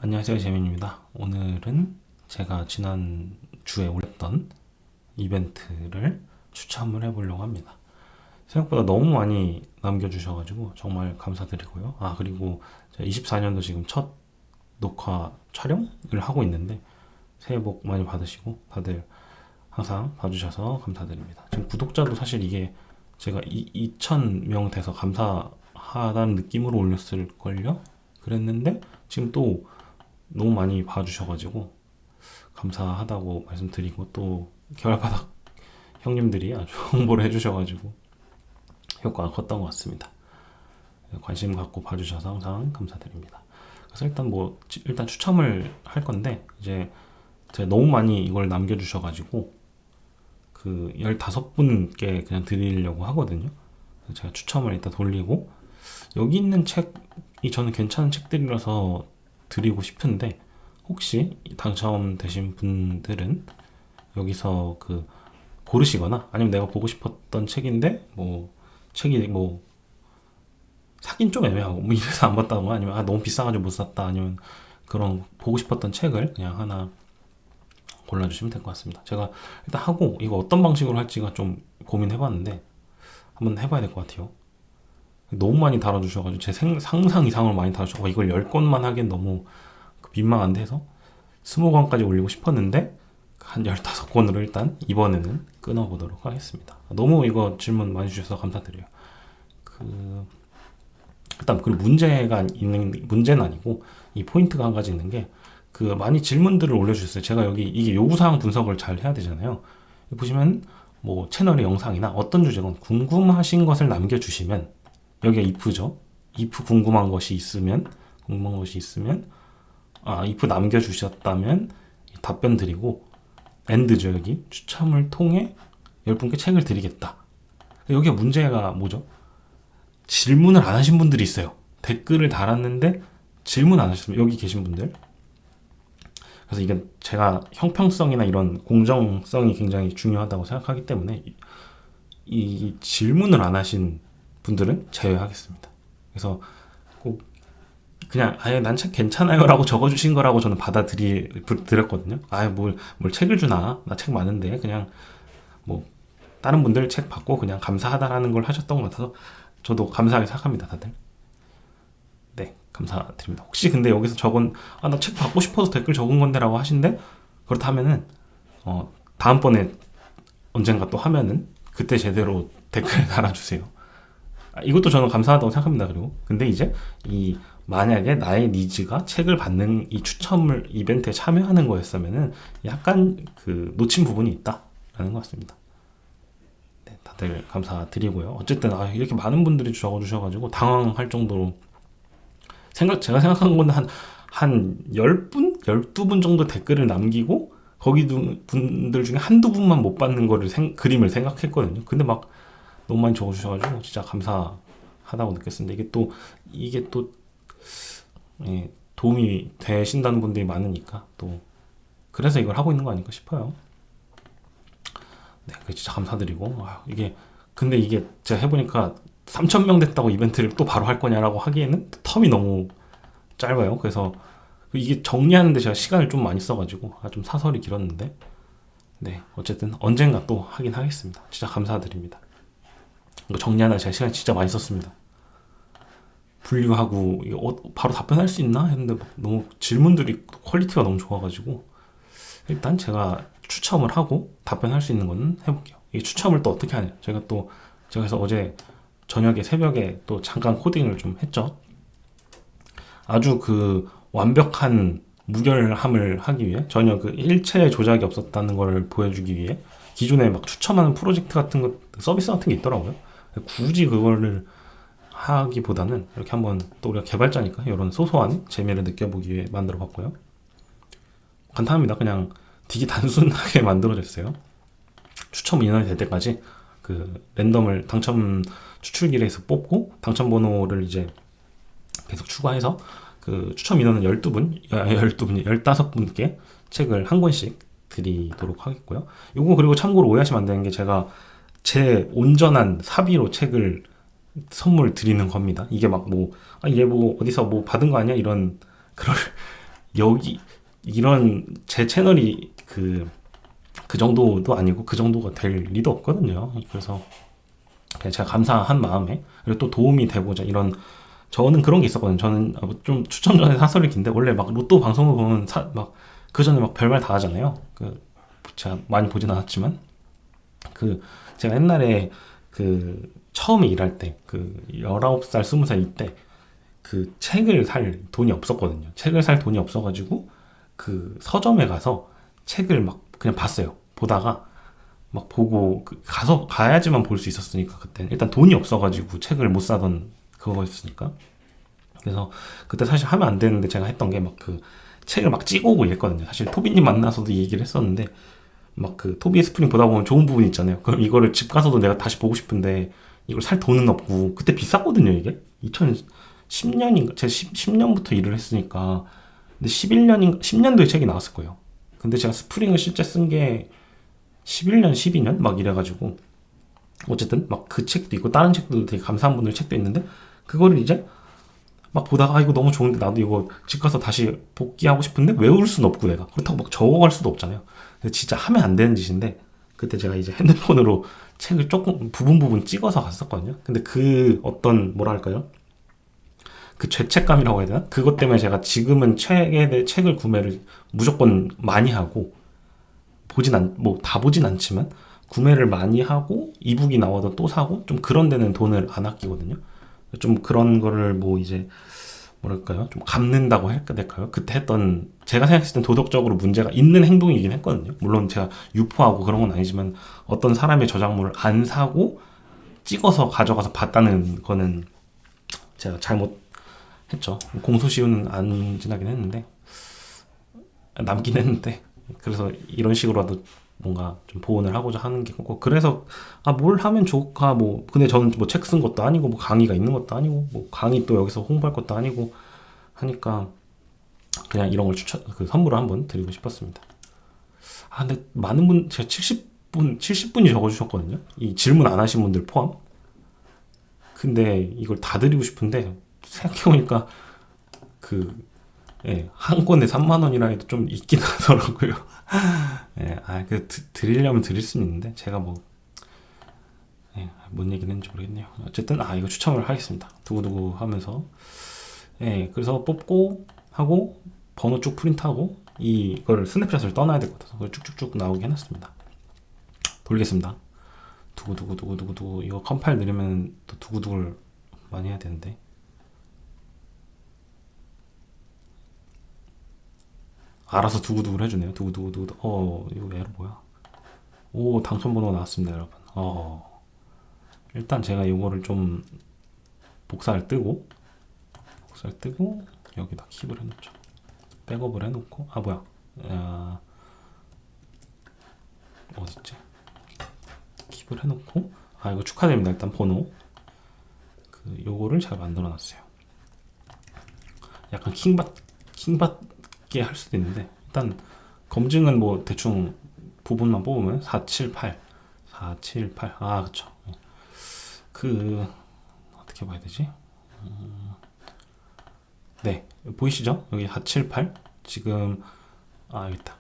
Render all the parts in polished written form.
안녕하세요, 재민입니다. 오늘은 제가 지난 주에 올렸던 이벤트를 추첨을 해보려고 합니다. 생각보다 너무 많이 남겨주셔가지고 정말 감사드리고요. 그리고 24년도 지금 첫 녹화 촬영을 하고 있는데 새해 복 많이 받으시고 다들 항상 봐주셔서 감사드립니다. 지금 구독자도 사실 이게 제가 2,000명 돼서 감사하다는 느낌으로 올렸을걸요? 그랬는데 지금 또 너무 많이 봐주셔가지고 감사하다고 말씀드리고, 또 겨울바닥 형님들이 아주 홍보를 해주셔가지고 효과가 컸던 것 같습니다. 관심 갖고 봐주셔서 항상 감사드립니다. 그래서 일단 추첨을 할 건데, 이제 제가 너무 많이 이걸 남겨주셔가지고 그 15분께 그냥 드리려고 하거든요. 그래서 제가 추첨을 일단 돌리고, 여기 있는 책이 저는 괜찮은 책들이라서 드리고 싶은데, 혹시 당첨되신 분들은 여기서 고르시거나, 아니면 내가 보고 싶었던 책인데 책이 사긴 좀 애매하고 이래서 안 봤다거나, 아니면 너무 비싸가지고 못 샀다, 아니면 그런 보고 싶었던 책을 그냥 하나 골라주시면 될 것 같습니다. 제가 일단 하고 이거 어떤 방식으로 할지가 좀 고민해봤는데 한번 해봐야 될 것 같아요. 너무 많이 달아주셔가지고 제 상상 이상으로 많이 달아주셔서 이걸 10권만 하기엔 너무 민망한데 해서 20권까지 올리고 싶었는데 한 15권으로 일단 이번에는 끊어보도록 하겠습니다. 너무 이거 질문 많이 주셔서 감사드려요. 일단 그리고 문제는 아니고 이 포인트가 한 가지 있는 게, 많이 질문들을 올려주셨어요. 제가 여기 이게 요구사항 분석을 잘 해야 되잖아요. 보시면 채널의 영상이나 어떤 주제건 궁금하신 것을 남겨주시면, 여기가 if죠. if 궁금한 것이 있으면 if 남겨주셨다면 답변 드리고, and죠. 여기 추첨을 통해 10분께 책을 드리겠다. 여기가 문제가 뭐죠? 질문을 안 하신 분들이 있어요. 댓글을 달았는데 질문 안 하셨으면, 여기 계신 분들. 그래서 이게 제가 형평성이나 이런 공정성이 굉장히 중요하다고 생각하기 때문에 이 질문을 안 하신 분들은 제외하겠습니다. 그래서 꼭 그냥 난 책 괜찮아요 라고 적어주신 거라고 저는 받아들였거든요. 뭘 책을 주나, 나 책 많은데, 그냥 다른 분들 책 받고 그냥 감사하다라는 걸 하셨던 것 같아서 저도 감사하게 생각합니다. 다들 네, 감사드립니다. 혹시 근데 여기서 나 책 받고 싶어서 댓글 적은 건데 라고 하신데, 그렇다면은 다음번에 언젠가 또 하면은 그때 제대로 댓글 달아주세요. 이것도 저는 감사하다고 생각합니다. 그리고 근데 이제 만약에 나의 니즈가 책을 받는 이 추첨을 이벤트에 참여하는 거였으면은 약간 놓친 부분이 있다라는 것 같습니다. 네, 다들 감사드리고요. 어쨌든 이렇게 많은 분들이 적어주셔가지고 당황할 정도로, 제가 생각한 건 한 10분? 12분 정도 댓글을 남기고 거기 분들 중에 한두 분만 못 받는 거를 그림을 생각했거든요. 근데 너무 많이 적어주셔가지고 진짜 감사하다고 느꼈습니다. 이게 또 도움이 되신다는 분들이 많으니까, 또 그래서 이걸 하고 있는 거 아닐까 싶어요. 네, 진짜 감사드리고, 근데 이게 제가 해보니까 3,000명 됐다고 이벤트를 또 바로 할 거냐라고 하기에는 텀이 너무 짧아요. 그래서 이게 정리하는데 제가 시간을 좀 많이 써가지고 좀 사설이 길었는데, 네, 어쨌든 언젠가 또 하긴 하겠습니다. 진짜 감사드립니다. 이거 정리하는 제가 시간 진짜 많이 썼습니다. 분류하고 바로 답변할 수 있나 했는데 너무 질문들이 퀄리티가 너무 좋아가지고, 일단 제가 추첨을 하고 답변할 수 있는 거는 해볼게요. 이 추첨을 또 어떻게 하냐, 제가 그래서 어제 저녁에 새벽에 또 잠깐 코딩을 좀 했죠. 아주 완벽한 무결함을 하기 위해, 전혀 일체 조작이 없었다는 걸 보여주기 위해 기존에 추첨하는 프로젝트 같은 거, 서비스 같은 게 있더라고요. 굳이 그거를 하기보다는 이렇게 한번, 또 우리가 개발자니까 이런 소소한 재미를 느껴보기 위해 만들어 봤고요. 간단합니다. 그냥 되게 단순하게 만들어졌어요. 추첨 인원이 될 때까지 랜덤을 당첨 추출기에서 뽑고, 당첨 번호를 이제 계속 추가해서 추첨 인원은 15분께 책을 한 권씩 드리도록 하겠고요. 요거 그리고 참고로 오해하시면 안 되는 게, 제가 제 온전한 사비로 책을 선물 드리는 겁니다. 이게 얘 어디서 받은 거 아니야? 그럴 여기 이런 제 채널이 그 정도도 아니고 그 정도가 될 리도 없거든요. 그래서 그냥 제가 감사한 마음에, 그리고 또 도움이 되고자 이런, 저는 그런 게 있었거든요. 저는 좀 추첨 전에 사설이 긴데, 원래 막 로또 방송을 보면 막 그 전에 막 별말 다 하잖아요. 제가 많이 보진 않았지만, 제가 옛날에 처음에 일할 때, 19살, 20살 이때, 책을 살 돈이 없었거든요. 책을 살 돈이 없어가지고, 서점에 가서 책을 막 그냥 봤어요. 보다가, 막 보고, 가야지만 볼 수 있었으니까, 그때. 일단 돈이 없어가지고 책을 못 사던 그거였으니까. 그래서, 그때 사실 하면 안 되는데 제가 했던 게 책을 막 찍어오고 이랬거든요. 사실 토비님 만나서도 이 얘기를 했었는데, 토비의 스프링 보다 보면 좋은 부분 있잖아요. 그럼 이거를 집 가서도 내가 다시 보고 싶은데 이걸 살 돈은 없고, 그때 비쌌거든요, 이게. 2010년인가? 제가 10년부터 일을 했으니까. 근데 11년인가? 10년도에 책이 나왔을 거예요. 근데 제가 스프링을 실제 쓴 게 11년, 12년? 막 이래가지고. 어쨌든, 막 그 책도 있고, 다른 책도 되게 감사한 분들 책도 있는데, 그거를 이제 막 보다가, 이거 너무 좋은데 나도 이거 집 가서 다시 복귀하고 싶은데 외울 수는 없고, 내가. 그렇다고 막 적어갈 수도 없잖아요. 근데 진짜 하면 안 되는 짓인데, 그때 제가 이제 핸드폰으로 책을 조금 부분 찍어서 갔었거든요. 근데 뭐랄까요? 죄책감이라고 해야 되나? 그것 때문에 제가 지금은 책을 구매를 무조건 많이 하고, 다 보진 않지만, 구매를 많이 하고, 이북이 나와도 또 사고, 좀 그런 데는 돈을 안 아끼거든요. 좀 그런 거를 이제, 뭐랄까요? 좀 갚는다고 해야 될까요? 그때 했던, 제가 생각했을 땐 도덕적으로 문제가 있는 행동이긴 했거든요. 물론 제가 유포하고 그런 건 아니지만, 어떤 사람의 저작물을 안 사고, 찍어서 가져가서 봤다는 거는 제가 잘못했죠. 공소시효는 안 지나긴 했는데, 남긴 했는데, 그래서 이런 식으로라도 뭔가 좀 보완을 하고자 하는 게 있고, 그래서 뭘 하면 좋을까, 근데 저는 책 쓴 것도 아니고, 강의가 있는 것도 아니고, 강의 또 여기서 홍보할 것도 아니고 하니까 그냥 이런 걸 선물을 한번 드리고 싶었습니다. 근데 많은 제가 70분이 적어주셨거든요. 이 질문 안 하신 분들 포함. 근데 이걸 다 드리고 싶은데, 생각해보니까 한 권에 3만 원이라 해도 좀 있긴 하더라고요. 드리려면 드릴 수는 있는데, 제가 뭔 얘기를 했는지 모르겠네요. 어쨌든, 이거 추첨을 하겠습니다. 두고두고 하면서. 그래서 뽑고, 하고, 번호 쭉 프린트하고, 이걸 스냅샷을 떠나야 될 것 같아서, 그걸 쭉쭉쭉 나오게 해놨습니다. 돌리겠습니다. 두고두고. 이거 컴파일 느리면 또 두고두고를 많이 해야 되는데. 알아서 두고두고를 해주네요. 두고두고. 이거 에러 뭐야? 오, 당첨번호가 나왔습니다, 여러분. 일단 제가 이거를 좀 복사를 뜨고, 여기다 킵을 해놓죠. 백업을 해놓고, 뭐야. 어딨지? 킵을 해놓고, 이거 축하드립니다. 일단 번호. 요거를 제가 만들어 놨어요. 약간 킹받게 할 수도 있는데, 일단 검증은 대충 부분만 뽑으면 478. 그쵸. 어떻게 봐야 되지? 네, 보이시죠? 여기 478. 지금, 여기 있다.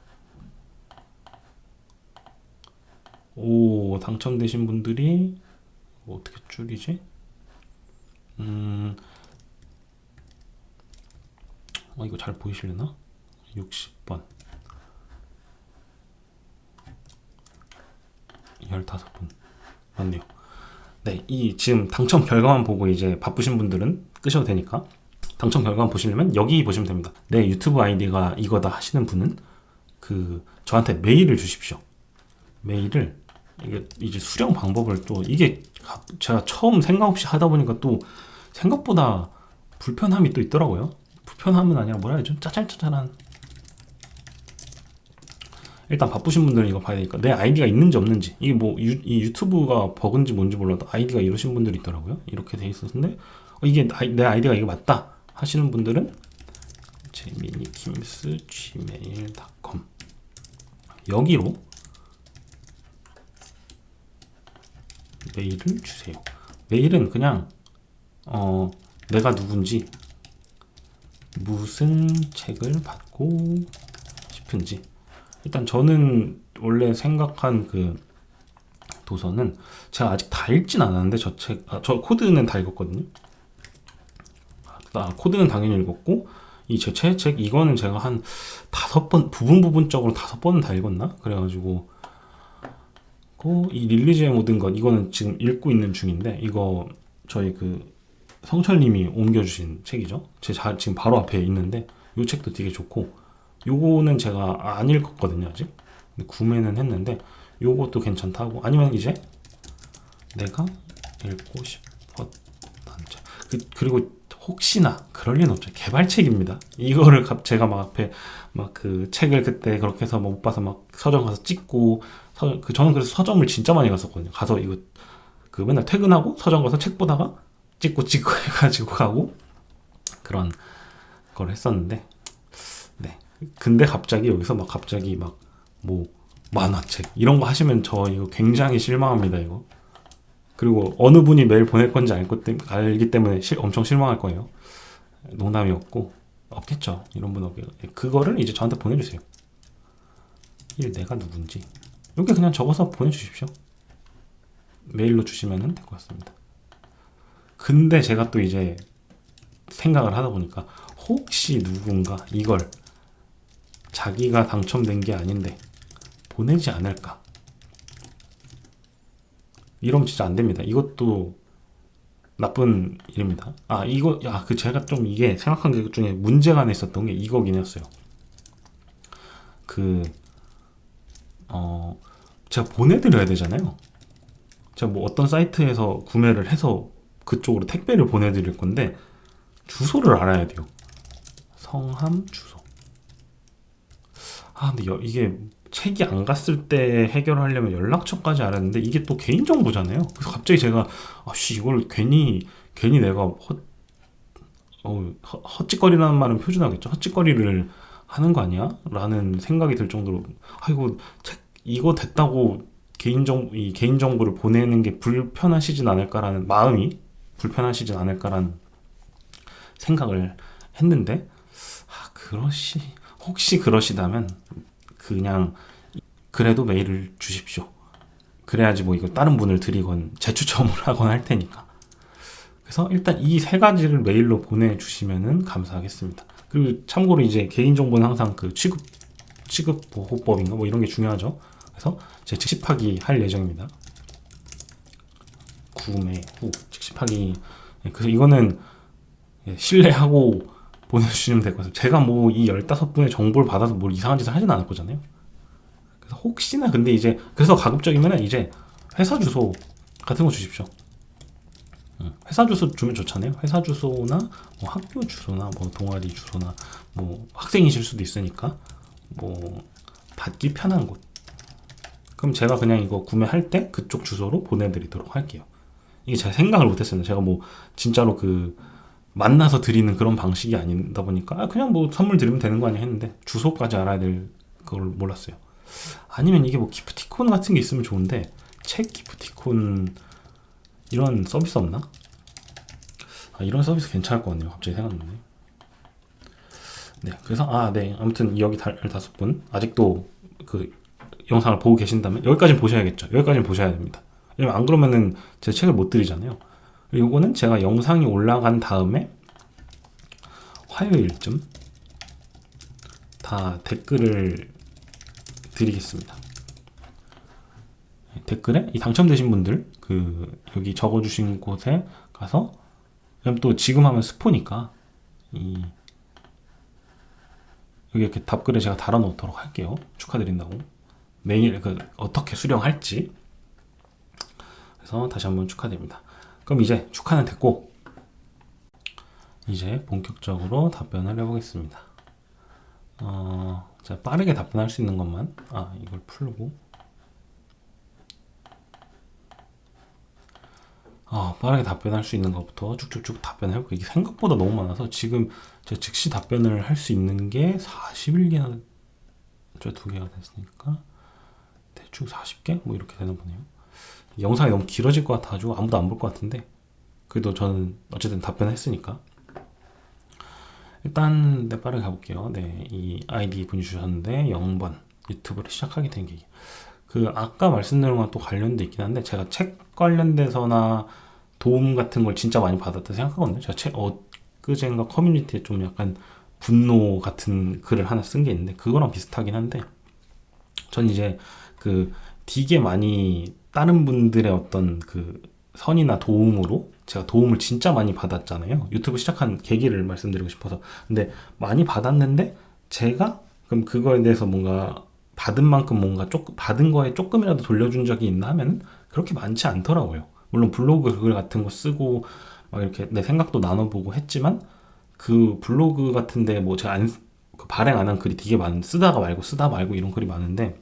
오, 당첨되신 분들이, 어떻게 줄이지? 이거 잘 보이시려나? 60번. 15분. 맞네요. 네, 지금 당첨 결과만 보고 이제 바쁘신 분들은 끄셔도 되니까, 당첨 결과만 보시려면 여기 보시면 됩니다. 내 유튜브 아이디가 이거다 하시는 분은 저한테 메일을 주십시오. 메일을, 이게 이제 수령 방법을 이게 제가 처음 생각 없이 하다 보니까 또 생각보다 불편함이 또 있더라고요. 불편함은 아니라 뭐라 해야 되죠? 짜잘짜잘한. 일단 바쁘신 분들은 이거 봐야 되니까 내 아이디가 있는지 없는지, 이게 이 유튜브가 버그인지 뭔지 몰라도 아이디가 이러신 분들이 있더라고요. 이렇게 돼 있었는데, 이게 내 아이디가 이게 맞다 하시는 분들은 재민이킴스@gmail.com 여기로 메일을 주세요. 메일은 그냥 내가 누군지 무슨 책을 받고 싶은지. 일단 저는 원래 생각한 그 도서는 제가 아직 다 읽진 않았는데 저 코드는 다 읽었거든요. 코드는 당연히 읽었고 이 제 책 이거는 제가 한 5번 부분적으로 5번은 다 읽었나? 그래가지고 이 릴리지의 모든 것 이거는 지금 읽고 있는 중인데 이거 저희 그 성철님이 옮겨주신 책이죠. 지금 바로 앞에 있는데 이 책도 되게 좋고 요거는 제가 안 읽었거든요 아직. 근데 구매는 했는데 요것도 괜찮다고. 아니면 이제 내가 읽고 싶었던 책 그리고 혹시나 그럴 리는 없죠. 개발책입니다. 이거를 제가 막 앞에 막 그 책을 그때 그렇게 해서 못 봐서 막 서점 가서 찍고 저는 그래서 서점을 진짜 많이 갔었거든요. 가서 이거 그 맨날 퇴근하고 서점 가서 책 보다가 찍고 해가지고 가고 그런 걸 했었는데 네. 근데 갑자기 여기서 막 갑자기 막 뭐 만화책 이런 거 하시면 저 이거 굉장히 실망합니다 이거. 그리고 어느 분이 메일 보낼 건지 알기 때문에 엄청 실망할 거예요. 농담이었고 없겠죠. 이런 분 없겠죠. 그거를 이제 저한테 보내주세요. 내가 누군지 이렇게 그냥 적어서 보내주십시오. 메일로 주시면 될 것 같습니다. 근데 제가 또 이제 생각을 하다 보니까 혹시 누군가 이걸 자기가 당첨된 게 아닌데 보내지 않을까? 이러면 진짜 안 됩니다. 이것도 나쁜 일입니다. 제가 좀 이게 생각한 게 중에 문제가 하나 있었던 게 이거긴 했어요. 제가 보내드려야 되잖아요. 제가 뭐 어떤 사이트에서 구매를 해서 그쪽으로 택배를 보내드릴 건데 주소를 알아야 돼요. 성함, 주소. 근데 이게 책이 안 갔을 때 해결하려면 연락처까지 알았는데 이게 또 개인정보잖아요. 그래서 갑자기 제가 이걸 괜히 내가 헛짓거리라는 말은 표준하겠죠. 헛짓거리를 하는 거 아니야? 라는 생각이 들 정도로 이거 됐다고 이 개인정보를 보내는 게 불편하시진 않을까라는 마음이 불편하시진 않을까라는 생각을 했는데 혹시 그러시다면 그냥 그래도 메일을 주십시오. 그래야지 뭐 이거 다른 분을 드리건 재추첨을 하건 할 테니까. 그래서 일단 이 세 가지를 메일로 보내주시면은 감사하겠습니다. 그리고 참고로 이제 개인정보는 항상 그 취급보호법인가 뭐 이런 게 중요하죠. 그래서 제 즉시 파기할 예정입니다. 구매 후 즉시 파기. 그래서 이거는 신뢰하고 보내주시면 될 것 같아요. 제가 뭐 이 15분의 정보를 받아서 뭘 이상한 짓을 하진 않을 거잖아요. 그래서 혹시나 근데 이제 그래서 가급적이면 이제 회사 주소 같은 거 주십시오. 회사 주소 주면 좋잖아요. 회사 주소나 뭐 학교 주소나 뭐 동아리 주소나 뭐 학생이실 수도 있으니까 뭐 받기 편한 곳. 그럼 제가 그냥 이거 구매할 때 그쪽 주소로 보내드리도록 할게요. 이게 제가 생각을 못했어요. 제가 뭐 진짜로 만나서 드리는 그런 방식이 아니다 보니까 그냥 뭐 선물 드리면 되는 거 아니야 했는데 주소까지 알아야 될 걸 몰랐어요. 아니면 이게 뭐 기프티콘 같은 게 있으면 좋은데 책 기프티콘 이런 서비스 없나? 이런 서비스 괜찮을 것 같네요. 갑자기 생각나네. 네, 그래서 네, 아무튼 여기 15분 아직도 그 영상을 보고 계신다면 여기까지는 보셔야겠죠. 여기까지는 보셔야 됩니다. 왜냐면 안 그러면은 제 책을 못 드리잖아요. 그리고 이거는 제가 영상이 올라간 다음에 화요일쯤 다 댓글을 드리겠습니다. 댓글에 이 당첨되신 분들 여기 적어주신 곳에 가서 그럼 또 지금 하면 스포니까 여기 이렇게 답글에 제가 달아놓도록 할게요. 축하드린다고. 매일 어떻게 수령할지. 그래서 다시 한번 축하드립니다. 그럼 이제 축하는 됐고 이제 본격적으로 답변을 해보겠습니다. 제가 빠르게 답변할 수 있는 것만 이걸 풀고 빠르게 답변할 수 있는 것부터 쭉쭉쭉 답변해볼게요. 이게 생각보다 너무 많아서 지금 제가 즉시 답변을 할 수 있는 게 41개나 저 2개가 됐으니까 대충 40개? 뭐 이렇게 되나 보네요. 영상이 너무 길어질 것 같아가지고 아무도 안 볼 것 같은데 그래도 저는 어쨌든 답변했으니까 일단 네, 빠르게 가볼게요. 네, 이 아이디 분이 주셨는데 0번 유튜브를 시작하게 된 계기. 그 아까 말씀드린 거랑 또 관련돼 있긴 한데 제가 책 관련돼서나 도움 같은 걸 진짜 많이 받았다 생각하거든요. 제가 그젠가 커뮤니티에 좀 약간 분노 같은 글을 하나 쓴 게 있는데 그거랑 비슷하긴 한데 전 이제 그 되게 많이 다른 분들의 어떤 그 선이나 도움으로 제가 도움을 진짜 많이 받았잖아요. 유튜브 시작한 계기를 말씀드리고 싶어서. 근데 많이 받았는데 제가 그럼 그거에 대해서 뭔가 받은 만큼 뭔가 조금 받은 거에 조금이라도 돌려준 적이 있나 하면 그렇게 많지 않더라고요. 물론 블로그 글 같은 거 쓰고 막 이렇게 내 생각도 나눠보고 했지만 그 블로그 같은데 뭐 제가 그 발행 안 한 글이 되게 쓰다 말고 이런 글이 많은데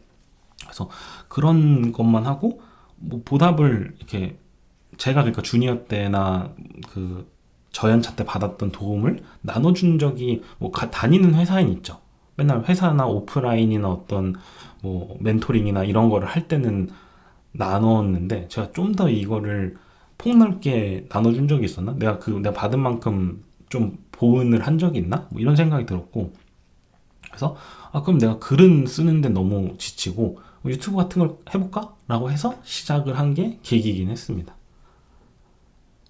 그래서 그런 것만 하고 뭐 보답을 이렇게 제가 그러니까 주니어 때나 그 저연차 때 받았던 도움을 나눠준 적이 뭐 다니는 회사인 있죠. 맨날 회사나 오프라인이나 어떤 뭐 멘토링이나 이런 거를 할 때는 나눴는데 제가 좀 더 이거를 폭넓게 나눠준 적이 있었나? 내가 받은 만큼 좀 보은을 한 적이 있나? 뭐 이런 생각이 들었고 그래서 그럼 내가 글은 쓰는데 너무 지치고 유튜브 같은 걸 해볼까? 라고 해서 시작을 한 게 계기이긴 했습니다.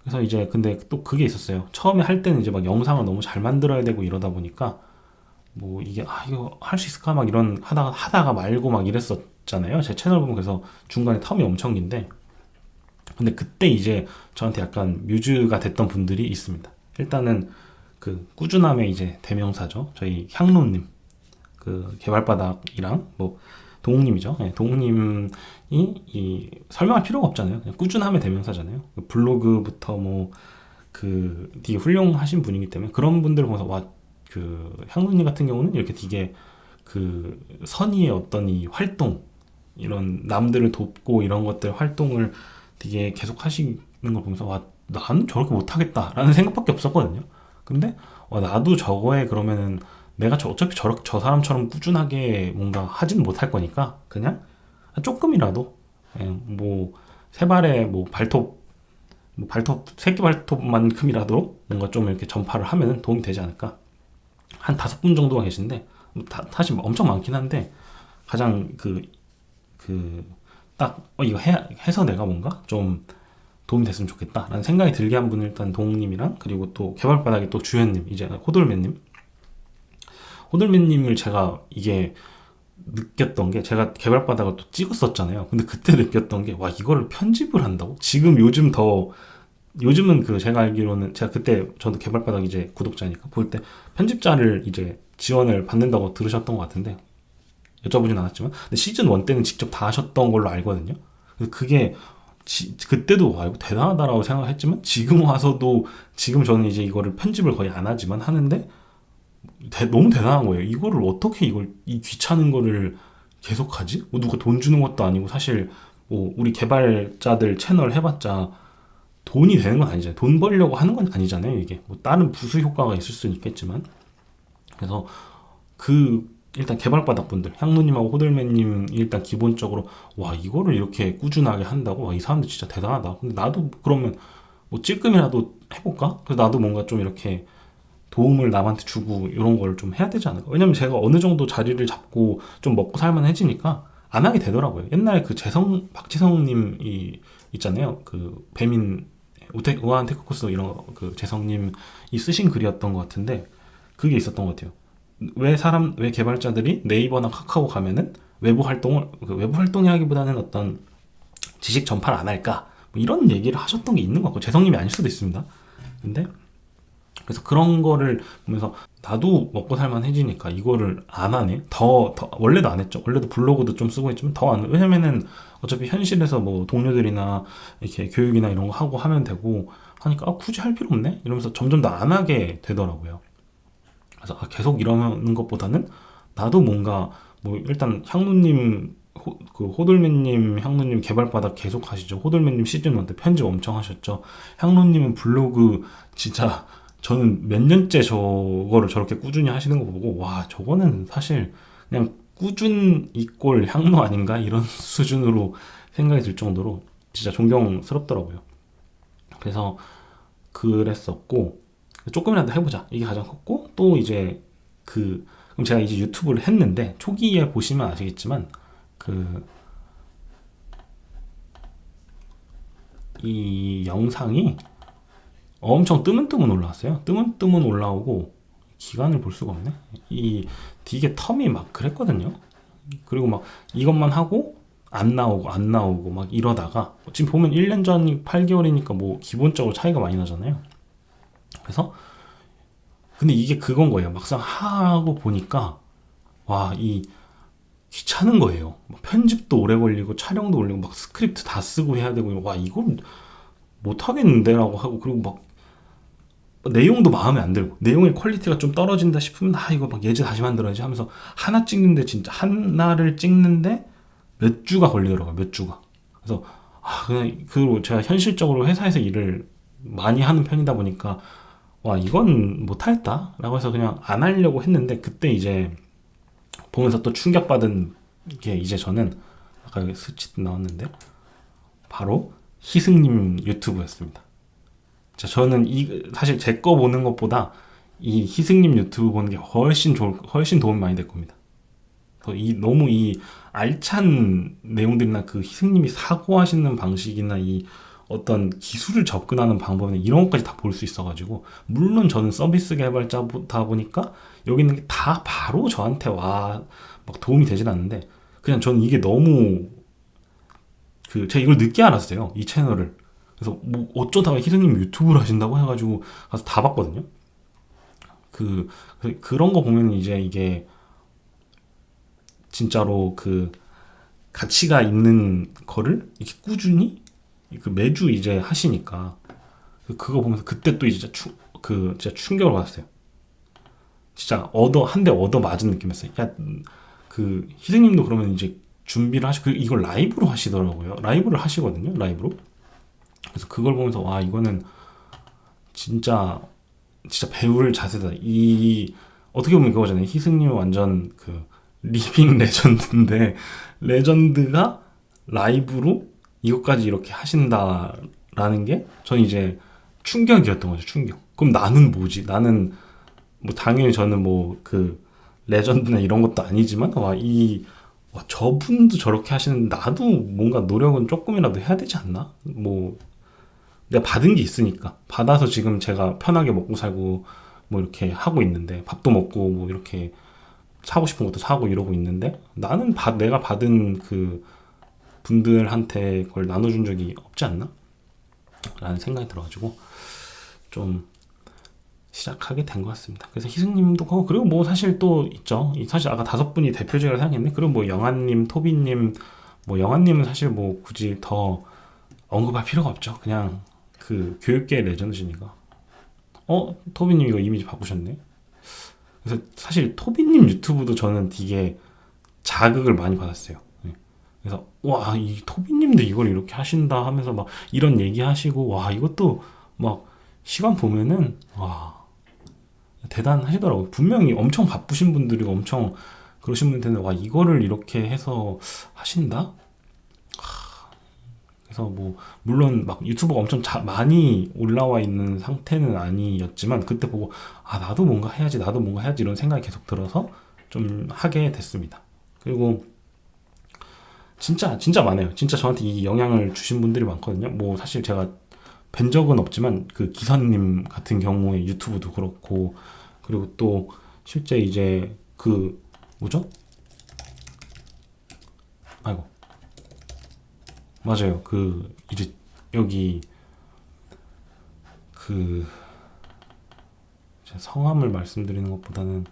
그래서 이제 근데 또 그게 있었어요. 처음에 할 때는 이제 막 영상을 너무 잘 만들어야 되고 이러다 보니까 뭐 이게 이거 할 수 있을까? 막 이런 하다가 말고 막 이랬었잖아요. 제 채널 보면 그래서 중간에 텀이 엄청 긴데 근데 그때 이제 저한테 약간 뮤즈가 됐던 분들이 있습니다. 일단은 그 꾸준함의 이제 대명사죠. 저희 향로님 그 개발바닥이랑 뭐 동욱님이죠. 네, 동욱님이 이 설명할 필요가 없잖아요. 그냥 꾸준함의 대명사잖아요. 그 블로그부터 뭐 그 되게 훌륭하신 분이기 때문에 그런 분들을 보면서 그 향로님 같은 경우는 이렇게 되게 그 선의의 어떤 이 활동 이런 남들을 돕고 이런 것들 활동을 되게 계속 하시는 걸 보면서 나는 저렇게 못하겠다라는 생각밖에 없었거든요. 근데 나도 저거에 그러면은 내가 어차피 저 사람처럼 꾸준하게 뭔가 하지는 못할 거니까 그냥 조금이라도 뭐 세 발에 뭐 새끼 발톱만큼이라도 뭔가 좀 이렇게 전파를 하면 도움이 되지 않을까. 한 5분 정도가 계신데 사실 엄청 많긴 한데 가장 딱 이거 해서 내가 뭔가 좀 도움이 됐으면 좋겠다라는 생각이 들게 한 분은 일단 동욱님이랑 그리고 또 개발바닥의 또 주연님 이제 호돌맨님을 제가 이게 느꼈던 게 제가 개발바닥을 또 찍었었잖아요. 근데 그때 느꼈던 게 이거를 편집을 한다고? 요즘은 그 제가 알기로는 제가 그때 저도 개발바닥 이제 구독자니까 볼 때 편집자를 이제 지원을 받는다고 들으셨던 것 같은데 여쭤보진 않았지만 근데 시즌 1 때는 직접 다 하셨던 걸로 알거든요. 그래서 그게 그때도 이거 대단하다라고 생각했지만 지금 와서도 지금 저는 이제 이거를 편집을 거의 안 하지만 하는데 너무 대단한 거예요. 이거를 어떻게 이 귀찮은 거를 계속하지? 뭐 누가 돈 주는 것도 아니고 사실 뭐 우리 개발자들 채널 해봤자 돈이 되는 건 아니잖아요. 돈 벌려고 하는 건 아니잖아요. 이게 뭐 다른 부수 효과가 있을 수는 있겠지만 그래서 일단 개발바닥 분들 향로님하고 호들맨님 일단 기본적으로 이거를 이렇게 꾸준하게 한다고 이 사람들 진짜 대단하다. 근데 나도 그러면 뭐 찔끔이라도 해볼까? 그래서 나도 뭔가 좀 이렇게 도움을 남한테 주고 이런 걸 좀 해야 되지 않을까? 왜냐면 제가 어느 정도 자리를 잡고 좀 먹고 살만해지니까 안 하게 되더라고요. 옛날에 그 박재성님이 있잖아요. 그 배민 우아한 테크코스 이런 그 재성님이 쓰신 글이었던 것 같은데 그게 있었던 것 같아요. 왜 개발자들이 네이버나 카카오 가면은 외부 활동이 하기보다는 어떤 지식 전파를 안 할까? 뭐 이런 얘기를 하셨던 게 있는 것 같고 재성님이 아닐 수도 있습니다. 근데 그래서 그런 거를 보면서 나도 먹고 살만해지니까 이거를 안 하네. 원래도 안 했죠. 원래도 블로그도 좀 쓰고 있지만 왜냐면은 어차피 현실에서 뭐 동료들이나 이렇게 교육이나 이런 거 하고 하면 되고 하니까 굳이 할 필요 없네? 이러면서 점점 더 안 하게 되더라고요. 그래서 계속 이러는 것보다는 나도 뭔가 뭐 일단 향로님 개발바닥 계속 하시죠. 호돌맨님 시즌 1 때 편집 엄청 하셨죠. 향로님은 블로그 진짜 저는 몇 년째 저거를 저렇게 꾸준히 하시는 거 보고 저거는 사실 그냥 꾸준 이꼴 향로 아닌가 이런 수준으로 생각이 들 정도로 진짜 존경스럽더라고요. 그래서 그랬었고 조금이라도 해보자. 이게 가장 컸고, 또 이제 그럼 제가 이제 유튜브를 했는데, 초기에 보시면 아시겠지만, 이 영상이 엄청 뜨문뜨문 올라왔어요. 뜨문뜨문 올라오고, 기간을 볼 수가 없네. 되게 텀이 막 그랬거든요. 그리고 막 이것만 하고, 안 나오고 막 이러다가, 지금 보면 1년 전 8개월이니까 뭐 기본적으로 차이가 많이 나잖아요. 그래서 근데 이게 그건 거예요. 막상 하고 보니까 귀찮은 거예요. 편집도 오래 걸리고 촬영도 올리고 막 스크립트 다 쓰고 해야 되고 이건 못 하겠는데라고 하고, 그리고 막 내용도 마음에 안 들고, 내용의 퀄리티가 좀 떨어진다 싶으면 이거 막 예제 다시 만들어야지 하면서 하나를 찍는데 몇 주가 걸리더라고요. 몇 주가. 그래서 그리고 제가 현실적으로 회사에서 일을 많이 하는 편이다 보니까 이건 못하겠다 라고 해서 그냥 안 하려고 했는데, 그때 이제 보면서 또 충격받은 게, 이제 저는 아까 여기 스치 나왔는데 바로 희승님 유튜브였습니다. 저는 사실 제 거 보는 것보다 이 희승님 유튜브 보는 게 훨씬 도움이 많이 될 겁니다. 너무 이 알찬 내용들이나 그 희승님이 사고하시는 방식이나 이 어떤 기술을 접근하는 방법이나 이런 것까지 다 볼 수 있어가지고, 물론 저는 서비스 개발자다 보니까 여기 있는 게 다 바로 저한테 막 도움이 되진 않는데, 그냥 저는 이게 너무 제가 이걸 늦게 알았어요, 이 채널을. 그래서 뭐 어쩌다가 희승님 유튜브를 하신다고 해가지고 가서 다 봤거든요. 그런 거 보면 이제 이게 진짜로 가치가 있는 거를 이렇게 꾸준히 매주 이제 하시니까, 그거 보면서 그때 또 이제 진짜 충격을 받았어요. 진짜 한 대 얻어 맞은 느낌이었어요. 희승님도 그러면 이제 준비를 하시고, 이걸 라이브로 하시더라고요. 라이브를 하시거든요. 라이브로. 그래서 그걸 보면서 이거는 진짜 배울 자세다. 어떻게 보면 그거잖아요. 희승님은 완전 리빙 레전드인데, 레전드가 라이브로 이것까지 이렇게 하신다라는 게 저는 이제 충격이었던 거죠. 충격. 그럼 나는 뭐지? 나는 뭐 당연히 저는 레전드나 이런 것도 아니지만 저분도 저렇게 하시는데 나도 뭔가 노력은 조금이라도 해야 되지 않나? 내가 받은 게 있으니까, 받아서 지금 제가 편하게 먹고 살고 이렇게 하고 있는데, 밥도 먹고 이렇게 사고 싶은 것도 사고 이러고 있는데, 나는 내가 받은 분들한테 그걸 나눠준 적이 없지 않나? 라는 생각이 들어가지고 좀 시작하게 된 것 같습니다. 그래서 희승님도 하고, 그리고 사실 또 있죠. 사실 아까 5분이 대표적으로 생각했네. 그리고 영환님, 토비님, 영환님은 사실 굳이 더 언급할 필요가 없죠. 그냥 교육계의 레전드시니까. 토비님 이거 이미지 바꾸셨네. 그래서 사실 토비님 유튜브도 저는 되게 자극을 많이 받았어요. 그래서 이 토비님도 이걸 이렇게 하신다 하면서 막 이런 얘기 하시고, 이것도 막 시간 보면은 대단하시더라고요. 분명히 엄청 바쁘신 분들이고 엄청 그러신 분들인데 이거를 이렇게 해서 하신다? 그래서 물론 막 유튜브가 엄청 많이 올라와 있는 상태는 아니었지만, 그때 보고 나도 뭔가 해야지 이런 생각이 계속 들어서 좀 하게 됐습니다. 그리고 진짜 많아요. 진짜 저한테 이 영향을 주신 분들이 많거든요. 사실 제가 뵌 적은 없지만 기사님 같은 경우에 유튜브도 그렇고, 그리고 또 실제 이제 뭐죠? 맞아요. 이제 여기 제 성함을 말씀드리는 것보다는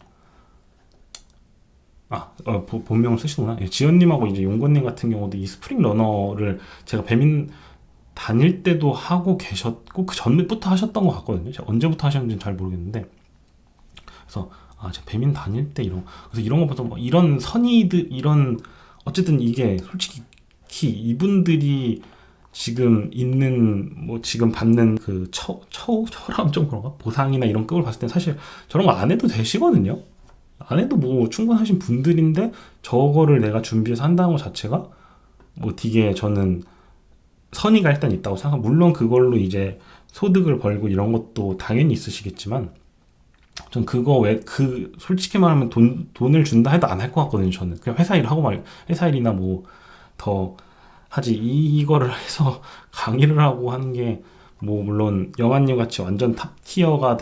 본명을 쓰시구나. 지연님하고 이제 용건님 같은 경우도 이 스프링 러너를 제가 배민 다닐 때도 하고 계셨고, 그 전부터 하셨던 것 같거든요. 제가 언제부터 하셨는지는 잘 모르겠는데, 그래서 제가 배민 다닐 때 그래서 이런 것보다 이런 선의들, 어쨌든 이게 솔직히 이분들이 지금 지금 받는 처우처럼 좀 그런가? 보상이나 이런 급을 봤을 때 사실 저런 거 안 해도 되시거든요. 안 해도 충분하신 분들인데, 저거를 내가 준비해서 한다는 것 자체가 되게 저는 선의가 일단 있다고 생각하고, 물론 그걸로 이제 소득을 벌고 이런 것도 당연히 있으시겠지만 전 그거 왜 솔직히 말하면 돈을 준다 해도 안 할 것 같거든요. 저는 그냥 회사 일하고 회사 일이나 뭐 더 하지 이거를 해서 강의를 하고 하는 게 뭐 물론 영환님 같이 완전 탑 티어가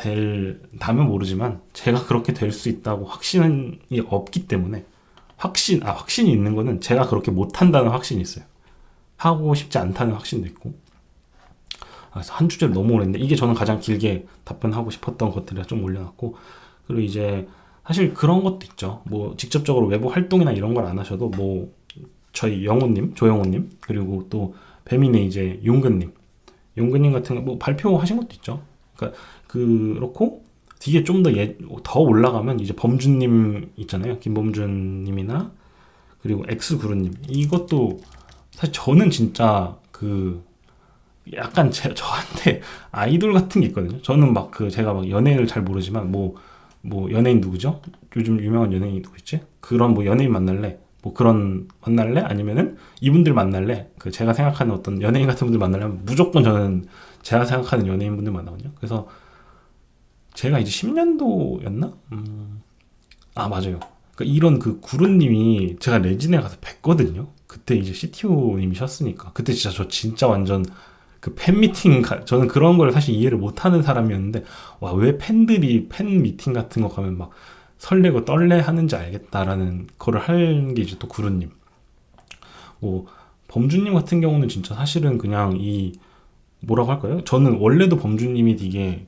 다면 모르지만 제가 그렇게 될 수 있다고 확신이 없기 때문에 확신이 있는 거는 제가 그렇게 못한다는 확신이 있어요. 하고 싶지 않다는 확신도 있고. 그래서 한 주제를 너무 오래 했는데 이게 저는 가장 길게 답변하고 싶었던 것들이라 좀 올려놨고, 그리고 이제 사실 그런 것도 있죠. 뭐 직접적으로 외부 활동이나 이런 걸 안 하셔도 뭐 저희 조영호님 그리고 또 배민의 이제 용근님 같은 거 뭐 발표하신 것도 있죠. 그러니까 그렇고 뒤에 좀 더 올라가면 이제 범준님 있잖아요. 김범준님이나 그리고 엑스구루님 이것도 사실 저는 진짜 그 약간 저한테 아이돌 같은 게 있거든요. 저는 막 제가 막 연예인을 잘 모르지만 뭐 연예인 누구죠? 요즘 유명한 연예인이 누구 있지? 그런 뭐 연예인 만날래? 뭐 그런 만날래? 아니면은 이분들 만날래? 제가 생각하는 어떤 연예인 같은 분들 만나려면 무조건 저는 제가 생각하는 연예인 분들 만나거든요. 그래서 제가 이제 10년도였나? 맞아요. 그러니까 이런 구루님이 제가 레진에 가서 뵀거든요. 그때 이제 CTO님이셨으니까. 그때 진짜 저 진짜 완전 팬미팅, 저는 그런 걸 사실 이해를 못하는 사람이었는데, 와, 왜 팬들이 팬미팅 같은 거 가면 막 설레고 떨래 하는지 알겠다라는 거를 하는 게 이제 또 구루님. 뭐, 범주님 같은 경우는 진짜 사실은 그냥 뭐라고 할까요? 저는 원래도 범주님이 되게,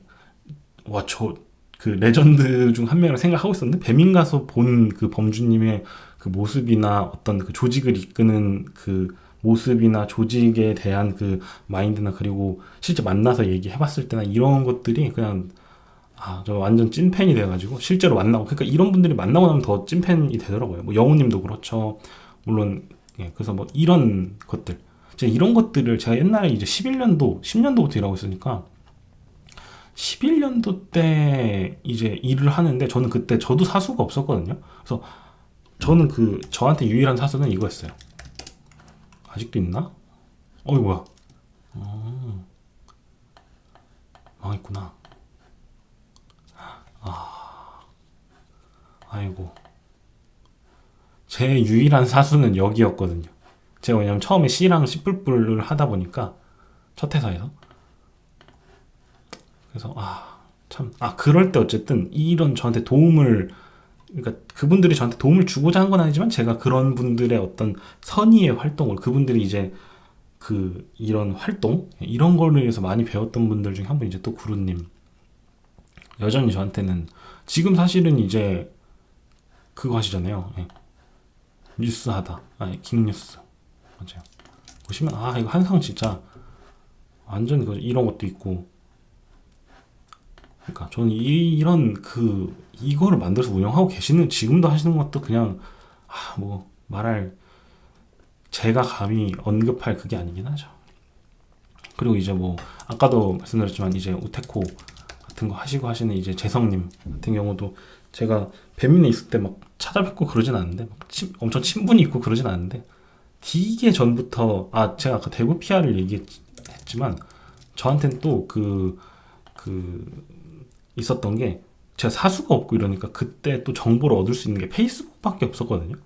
레전드 중 한 명이라 생각하고 있었는데, 배민 가서 본 범주님의 모습이나 어떤 조직을 이끄는 모습이나 조직에 대한 마인드나 그리고 실제 만나서 얘기해봤을 때나 이런 것들이 그냥 저 완전 찐팬이 돼가지고 실제로 만나고, 그러니까 이런 분들이 만나고 나면 더 찐팬이 되더라고요. 뭐 영우님도 그렇죠. 물론 그래서 뭐 이런 것들, 제가 이런 것들을 제가 옛날에 이제 10년도부터 일하고 있으니까 11년도 때 이제 일을 하는데 저는 그때 저도 사수가 없었거든요. 그래서 저는 저한테 유일한 사수는 이거였어요. 아직도 있나? 이거 뭐야? 망했구나. 아이고. 제 유일한 사수는 여기였거든요. 제가 왜냐면 처음에 C랑 C++을 하다 보니까 첫 회사에서. 그래서 그럴 때 어쨌든 이런 저한테 그러니까 그분들이 저한테 도움을 주고자 한 건 아니지만 제가 그런 분들의 어떤 선의의 활동을, 그분들이 이제 이런 활동 이런 거를 위해서 많이 배웠던 분들 중에 한 분 이제 또 구루님. 여전히 저한테는 지금 사실은 이제 그거 하시잖아요. 뉴스 하다. 킹뉴스. 맞아요. 보시면 이거 한상 진짜 완전 이런 것도 있고. 그러니까 저는 이거를 만들어서 운영하고 계시는, 지금도 하시는 것도 그냥 뭐 말할, 제가 감히 언급할 그게 아니긴 하죠. 그리고 이제 뭐 아까도 말씀드렸지만 이제 우테코 같은 거 하시고 하시는 이제 재성님 같은 경우도 제가 배민에 있을 때 막 찾아뵙고 그러진 않는데 엄청 친분이 있고 그러진 않는데, 되게 전부터 제가 아까 대구 PR을 얘기했지만 저한테는 또 있었던 게, 제가 사수가 없고 이러니까 그때 또 정보를 얻을 수 있는 게 페이스북밖에 없었거든요.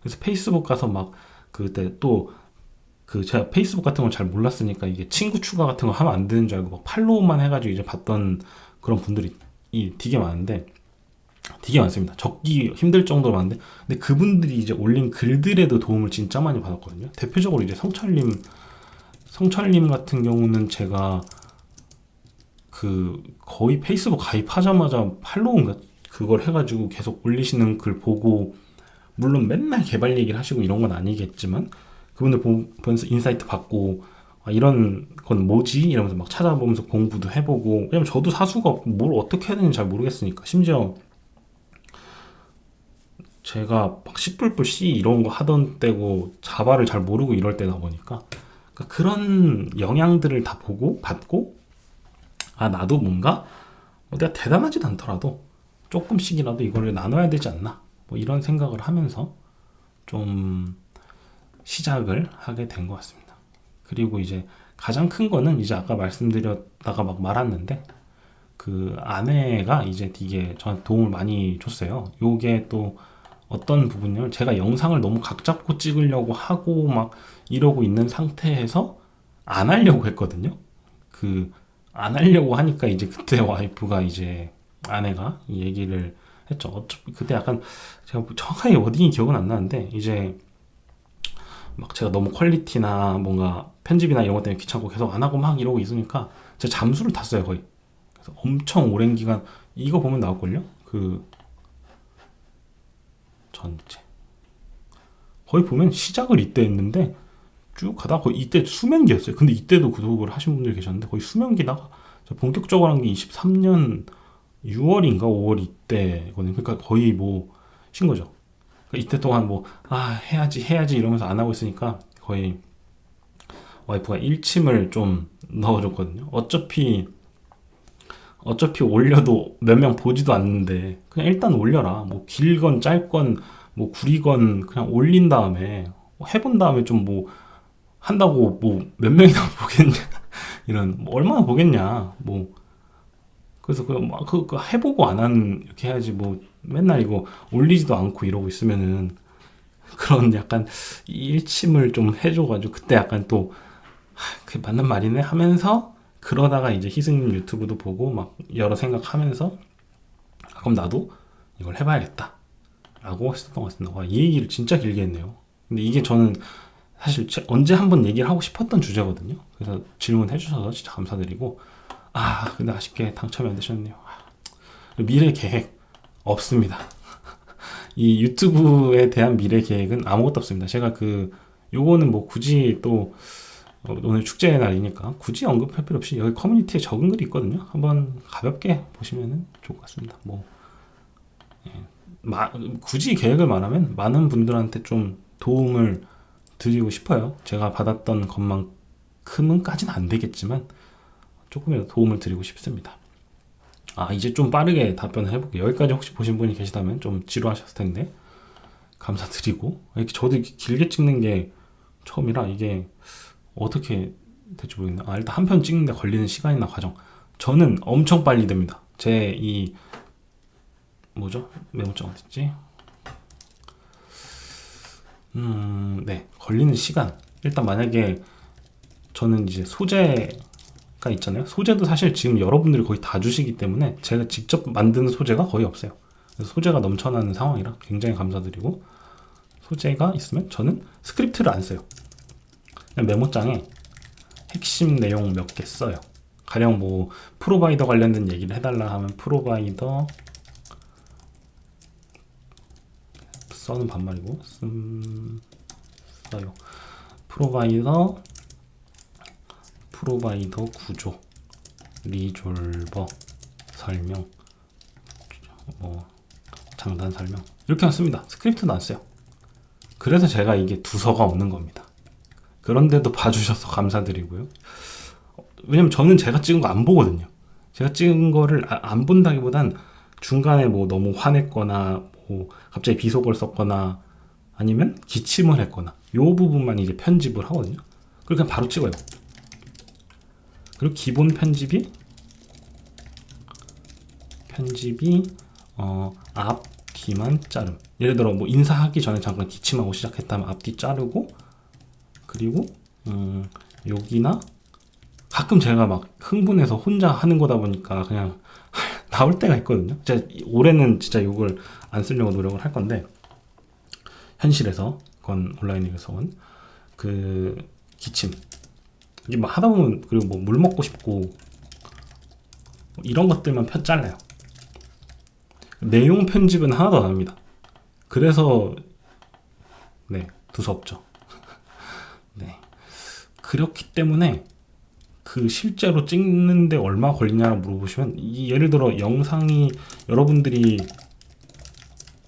그래서 페이스북 가서 막 그때 또 제가 페이스북 같은 걸 잘 몰랐으니까 이게 친구 추가 같은 거 하면 안 되는 줄 알고 막 팔로우만 해가지고 이제 봤던 그런 분들이 되게 많은데, 되게 많습니다. 적기 힘들 정도로 많은데, 근데 그분들이 이제 올린 글들에도 도움을 진짜 많이 받았거든요. 대표적으로 이제 성철님 같은 경우는 제가 거의 페이스북 가입하자마자 팔로우인가 그걸 해가지고 계속 올리시는 글 보고, 물론 맨날 개발 얘기를 하시고 이런 건 아니겠지만 그분들 보면서 인사이트 받고 이런 건 뭐지? 이러면서 막 찾아보면서 공부도 해보고, 왜냐면 저도 사수가 없고 뭘 어떻게 해야 되는지 잘 모르겠으니까, 심지어 제가 막 C++ C 이런 거 하던 때고 자바를 잘 모르고 이럴 때다 보니까 그런 영향들을 다 받고 나도 뭔가 내가 대단하지도 않더라도 조금씩이라도 이거를 나눠야 되지 않나, 뭐 이런 생각을 하면서 좀 시작을 하게 된 것 같습니다. 그리고 이제 가장 큰 거는 이제 아까 말씀드렸다가 막 말았는데 그 아내가 이제 이게 저한테 도움을 많이 줬어요. 요게 또 어떤 부분이냐면 제가 영상을 너무 각 잡고 찍으려고 하고 막 이러고 있는 상태에서 안 하려고 했거든요. 그 안 하려고 하니까 이제 그때 와이프가 이제 아내가 이 얘기를 했죠. 어차피 그때 약간 제가 정확하게 어딘지 기억은 안 나는데 이제 막 제가 너무 퀄리티나 뭔가 편집이나 이런 것 때문에 귀찮고 계속 안 하고 막 이러고 있으니까 제가 잠수를 탔어요 거의. 그래서 엄청 오랜 기간 이거 보면 나올걸요? 그 전체 거의 보면 시작을 이때 했는데 쭉 가다가 거의 이때 수면기였어요. 근데 이때도 구독을 하신 분들이 계셨는데 거의 수면기다가 본격적으로 한 게 23년 6월인가 5월 이때거든요. 그러니까 거의 뭐 신 거죠. 그러니까 이때 동안 뭐 해야지 이러면서 안 하고 있으니까 거의 와이프가 일침을 좀 넣어줬거든요. 어차피 올려도 몇 명 보지도 않는데 그냥 일단 올려라. 뭐 길건 짧건 뭐 구리건 그냥 올린 다음에 해본 다음에 좀 뭐 한다고 뭐 몇 명이나 보겠냐 이런 뭐 얼마나 보겠냐 뭐 그래서 그 해보고 안 하는 이렇게 해야지 뭐 맨날 이거 올리지도 않고 이러고 있으면은 그런 약간 일침을 좀 해줘가지고 그때 약간 또 그게 맞는 말이네 하면서 그러다가 이제 희승님 유튜브도 보고 막 여러 생각하면서 그럼 나도 이걸 해봐야겠다 라고 했었던 것 같습니다. 와, 이 얘기를 진짜 길게 했네요. 근데 이게 저는 사실 언제 한번 얘기를 하고 싶었던 주제거든요. 그래서 질문해 주셔서 진짜 감사드리고 근데 아쉽게 당첨이 안 되셨네요. 미래 계획 없습니다. 이 유튜브에 대한 미래 계획은 아무것도 없습니다. 제가 요거는 뭐 굳이 또 오늘 축제의 날이니까 굳이 언급할 필요 없이 여기 커뮤니티에 적은 글이 있거든요. 한번 가볍게 보시면 좋을 것 같습니다. 뭐 굳이 계획을 말하면 많은 분들한테 좀 도움을 드리고 싶어요. 제가 받았던 것만큼은까지는 안 되겠지만 조금이라도 도움을 드리고 싶습니다. 이제 좀 빠르게 답변을 해볼게요. 여기까지 혹시 보신 분이 계시다면 좀 지루하셨을 텐데 감사드리고 이렇게 저도 이렇게 길게 찍는 게 처음이라 이게 어떻게 될지 모르겠네요. 일단 한 편 찍는데 걸리는 시간이나 과정 저는 엄청 빨리 됩니다. 제 이 뭐죠? 메모장 어딨지? 네, 걸리는 시간 일단 만약에 저는 이제 소재가 있잖아요. 소재도 사실 지금 여러분들이 거의 다 주시기 때문에 제가 직접 만드는 소재가 거의 없어요. 그래서 소재가 넘쳐나는 상황이라 굉장히 감사드리고 소재가 있으면 저는 스크립트를 안 써요. 그냥 메모장에 핵심 내용 몇 개 써요. 가령 뭐 프로바이더 관련된 얘기를 해달라 하면 프로바이더 써는 반말이고 써요. 프로바이더 구조 리졸버 설명 뭐 장단 설명 이렇게만 씁니다. 스크립트는 안 써요. 그래서 제가 이게 두서가 없는 겁니다. 그런데도 봐주셔서 감사드리고요. 왜냐면 저는 제가 찍은 거 안 보거든요. 제가 찍은 거를 안 본다기보단 중간에 뭐 너무 화냈거나 뭐 갑자기 비속어를 썼거나 아니면 기침을 했거나 요 부분만 이제 편집을 하거든요. 그렇게 바로 찍어요. 그리고 기본 편집이 앞뒤만 자름. 예를 들어 뭐 인사하기 전에 잠깐 기침하고 시작했다면 앞뒤 자르고 그리고 여기나 가끔 제가 막 흥분해서 혼자 하는 거다 보니까 그냥 나올 때가 있거든요. 제가 올해는 진짜 이걸 안 쓰려고 노력을 할 건데 현실에서 건 온라인에서 그 기침 이게 막 하다 보면 그리고 뭐 물 먹고 싶고 이런 것들만 잘라요. 내용 편집은 하나도 안 합니다. 그래서 네 두서없죠. 네 그렇기 때문에 실제로 찍는데 얼마 걸리냐고 물어보시면 예를 들어 영상이 여러분들이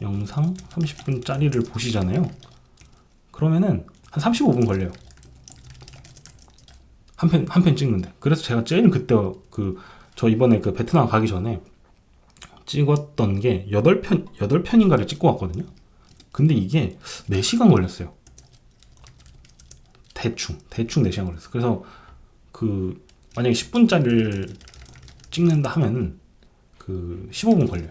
영상 30분짜리를 보시잖아요. 그러면은 한 35분 걸려요. 한 편 찍는데. 그래서 제가 제일 그때 저 이번에 베트남 가기 전에 찍었던 게 8편인가를 찍고 왔거든요. 근데 이게 4시간 걸렸어요. 대충 4시간 걸렸어요. 그래서 만약에 10분짜리를 찍는다 하면은 15분 걸려요.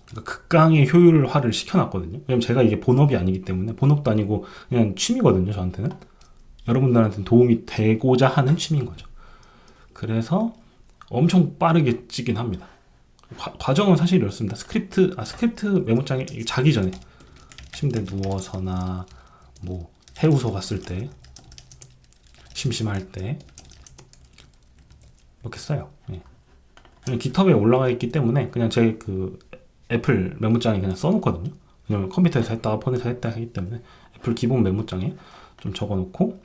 그러니까 극강의 효율화를 시켜놨거든요. 왜냐면 제가 이게 본업이 아니기 때문에, 본업도 아니고 그냥 취미거든요, 저한테는. 여러분들한테는 도움이 되고자 하는 취미인 거죠. 그래서 엄청 빠르게 찍긴 합니다. 과정은 사실 이렇습니다. 스크립트 메모장에 자기 전에 침대 누워서나 뭐 해우소 갔을 때, 심심할 때 이렇게 써요. 예. 그냥 깃허브에 올라가 있기 때문에 그냥 제 애플 메모장에 그냥 써놓거든요. 왜냐면 컴퓨터에서 했다가 폰에서 했다 하기 때문에 애플 기본 메모장에 좀 적어놓고,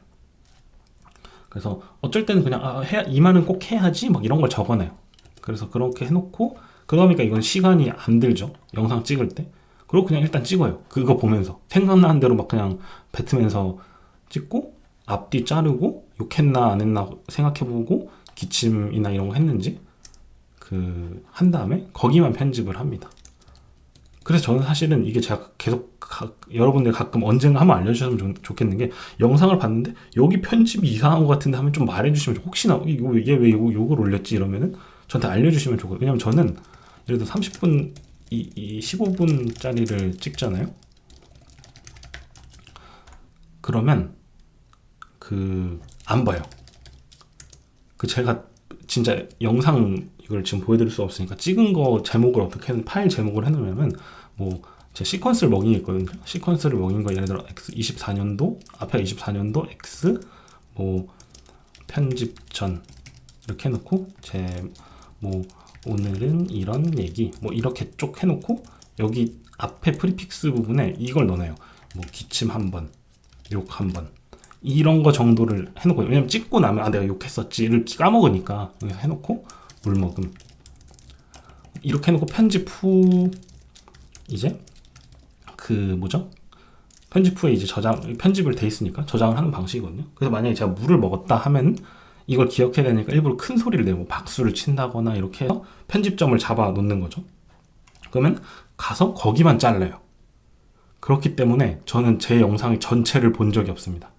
그래서 어쩔 때는 그냥 이 말은 꼭 해야지 막 이런 걸 적어놔요. 그래서 그렇게 해놓고, 그러니까 이건 시간이 안 들죠, 영상 찍을 때. 그리고 그냥 일단 찍어요. 그거 보면서 생각나는 대로 막 그냥 뱉으면서 찍고, 앞뒤 자르고, 욕했나 안 했나 생각해보고, 기침이나 이런 거 했는지 한 다음에 거기만 편집을 합니다. 그래서 저는 사실은 이게 제가 계속 여러분들 가끔 언젠가 한번 알려주셨으면 좋겠는 게, 영상을 봤는데 여기 편집이 이상한 것 같은데 하면 좀 말해주시면, 혹시나 얘 왜 요걸 올렸지 이러면은 저한테 알려주시면 좋고요. 왜냐면 저는 예를 들어 30분, 15분짜리를 찍잖아요. 그러면 안 봐요. 제가 진짜 영상 이걸 지금 보여드릴 수 없으니까 찍은 거 제목을 어떻게 파일 제목을 해놓으면, 제 시퀀스를 먹인 게 있거든요. 시퀀스를 먹인 거 예를 들어 X 24년도 앞에 24년도 X 편집 전 이렇게 해놓고, 오늘은 이런 얘기 이렇게 쭉 해놓고, 여기 앞에 프리픽스 부분에 이걸 넣어놔요. 기침 한번, 욕 한번, 이런 거 정도를 해놓고, 왜냐면 찍고 나면 내가 욕했었지를 까먹으니까 여기서 해놓고, 물 먹음 이렇게 해놓고, 편집 후 이제 편집 후에 이제 편집을 돼 있으니까 저장을 하는 방식이거든요. 그래서 만약에 제가 물을 먹었다 하면 이걸 기억해야 되니까 일부러 큰 소리를 내고 박수를 친다거나 이렇게 해서 편집점을 잡아 놓는 거죠. 그러면 가서 거기만 잘라요. 그렇기 때문에 저는 제 영상의 전체를 본 적이 없습니다.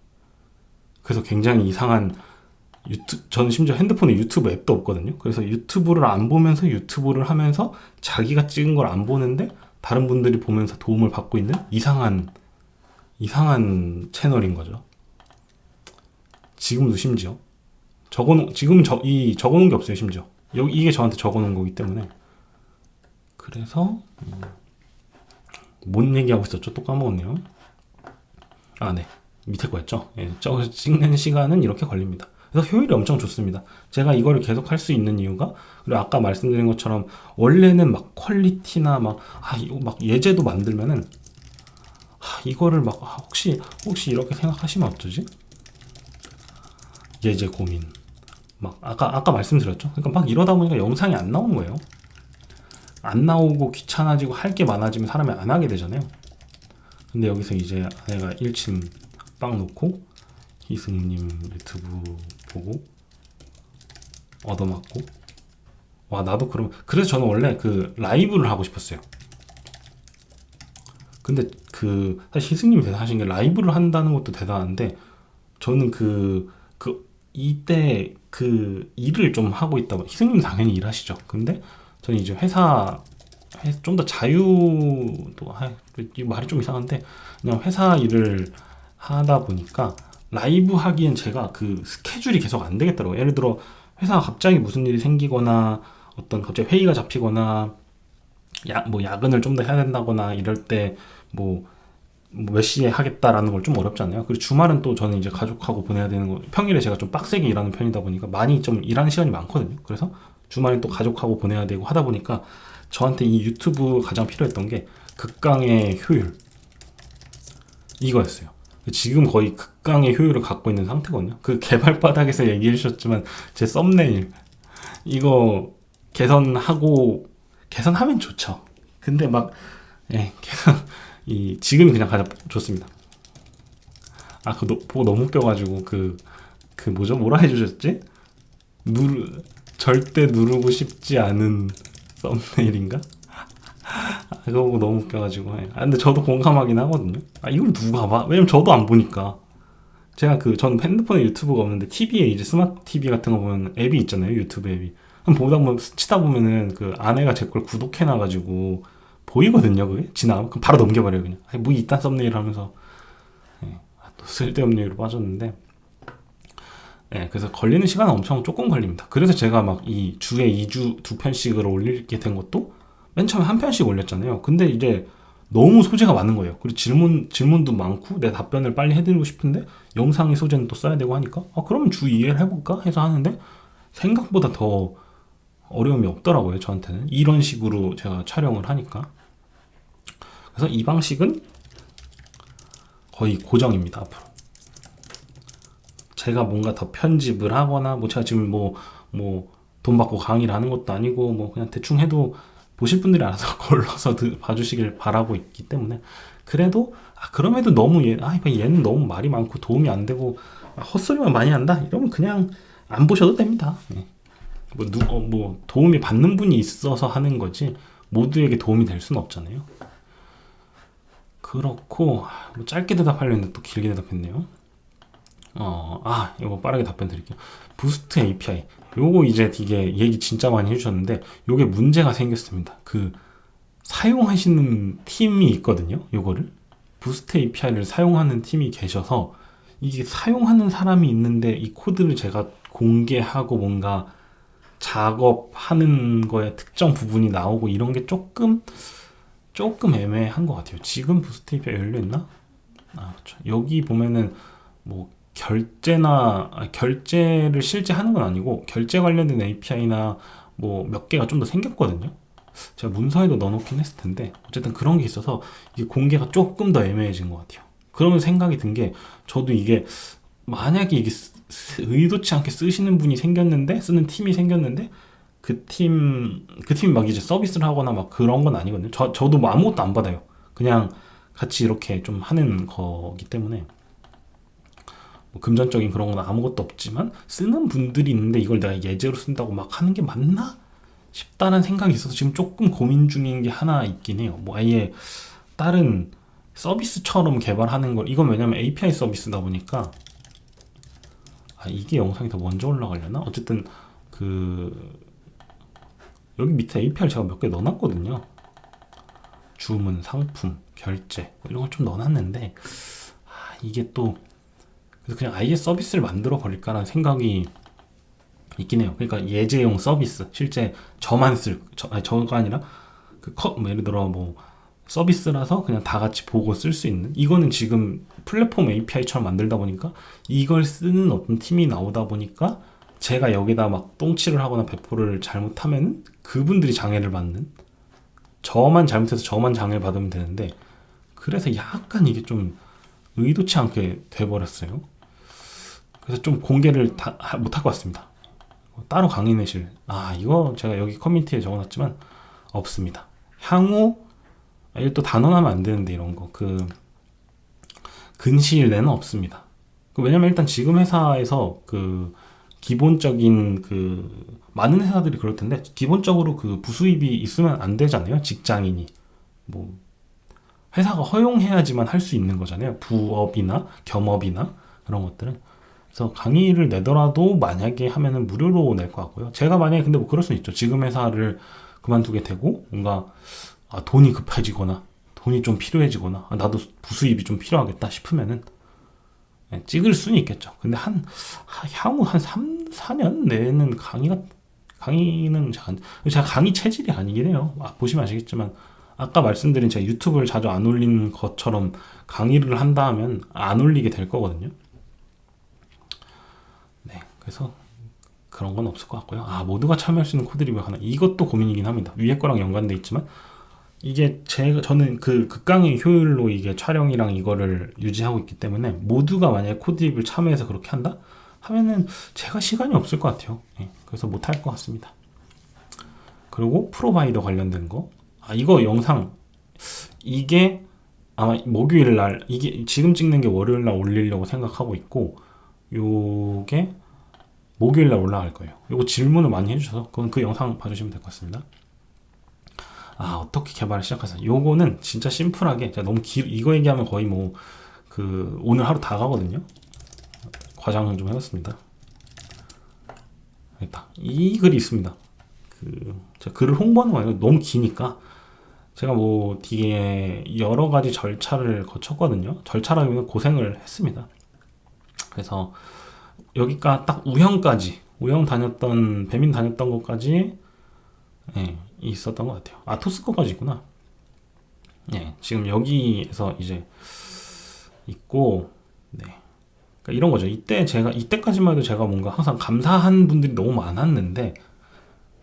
그래서 굉장히 이상한 저는 심지어 핸드폰에 유튜브 앱도 없거든요. 그래서 유튜브를 안 보면서 유튜브를 하면서 자기가 찍은 걸 안 보는데 다른 분들이 보면서 도움을 받고 있는 이상한 채널인 거죠. 지금도 심지어 적어놓은 게 없어요. 심지어 이게 저한테 적어놓은 거기 때문에. 그래서 뭔 얘기하고 있었죠? 또 까먹었네요. 네, 밑에 거였죠. 저 찍는 시간은 이렇게 걸립니다. 그래서 효율이 엄청 좋습니다. 제가 이거를 계속 할 수 있는 이유가, 그리고 아까 말씀드린 것처럼 원래는 막 퀄리티나 이거 예제도 만들면은 이거를 혹시 이렇게 생각하시면 어쩌지? 예제 고민 아까 말씀드렸죠. 그러니까 이러다 보니까 영상이 안 나오는 거예요. 안 나오고 귀찮아지고 할 게 많아지면 사람이 안 하게 되잖아요. 근데 여기서 이제 내가 1침 빵 놓고 희승님 유튜브 보고 얻어맞고, 나도 그래서 저는 원래 라이브를 하고 싶었어요. 근데 사실 희승님이 대단하신 게, 라이브를 한다는 것도 대단한데, 저는 이때 일을 좀 하고 있다. 희승님 당연히 일하시죠. 근데 저는 이제 좀 더 자유도, 이 말이 좀 이상한데, 그냥 회사 일을 하다 보니까 라이브 하기엔 제가 스케줄이 계속 안 되겠더라고요. 예를 들어 회사가 갑자기 무슨 일이 생기거나, 갑자기 회의가 잡히거나, 야근을 좀 더 해야 된다거나 이럴 때 몇 시에 하겠다라는 걸 좀 어렵잖아요. 그리고 주말은 또 저는 이제 가족하고 보내야 되는 거, 평일에 제가 좀 빡세게 일하는 편이다 보니까 많이 좀 일하는 시간이 많거든요. 그래서 주말엔 또 가족하고 보내야 되고 하다 보니까 저한테 이 유튜브 가장 필요했던 게 극강의 효율, 이거였어요. 지금 거의 극강의 효율을 갖고 있는 상태거든요. 개발 바닥에서 얘기해 주셨지만 제 썸네일 이거 개선하면 좋죠. 근데 지금이 그냥 가장 좋습니다. 보고 너무 웃겨가지고 뭐라 해주셨지? 절대 누르고 싶지 않은 썸네일인가? 그거 보고 너무 웃겨가지고. 근데 저도 공감하긴 하거든요. 이걸 누가 봐? 왜냐면 저도 안 보니까. 제가 전 핸드폰에 유튜브가 없는데 TV에 이제 스마트 TV 같은 거 보면 앱이 있잖아요. 유튜브 앱이. 그럼 보다 보면 치다 보면은 그 아내가 제 걸 구독해놔가지고 보이거든요. 그게 지나가면 그럼 바로 넘겨버려요. 그냥 뭐 이딴 썸네일 하면서 또 쓸데없는 얘기로 빠졌는데 그래서 걸리는 시간은 엄청 조금 걸립니다. 그래서 제가 막 이 주에 2주 2편씩을 올리게 된 것도 맨 처음에 한 편씩 올렸잖아요. 근데 이제 너무 소재가 많은 거예요. 그리고 질문도 많고 내 답변을 빨리 해드리고 싶은데 영상의 소재는 또 써야 되고 하니까 그러면 주 2회를 해볼까 해서 하는데 생각보다 더 어려움이 없더라고요. 저한테는 이런 식으로 제가 촬영을 하니까. 그래서 이 방식은 거의 고정입니다. 앞으로 제가 뭔가 더 편집을 하거나 뭐 제가 지금 뭐 돈 받고 강의를 하는 것도 아니고 뭐 그냥 대충 해도 보실 분들이 알아서 걸러서 봐주시길 바라고 있기 때문에 그래도 그럼에도 너무 얘는 너무 말이 많고 도움이 안 되고 헛소리만 많이 한다 이러면 그냥 안 보셔도 됩니다. 뭐 도움이 받는 분이 있어서 하는 거지 모두에게 도움이 될 수는 없잖아요. 그렇고 뭐 짧게 대답하려 했는데 또 길게 대답했네요. 이거 빠르게 답변 드릴게요. 부스트 API 요거 이제 이게 얘기 진짜 많이 해주셨는데 요게 문제가 생겼습니다. 사용하시는 팀이 있거든요. 요거를 부스트 API를 사용하는 팀이 계셔서 이게 사용하는 사람이 있는데 이 코드를 제가 공개하고 뭔가 작업하는 거에 특정 부분이 나오고 이런 게 조금 애매한 것 같아요. 지금 부스트 API 열려있나? 그렇죠. 여기 보면은 뭐 결제를 실제 하는 건 아니고 결제 관련된 API나 뭐 몇 개가 좀 더 생겼거든요. 제가 문서에도 넣어놓긴 했을 텐데 어쨌든 그런 게 있어서 이게 공개가 조금 더 애매해진 것 같아요. 그러면 생각이 든 게 저도 이게 만약에 이게 의도치 않게 쓰시는 분이 쓰는 팀이 생겼는데 그 팀이 막 이제 서비스를 하거나 막 그런 건 아니거든요. 저도 뭐 아무것도 안 받아요. 그냥 같이 이렇게 좀 하는 거기 때문에 뭐 금전적인 그런 건 아무것도 없지만 쓰는 분들이 있는데 이걸 내가 예제로 쓴다고 막 하는 게 맞나 싶다는 생각이 있어서 지금 조금 고민 중인 게 하나 있긴 해요. 뭐 아예 다른 서비스처럼 개발하는 걸 이건 왜냐면 API 서비스다 보니까 이게 영상이 더 먼저 올라가려나? 어쨌든 여기 밑에 API를 제가 몇 개 넣어놨거든요. 주문, 상품, 결제 이런 걸 좀 넣어놨는데 이게 또 그래서 그냥 아예 서비스를 만들어 버릴까라는 생각이 있긴 해요. 그러니까 예제용 서비스 실제 저가 아니라 예를 들어 뭐 서비스라서 그냥 다 같이 보고 쓸 수 있는 이거는 지금 플랫폼 API처럼 만들다 보니까 이걸 쓰는 어떤 팀이 나오다 보니까 제가 여기다 막 똥칠을 하거나 배포를 잘못하면 그분들이 장애를 받는 저만 잘못해서 저만 장애를 받으면 되는데 그래서 약간 이게 좀 의도치 않게 돼버렸어요. 그래서 좀 공개를 다 못할 것 같습니다. 따로 강의 내실 이거 제가 여기 커뮤니티에 적어놨지만 없습니다. 향후 이거 또 단언하면 안 되는데 이런 거 근시일 내는 없습니다. 왜냐면 일단 지금 회사에서 기본적인 많은 회사들이 그럴 텐데 기본적으로 부수입이 있으면 안 되잖아요. 직장인이 뭐 회사가 허용해야지만 할 수 있는 거잖아요. 부업이나 겸업이나 그런 것들은. 그래서 강의를 내더라도 만약에 하면은 무료로 낼 것 같고요. 제가 만약에 근데 뭐 그럴 수는 있죠. 지금 회사를 그만두게 되고 뭔가 돈이 급해지거나 돈이 좀 필요해지거나 나도 부수입이 좀 필요하겠다 싶으면은 찍을 수는 있겠죠. 근데 향후 한 3, 4년 내에는 강의는 제가 강의 체질이 아니긴 해요. 보시면 아시겠지만 아까 말씀드린 제가 유튜브를 자주 안 올리는 것처럼 강의를 한다 하면 안 올리게 될 거거든요. 그래서 그런 건 없을 것 같고요. 모두가 참여할 수 있는 코드 리뷰 하나 이것도 고민이긴 합니다. 위에 거랑 연관돼 있지만 이게 저는 극강의 효율로 이게 촬영이랑 이거를 유지하고 있기 때문에 모두가 만약에 코드 리뷰를 참여해서 그렇게 한다 하면은 제가 시간이 없을 것 같아요. 그래서 못할 것 같습니다. 그리고 프로바이더 관련된 거 이거 영상 이게 아마 목요일 날 이게 지금 찍는 게 월요일 날 올리려고 생각하고 있고 요게 목요일 날 올라갈 거예요. 요거 질문을 많이 해주셔서 그건 그 영상 봐주시면 될 것 같습니다. 어떻게 개발을 시작하세요? 요거는 진짜 심플하게 제가 너무 이거 얘기하면 거의 오늘 하루 다 가거든요. 과장 좀 해봤습니다. 일단 이 글이 있습니다. 제가 글을 홍보하는 거 아니고 너무 기니까 제가 뭐 되게 여러 가지 절차를 거쳤거든요. 절차라기보다 고생을 했습니다. 그래서 여기가 딱 우영 다녔던 배민 다녔던 것까지 있었던 것 같아요. 아, 토스 거까지 있구나. 지금 여기에서 이제 있고, 그러니까 이런 거죠. 이때까지만 해도 제가 뭔가 항상 감사한 분들이 너무 많았는데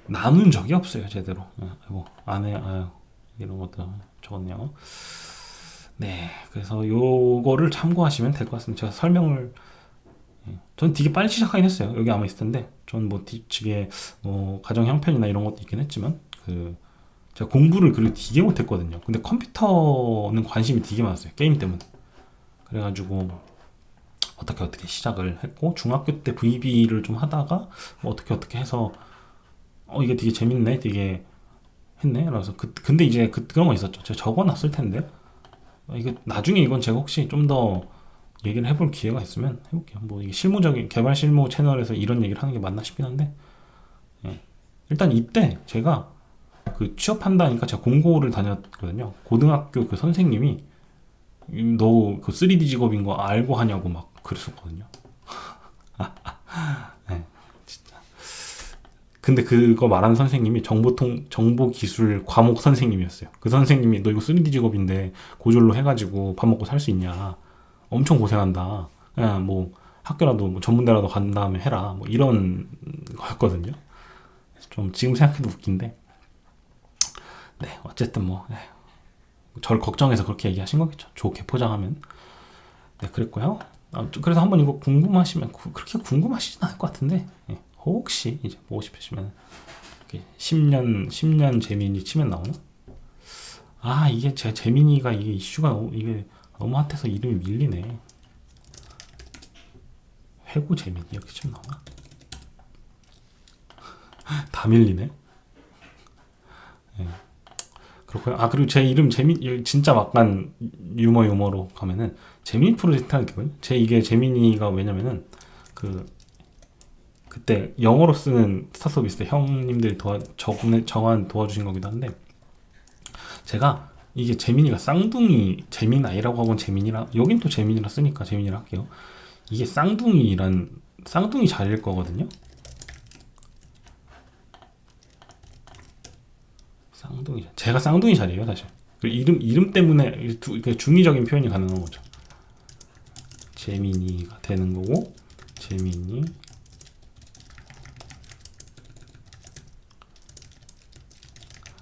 나눈 적이 없어요, 제대로. 이런 것도 적었네요. 그래서 요거를 참고하시면 될 것 같습니다. 제가 설명을 전 되게 빨리 시작하긴 했어요. 여기 아마 있을 텐데 전 뭐 뒤에 뭐 가정 형편이나 이런 것도 있긴 했지만 제가 공부를 그렇게 되게 못했거든요. 근데 컴퓨터는 관심이 되게 많았어요. 게임 때문에. 그래가지고 어떻게 시작을 했고 중학교 때 VB를 좀 하다가 뭐 어떻게 해서 이게 되게 재밌네, 되게 했네. 그래서 근데 이제 그런 거 있었죠. 제가 적어놨을 텐데 이게 나중에 이건 제가 혹시 좀 더 얘기를 해볼 기회가 있으면 해볼게요. 뭐 이게 실무적인 개발 실무 채널에서 이런 얘기를 하는 게 맞나 싶긴 한데 일단 이때 제가 취업한다니까 제가 공고를 다녔거든요. 고등학교 그 선생님이 너 그 3D 직업인 거 알고 하냐고 막 그랬었거든요. 진짜. 근데 그거 말하는 선생님이 정보기술 과목 선생님이었어요. 그 선생님이 너 이거 3D 직업인데 고졸로 해가지고 밥 먹고 살 수 있냐? 엄청 고생한다. 그냥 뭐 학교라도 뭐 전문대라도 간 다음에 해라. 뭐 이런 거였거든요. 좀 지금 생각해도 웃긴데. 어쨌든 뭐 저를 걱정해서 그렇게 얘기하신 거겠죠. 좋게 포장하면. 그랬고요. 그래서 한번 이거 궁금하시면 그렇게 궁금하시진 않을 것 같은데 혹시 이제 보고 싶으시면 10년 재민이 치면 나오나? 이게 제 재민이가 이게 이슈가 너무 핫해서 이름이 밀리네. 해고 재민이 이렇게 치면 나오나? 다 밀리네. 그렇고요. 그리고 제 이름 진짜 막간 유머로 가면은 재민이 프로젝트라는 게 있거든요. 이게 재민이가 왜냐면은 그때 영어로 쓰는 스타 서비스 때 형님들이 정한 도와주신 거기도 한데 제가 이게 재민이가 쌍둥이 재민아이라고 하고는 재민이라 여긴 또 재민이라 쓰니까 재민이라 할게요. 이게 쌍둥이 자리일 거거든요. 제가 쌍둥이 자리예요, 사실. 이름 때문에 중의적인 표현이 가능한 거죠. 재민이가 되는 거고, 재민이.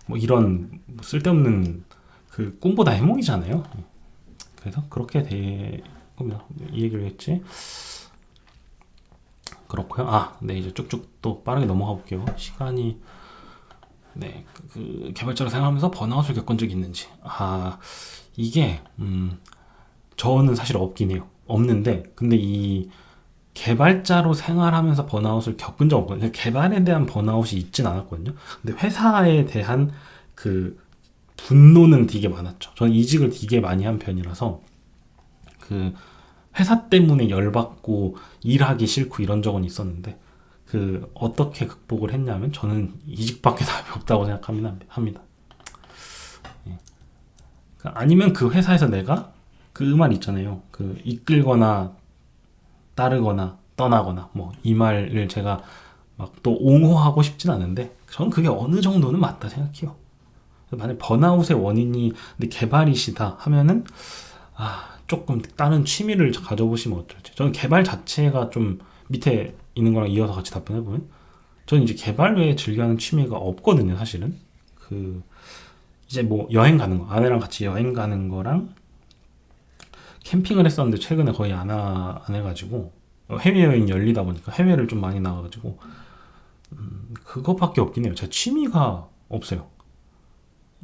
뭐 이런 쓸데없는 꿈보다 해몽이잖아요. 그래서 그렇게 될 겁니다. 이 얘기를 했지. 그렇고요. 이제 쭉쭉 또 빠르게 넘어가 볼게요. 시간이. 개발자로 생활하면서 번아웃을 겪은 적이 있는지. 이게 저는 사실 없긴 해요. 없는데 근데 이 개발자로 생활하면서 번아웃을 겪은 적 없거든요. 개발에 대한 번아웃이 있진 않았거든요. 근데 회사에 대한 분노는 되게 많았죠. 저는 이직을 되게 많이 한 편이라서 회사 때문에 열받고 일하기 싫고 이런 적은 있었는데 어떻게 극복을 했냐면 저는 이직밖에 답이 없다고 생각합니다. 아니면 그 회사에서 내가 그 말 있잖아요. 이끌거나 따르거나 떠나거나 뭐 이 말을 제가 막 또 옹호하고 싶진 않은데 저는 그게 어느 정도는 맞다 생각해요. 만약 번아웃의 원인이 근데 개발이시다 하면은 조금 다른 취미를 가져보시면 어떨지. 저는 개발 자체가 좀 밑에 있는 거랑 이어서 같이 답변해보면 저는 이제 개발 외에 즐겨하는 취미가 없거든요, 사실은. 이제 뭐 여행 가는 거, 아내랑 같이 여행 가는 거랑 캠핑을 했었는데 최근에 거의 안 해가지고 해외여행 열리다 보니까 해외를 좀 많이 나가가지고 그거밖에 없긴 해요. 제 취미가 없어요.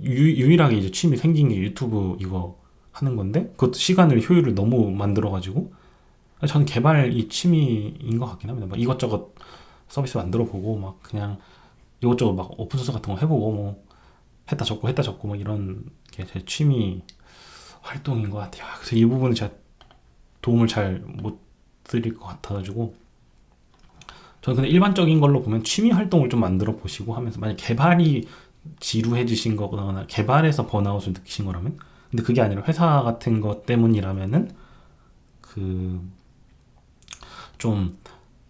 유일하게 이제 취미 생긴 게 유튜브 이거 하는 건데 그것도 효율을 너무 만들어가지고 저는 개발이 취미인 것 같긴 합니다. 막 이것저것 서비스 만들어보고 막 그냥 이것저것 막 오픈소스 같은 거 해보고 뭐 했다 적고 뭐 이런 게 제 취미 활동인 것 같아요. 그래서 이 부분은 제가 도움을 잘 못 드릴 것 같아가지고 저는 근데 일반적인 걸로 보면 취미 활동을 좀 만들어 보시고 하면서 만약 개발이 지루해지신 거거나 개발에서 번아웃을 느끼신 거라면 근데 그게 아니라 회사 같은 것 때문이라면은 그 좀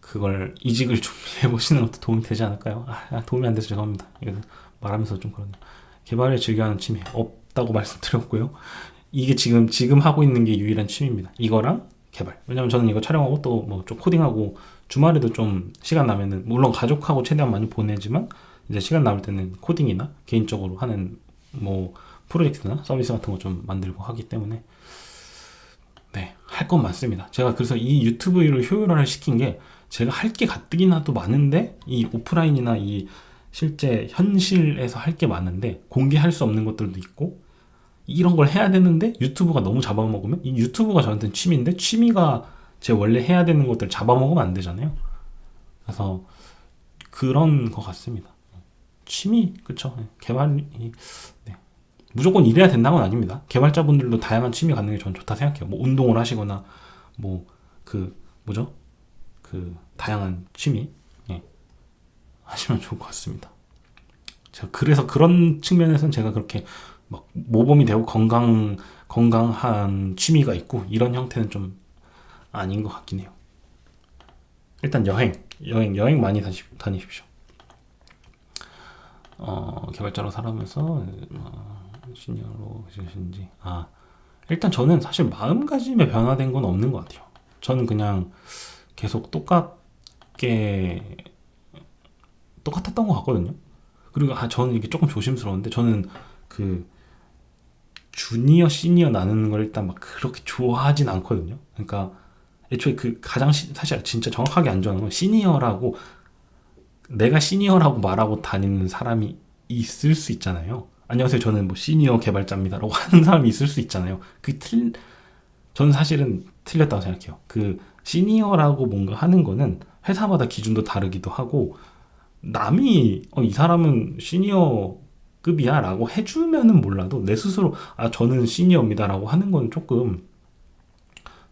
그걸 이직을 준비해 보시는 것도 도움이 되지 않을까요? 도움이 안 돼서 죄송합니다. 이거 말하면서 좀 그러네요. 개발을 즐겨하는 취미 없다고 말씀드렸고요. 이게 지금 하고 있는 게 유일한 취미입니다. 이거랑 개발. 왜냐면 저는 이거 촬영하고 또 뭐 좀 코딩하고 주말에도 좀 시간 나면은 물론 가족하고 최대한 많이 보내지만 이제 시간 남을 때는 코딩이나 개인적으로 하는 뭐 프로젝트나 서비스 같은 거 좀 만들고 하기 때문에 네, 할 건 많습니다. 제가 그래서 이 유튜브를 효율화를 시킨 게 제가 할 게 가뜩이나도 많은데 이 오프라인이나 이 실제 현실에서 할 게 많은데 공개할 수 없는 것들도 있고 이런 걸 해야 되는데 유튜브가 너무 잡아먹으면 이 유튜브가 저한테는 취미인데 취미가 제 원래 해야 되는 것들 잡아먹으면 안 되잖아요. 그래서 그런 것 같습니다. 취미 그쵸? 개발이 네. 무조건 이래야 된다는 건 아닙니다. 개발자분들도 다양한 취미 갖는 게 저는 좋다 생각해요. 뭐 운동을 하시거나 뭐 그 뭐죠? 그 다양한 취미 예. 하시면 좋을 것 같습니다. 제가 그래서 그런 측면에서는 제가 그렇게 막 모범이 되고 건강한 취미가 있고 이런 형태는 좀 아닌 것 같긴 해요. 일단 여행 많이 다니십시오. 개발자로 살아오면서 시니어로 계신지 일단 저는 사실 마음가짐에 변화된 건 없는 것 같아요. 저는 그냥 계속 똑같았던 것 같거든요. 그리고 저는 이게 조금 조심스러운데 저는 그 주니어 시니어 나누는 걸 일단 막 그렇게 좋아하진 않거든요. 그러니까 애초에 그 가장 사실 진짜 정확하게 안 좋아하는 건 시니어라고 내가 시니어라고 말하고 다니는 사람이 있을 수 있잖아요. 안녕하세요. 저는 뭐 시니어 개발자입니다라고 하는 사람이 있을 수 있잖아요. 저는 사실은 틀렸다고 생각해요. 그 시니어라고 뭔가 하는 거는 회사마다 기준도 다르기도 하고 남이 이 사람은 시니어급이야 라고 해주면은 몰라도 내 스스로 저는 시니어입니다라고 하는 건 조금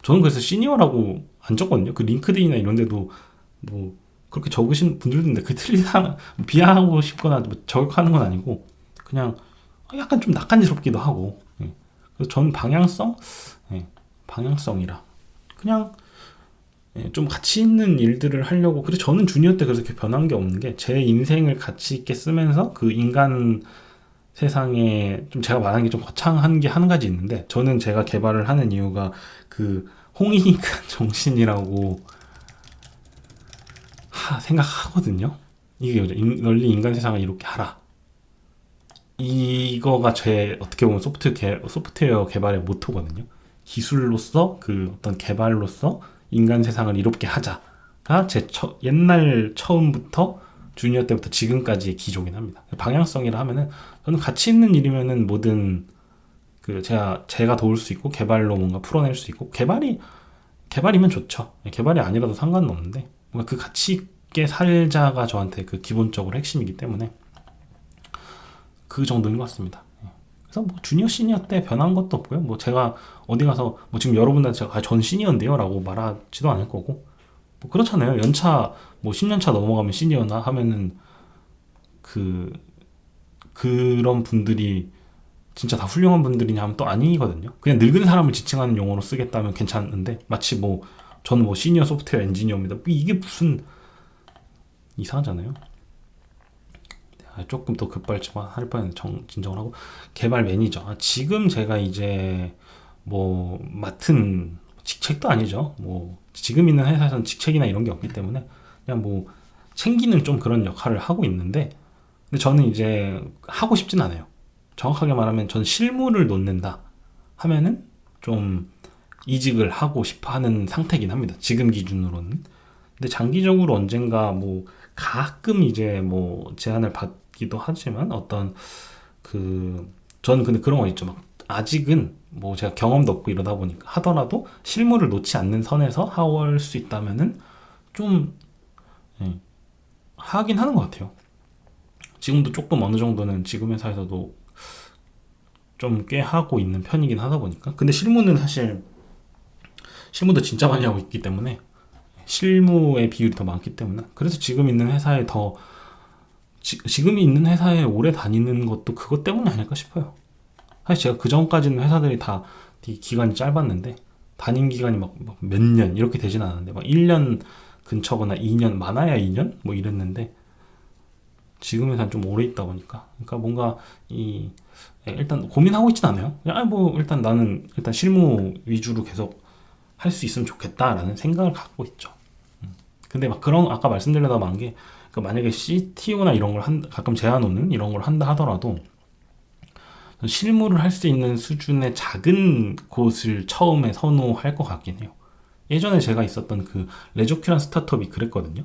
저는 그래서 시니어라고 안 적거든요. 그 링크드인이나 이런 데도 뭐 그렇게 적으신 분들도 있는데 그 틀리다 비하하고 싶거나 뭐 저격하는 건 아니고 그냥 약간 좀 낯간지럽기도 하고 그래서 저는 방향성이라 그냥 좀 가치 있는 일들을 하려고 그래서 저는 주니어 때 그래서 이렇게 변한 게 없는 게 제 인생을 가치 있게 쓰면서 그 인간 세상에 좀 제가 말하는 게 좀 거창한 게 한 가지 있는데 저는 제가 개발을 하는 이유가 그 홍익인간 정신이라고 생각하거든요. 이게 널리 인간 세상을 이렇게 하라. 이거가 제 어떻게 보면 소프트웨어 개발의 모토거든요. 기술로서 그 어떤 개발로서 인간 세상을 이롭게 하자가 제 옛날 처음부터 주니어 때부터 지금까지의 기조긴 합니다. 방향성이라 하면은 저는 가치 있는 일이면은 뭐든 그 제가 도울 수 있고 개발로 뭔가 풀어낼 수 있고 개발이면 좋죠. 개발이 아니라도 상관은 없는데 뭔가 그 가치 있게 살자가 저한테 그 기본적으로 핵심이기 때문에 그 정도인 것 같습니다. 그래서 뭐 주니어 시니어 때 변한 것도 없고요. 뭐 제가 어디 가서 뭐 지금 여러분들한테 제가 전 시니어인데요 라고 말하지도 않을 거고 뭐 그렇잖아요. 연차 뭐 10년차 넘어가면 시니어나 하면은 그런 분들이 진짜 다 훌륭한 분들이냐 하면 또 아니거든요. 그냥 늙은 사람을 지칭하는 용어로 쓰겠다면 괜찮은데 마치 뭐 저는 뭐 시니어 소프트웨어 엔지니어입니다. 이게 무슨 이상하잖아요. 조금 더 급발진만 할 뻔했는데 진정을 하고 개발 매니저 지금 제가 이제 뭐 맡은 직책도 아니죠. 뭐 지금 있는 회사에서는 직책이나 이런 게 없기 때문에 그냥 뭐 챙기는 좀 그런 역할을 하고 있는데 근데 저는 이제 하고 싶진 않아요. 정확하게 말하면 저는 실무를 놓는다 하면은 좀 이직을 하고 싶어 하는 상태긴 합니다. 지금 기준으로는. 근데 장기적으로 언젠가 뭐 가끔 이제 뭐 제안을 받기도 하지만 어떤 저는 근데 그런 거 있죠. 막 아직은 뭐 제가 경험도 없고 이러다 보니까 하더라도 실무를 놓지 않는 선에서 할 수 있다면은 좀 하긴 하는 것 같아요. 지금도 조금 어느 정도는 지금 회사에서도 좀 꽤 하고 있는 편이긴 하다 보니까 근데 실무는 사실 실무도 진짜 많이 하고 있기 때문에 실무의 비율이 더 많기 때문에. 그래서 지금 있는 회사에 더 지금 있는 회사에 오래 다니는 것도 그것 때문이 아닐까 싶어요. 사실 제가 그 전까지는 회사들이 다 되게 기간이 짧았는데 다닌 기간이 막 몇 년 이렇게 되진 않았는데 막 1년 근처거나 2년, 많아야 2년 뭐 이랬는데 지금 회사는 좀 오래 있다 보니까, 그러니까 뭔가 일단 고민하고 있진 않아요. 그냥 뭐 일단 나는 일단 실무 위주로 계속 할 수 있으면 좋겠다라는 생각을 갖고 있죠. 근데 막 그런 아까 말씀드리다 만 게, 그러니까 만약에 CTO나 이런 걸 가끔 제안 오는 이런 걸 한다 하더라도 실무를 할 수 있는 수준의 작은 곳을 처음에 선호할 것 같긴 해요. 예전에 제가 있었던 그 레조큐란 스타트업이 그랬거든요.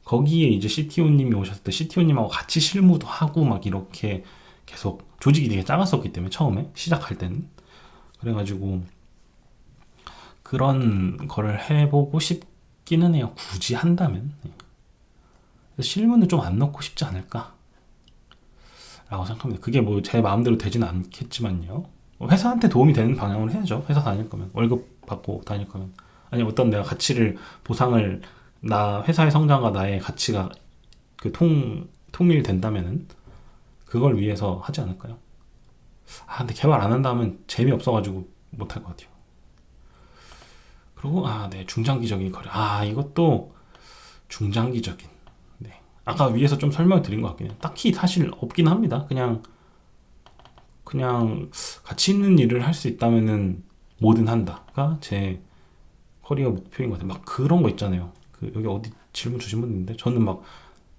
거기에 이제 CTO님이 오셨을 때 CTO님하고 같이 실무도 하고 막 이렇게 계속, 조직이 되게 작았었기 때문에 처음에 시작할 때는, 그래가지고 그런 거를 해보고 싶기는 해요. 굳이 한다면. 실무는 좀 안 넣고 싶지 않을까 라고 생각합니다. 그게 뭐 제 마음대로 되지는 않겠지만요. 회사한테 도움이 되는 방향으로 해야죠. 회사 다닐 거면, 월급 받고 다닐 거면, 아니 어떤 내가 가치를 보상을, 나 회사의 성장과 나의 가치가 그 통일된다면은 그걸 위해서 하지 않을까요? 근데 개발 안 한다면 재미없어가지고 못할 것 같아요. 그리고 네, 중장기적인 거래. 이것도 중장기적인. 네. 아까 위에서 좀 설명을 드린 것 같긴 해요. 딱히 사실 없긴 합니다. 그냥 가치 있는 일을 할 수 있다면은 뭐든 한다가 제 커리어 목표인 것 같아요. 막 그런 거 있잖아요. 여기 어디 질문 주신 분 있는데, 저는 막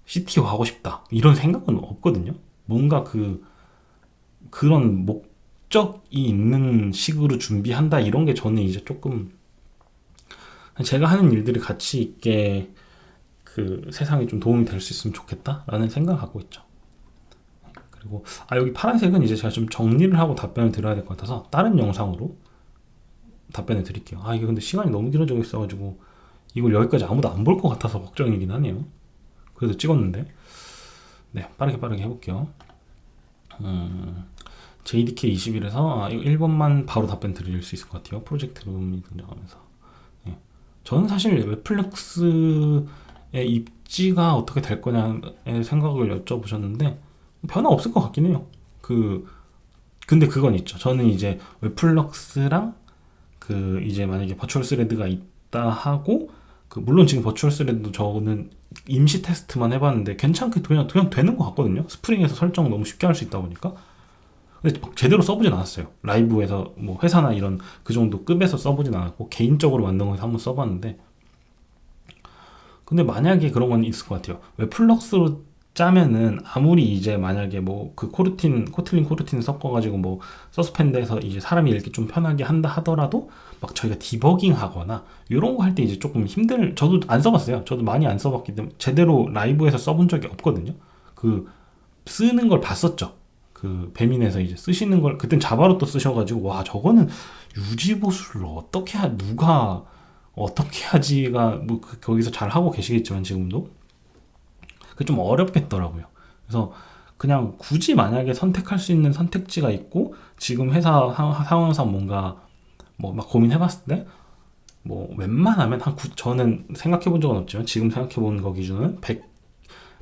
CTO 하고 싶다 이런 생각은 없거든요. 뭔가 그런 목적이 있는 식으로 준비한다 이런 게 저는 이제 조금, 제가 하는 일들이 가치 있게 그 세상에 좀 도움이 될 수 있으면 좋겠다라는 생각을 갖고 있죠. 그리고 여기 파란색은 이제 제가 좀 정리를 하고 답변을 드려야 될 것 같아서 다른 영상으로 답변을 드릴게요. 이게 근데 시간이 너무 길어지고 있어가지고 이걸 여기까지 아무도 안 볼 것 같아서 걱정이긴 하네요. 그래도 찍었는데. 네, 빠르게 해볼게요. JDK21에서 이거 1번만 바로 답변 드릴 수 있을 것 같아요. 프로젝트 룸이 등장하면서. 네. 저는 사실 웹플렉스의 입지가 어떻게 될 거냐의 생각을 여쭤보셨는데 변화 없을 것 같긴 해요. 근데 그건 있죠. 저는 이제 웹플럭스랑 이제 만약에 버추얼 스레드가 있다 하고, 물론 지금 버추얼 스레드도 저는 임시 테스트만 해봤는데 괜찮게 그냥 되는 것 같거든요. 스프링에서 설정 너무 쉽게 할 수 있다 보니까. 근데 제대로 써보진 않았어요. 라이브에서 뭐 회사나 이런 그 정도 급에서 써보진 않았고 개인적으로 만든 거에서 한번 써봤는데, 근데 만약에 그런 건 있을 것 같아요. 웹플럭스로 짜면은 아무리 이제 만약에 뭐 코틀린 코르틴 섞어가지고 뭐 서스펜드해서 이제 사람이 읽기 좀 편하게 한다 하더라도 막 저희가 디버깅 하거나 이런 거 할 때 이제 조금 저도 안 써봤어요. 저도 많이 안 써봤기 때문에 제대로 라이브에서 써본 적이 없거든요. 쓰는 걸 봤었죠. 배민에서 이제 쓰시는 걸 그땐 자바로 또 쓰셔가지고, 와 저거는 유지보수를 누가 어떻게 하지가 뭐 거기서 잘 하고 계시겠지만 지금도 그게 좀 어렵겠더라고요. 그래서 그냥 굳이 만약에 선택할 수 있는 선택지가 있고 지금 회사 상황상 뭔가 뭐 막 고민해봤을 때 뭐 웬만하면 저는 생각해본 적은 없지만 지금 생각해본 거 기준은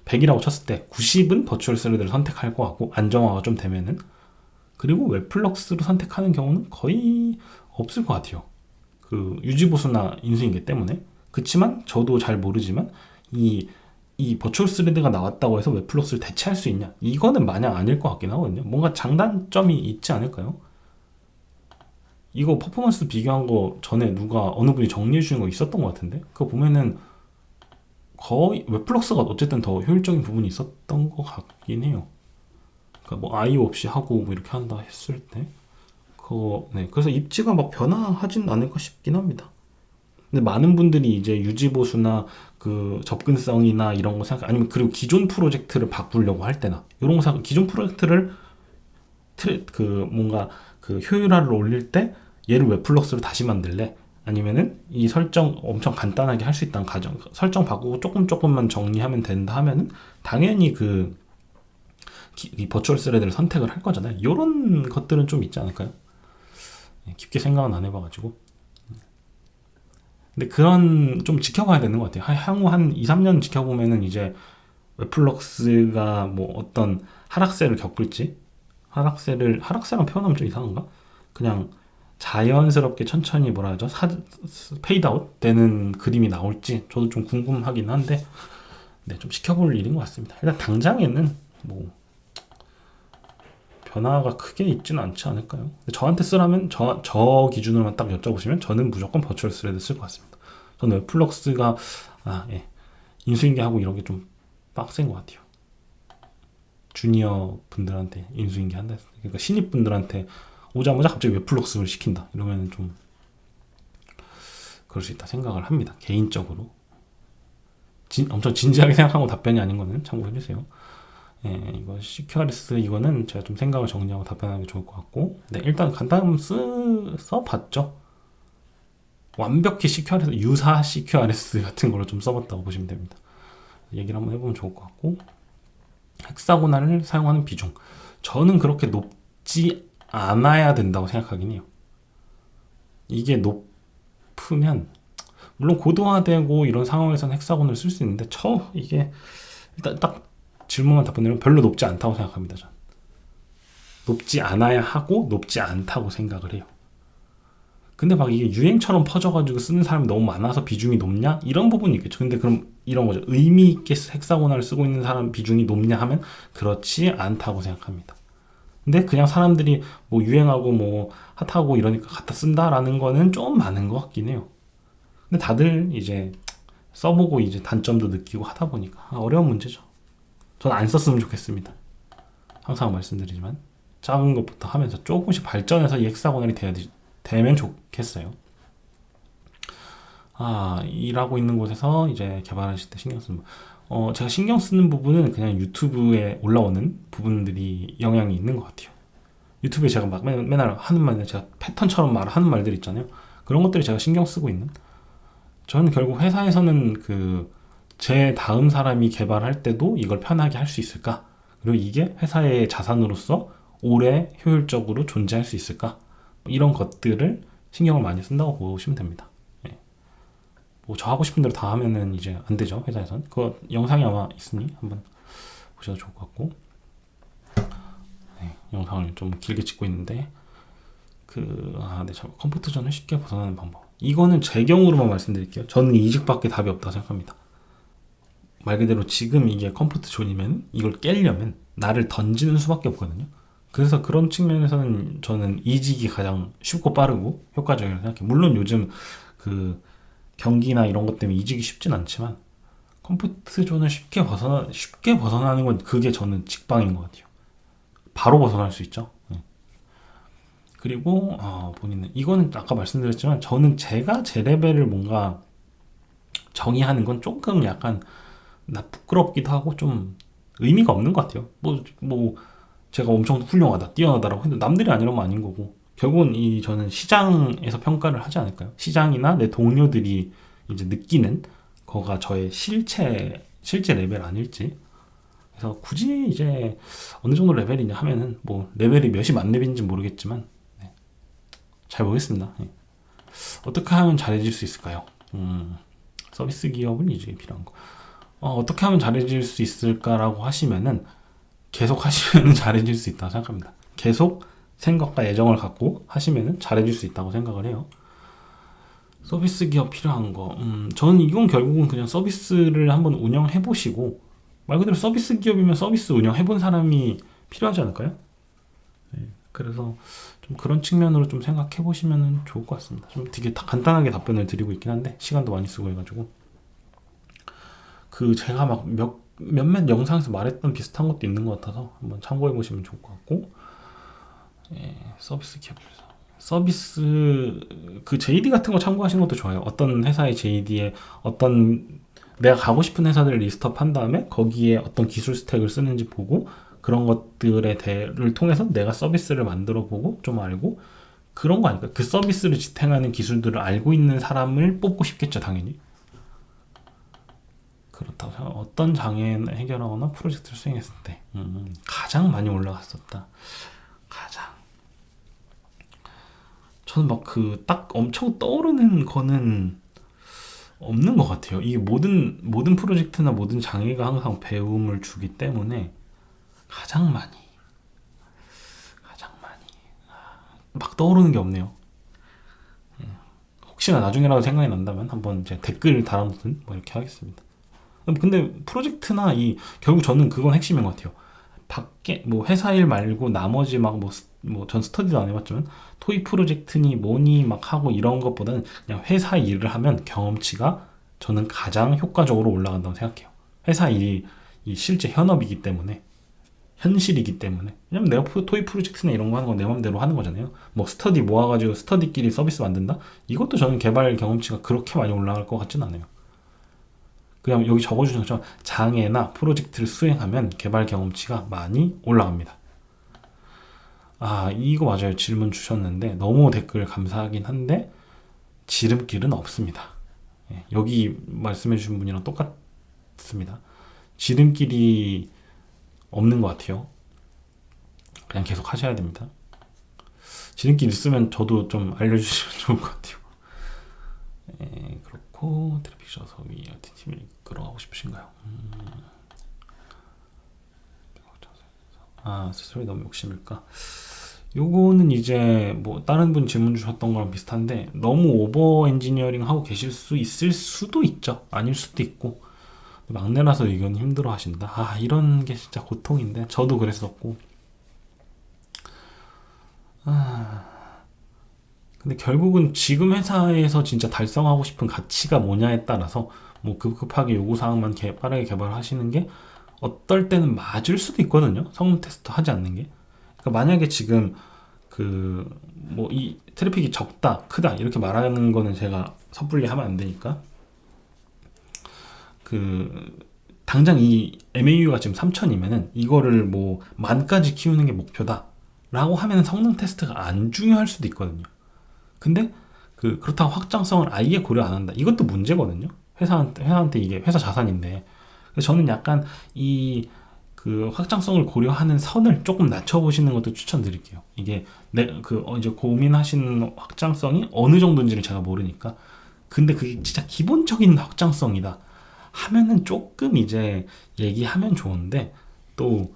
100이라고 쳤을 때 90은 버추얼 스레드를 선택할 것 같고, 안정화가 좀 되면은. 그리고 웹플럭스로 선택하는 경우는 거의 없을 것 같아요. 유지보수나 인수인계 때문에. 그치만 저도 잘 모르지만 이 버추얼 스레드가 나왔다고 해서 웹플럭스를 대체할 수 있냐? 이거는 마냥 아닐 것 같긴 하거든요. 뭔가 장단점이 있지 않을까요? 이거 퍼포먼스 비교한 거 전에 어느 분이 정리해 주는 거 있었던 것 같은데, 그거 보면은 거의 웹플럭스가 어쨌든 더 효율적인 부분이 있었던 것 같긴 해요. 그러니까 뭐 IO 없이 하고 뭐 이렇게 한다 했을 때 네. 그래서 입지가 막 변화하진 않을까 싶긴 합니다. 근데 많은 분들이 이제 유지보수나 접근성이나 이런 거 아니면 그리고 기존 프로젝트를 바꾸려고 할 때나 이런 거 기존 프로젝트를 뭔가 효율화를 올릴 때 얘를 웹플럭스로 다시 만들래? 아니면은 이 설정 엄청 간단하게 할 수 있다는 가정, 설정 바꾸고 조금만 정리하면 된다 하면은 당연히 이 버추얼 스레드를 선택을 할 거잖아요. 이런 것들은 좀 있지 않을까요? 깊게 생각은 안 해봐가지고. 근데 그런 좀 지켜봐야 되는 것 같아요. 향후 한 2, 3년 지켜보면은 이제 웹플럭스가 뭐 어떤 하락세를 겪을지, 하락세랑 표현하면 좀 이상한가? 그냥 자연스럽게 천천히 뭐라 하죠? 페이드아웃 되는 그림이 나올지 저도 좀 궁금하긴 한데, 네, 좀 지켜볼 일인 것 같습니다. 일단 당장에는 뭐 변화가 크게 있지는 않지 않을까요? 근데 저한테 쓰라면 저 기준으로만 딱 여쭤보시면 저는 무조건 버추얼 스레드 쓸 것 같습니다. 저는 웹플럭스가 예, 인수인계하고 이런 게 좀 빡센 것 같아요. 주니어 분들한테 인수인계 한다. 그러니까 신입 분들한테 오자마자 갑자기 웹플럭스를 시킨다. 이러면 좀 그럴 수 있다 생각을 합니다. 개인적으로. 엄청 진지하게 생각하고 답변이 아닌 거는 참고해 주세요. 예, 이거 CQRS 이거는 제가 좀 생각을 정리하고 답변하는 게 좋을 것 같고, 네, 일단 간단히 써봤죠. 완벽히 CQRS, 유사 CQRS 같은 걸로 좀 써봤다고 보시면 됩니다. 얘기를 한번 해보면 좋을 것 같고, 헥사고날을 사용하는 비중. 저는 그렇게 높지 않아야 된다고 생각하긴 해요. 이게 높으면, 물론 고도화되고 이런 상황에서는 헥사곤을 쓸 수 있는데, 이게, 일단 딱 질문만 답변드리면 별로 높지 않다고 생각합니다. 전. 높지 않아야 하고, 높지 않다고 생각을 해요. 근데 막 이게 유행처럼 퍼져가지고 쓰는 사람이 너무 많아서 비중이 높냐? 이런 부분이 있겠죠. 근데 그럼 이런 거죠. 의미 있게 헥사고날을 쓰고 있는 사람 비중이 높냐 하면 그렇지 않다고 생각합니다. 근데 그냥 사람들이 뭐 유행하고 뭐 핫하고 이러니까 갖다 쓴다라는 거는 좀 많은 것 같긴 해요. 근데 다들 이제 써보고 이제 단점도 느끼고 하다 보니까 어려운 문제죠. 저는 안 썼으면 좋겠습니다. 항상 말씀드리지만 작은 것부터 하면서 조금씩 발전해서 이 헥사고날이 되면 좋겠어요. 일하고 있는 곳에서 이제 개발하실 때 신경 쓰는 제가 신경 쓰는 부분은 그냥 유튜브에 올라오는 부분들이 영향이 있는 것 같아요. 유튜브에 제가 막 맨날 하는 말들, 제가 패턴처럼 하는 말들 있잖아요. 그런 것들이 제가 신경 쓰고 있는. 저는 결국 회사에서는 제 다음 사람이 개발할 때도 이걸 편하게 할 수 있을까? 그리고 이게 회사의 자산으로서 오래 효율적으로 존재할 수 있을까? 이런 것들을 신경을 많이 쓴다고 보시면 됩니다. 예. 뭐 저 하고 싶은 대로 다 하면은 이제 안 되죠, 회사에선. 그 영상이 아마 있으니 한번 보셔도 좋을 것 같고. 네, 영상을 좀 길게 찍고 있는데 네, 컴포트 존을 쉽게 벗어나는 방법. 이거는 제 경우로만 말씀드릴게요. 저는 이직밖에 답이 없다고 생각합니다. 말 그대로 지금 이게 컴포트 존이면 이걸 깨려면 나를 던지는 수밖에 없거든요. 그래서 그런 측면에서는 저는 이직이 가장 쉽고 빠르고 효과적이라고 생각해요. 물론 요즘 경기나 이런 것 때문에 이직이 쉽진 않지만 컴포트 존을 쉽게 벗어나는 건 그게 저는 직방인 것 같아요. 바로 벗어날 수 있죠. 네. 그리고 본인은 이거는 아까 말씀드렸지만 저는 제가 제 레벨을 뭔가 정의하는 건 조금 약간 부끄럽기도 하고 좀 의미가 없는 것 같아요. 뭐 제가 엄청 훌륭하다, 뛰어나다라고 해도 남들이 아니라면 아닌 거고, 결국은 저는 시장에서 평가를 하지 않을까요? 시장이나 내 동료들이 이제 느끼는 거가 저의 실제 레벨 아닐지. 그래서 굳이 이제 어느 정도 레벨이냐 하면은 뭐 레벨이 몇이 만렙인지 모르겠지만, 네. 잘 모르겠습니다. 네. 어떻게 하면 잘해질 수 있을까요? 서비스 기업은 이제 필요한 거. 어떻게 하면 잘해질 수 있을까라고 하시면은 계속 하시면 잘해질 수 있다고 생각합니다. 계속 생각과 애정을 갖고 하시면 잘해질 수 있다고 생각을 해요. 서비스 기업 필요한 거. 저는 이건 결국은 그냥 서비스를 한번 운영해 보시고, 말 그대로 서비스 기업이면 서비스 운영해 본 사람이 필요하지 않을까요? 네, 그래서 좀 그런 측면으로 좀 생각해 보시면 좋을 것 같습니다. 좀 되게 간단하게 답변을 드리고 있긴 한데 시간도 많이 쓰고 해가지고 제가 막 몇몇 영상에서 말했던 비슷한 것도 있는 것 같아서 한번 참고해 보시면 좋을 것 같고, 예, 서비스 기업에서 서비스 JD 같은 거 참고하시는 것도 좋아요. 어떤 회사의 JD에 내가 가고 싶은 회사들을 리스트업 한 다음에 거기에 어떤 기술 스택을 쓰는지 보고 그런 것들을 통해서 내가 서비스를 만들어 보고 좀 알고, 그런 거 아닐까? 그 서비스를 지탱하는 기술들을 알고 있는 사람을 뽑고 싶겠죠, 당연히. 그렇다고 생각. 어떤 장애를 해결하거나 프로젝트를 수행했을 때 가장 많이 올라갔었다. 저는 막 딱 엄청 떠오르는 거는 없는 것 같아요. 이게 모든 프로젝트나 모든 장애가 항상 배움을 주기 때문에 가장 많이 막 떠오르는 게 없네요. 혹시나 나중에라도 생각이 난다면 한번 제 댓글 달아놓든 뭐 이렇게 하겠습니다. 근데 프로젝트나 결국 저는 그건 핵심인 것 같아요. 밖에 뭐 회사 일 말고 나머지 막 뭐 전 스터디도 안 해봤지만 토익 프로젝트니 뭐니 막 하고 이런 것보다는 그냥 회사 일을 하면 경험치가 저는 가장 효과적으로 올라간다고 생각해요. 회사 일이 이 실제 현업이기 때문에 현실이기 때문에. 왜냐면 내가 토익 프로젝트나 이런 거 하는 건 내 맘대로 하는 거잖아요. 뭐 스터디 모아가지고 스터디끼리 서비스 만든다? 이것도 저는 개발 경험치가 그렇게 많이 올라갈 것 같진 않아요. 그냥 여기 적어주신 것처럼 장애나 프로젝트를 수행하면 개발 경험치가 많이 올라갑니다. 이거 맞아요. 질문 주셨는데 너무 댓글 감사하긴 한데 지름길은 없습니다. 여기 말씀해 주신 분이랑 똑같습니다. 지름길이 없는 것 같아요. 그냥 계속 하셔야 됩니다. 지름길 있으면 저도 좀 알려주시면 좋을 것 같아요. 그렇고 트래픽 셔서 위 어떤 팀을 이끌어가고 싶으신가요? 스토리 너무 욕심일까? 요거는 이제 뭐 다른 분 질문 주셨던 거랑 비슷한데 너무 오버 엔지니어링 하고 계실 수 있을 수도 있죠. 아닐 수도 있고 막내라서 이건 힘들어 하신다. 이런 게 진짜 고통인데 저도 그랬었고. 근데 결국은 지금 회사에서 진짜 달성하고 싶은 가치가 뭐냐에 따라서 뭐 급급하게 요구사항만 빠르게 개발하시는 게 어떨 때는 맞을 수도 있거든요. 성능 테스트 하지 않는 게. 그러니까 만약에 지금 뭐 이 트래픽이 적다, 크다 이렇게 말하는 거는 제가 섣불리 하면 안 되니까 당장 이 MAU가 지금 3000이면은 이거를 뭐 10,000까지 키우는 게 목표다 라고 하면 성능 테스트가 안 중요할 수도 있거든요. 근데 그렇다고 확장성을 아예 고려 안 한다. 이것도 문제거든요. 회사한테 이게 회사 자산인데. 그래서 저는 약간 확장성을 고려하는 선을 조금 낮춰보시는 것도 추천드릴게요. 이게 이제 고민하시는 확장성이 어느 정도인지를 제가 모르니까. 근데 그게 진짜 기본적인 확장성이다 하면은 조금 이제 얘기하면 좋은데, 또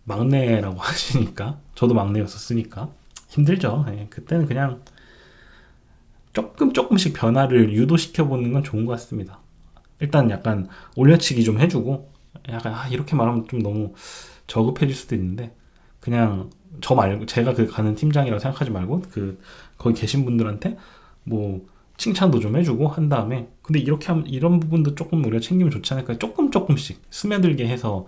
막내라고 하시니까, 저도 막내였었으니까 힘들죠. 그때는 그냥 조금씩 변화를 유도시켜보는 건 좋은 것 같습니다. 일단 약간 올려치기 좀 해주고, 약간 이렇게 말하면 좀 너무 저급해질 수도 있는데, 그냥 저 말고 제가 가는 팀장이라고 생각하지 말고 거기 계신 분들한테 뭐 칭찬도 좀 해주고 한 다음에, 근데 이렇게 하면 이런 부분도 조금 우리가 챙기면 좋지 않을까, 조금씩 스며들게 해서.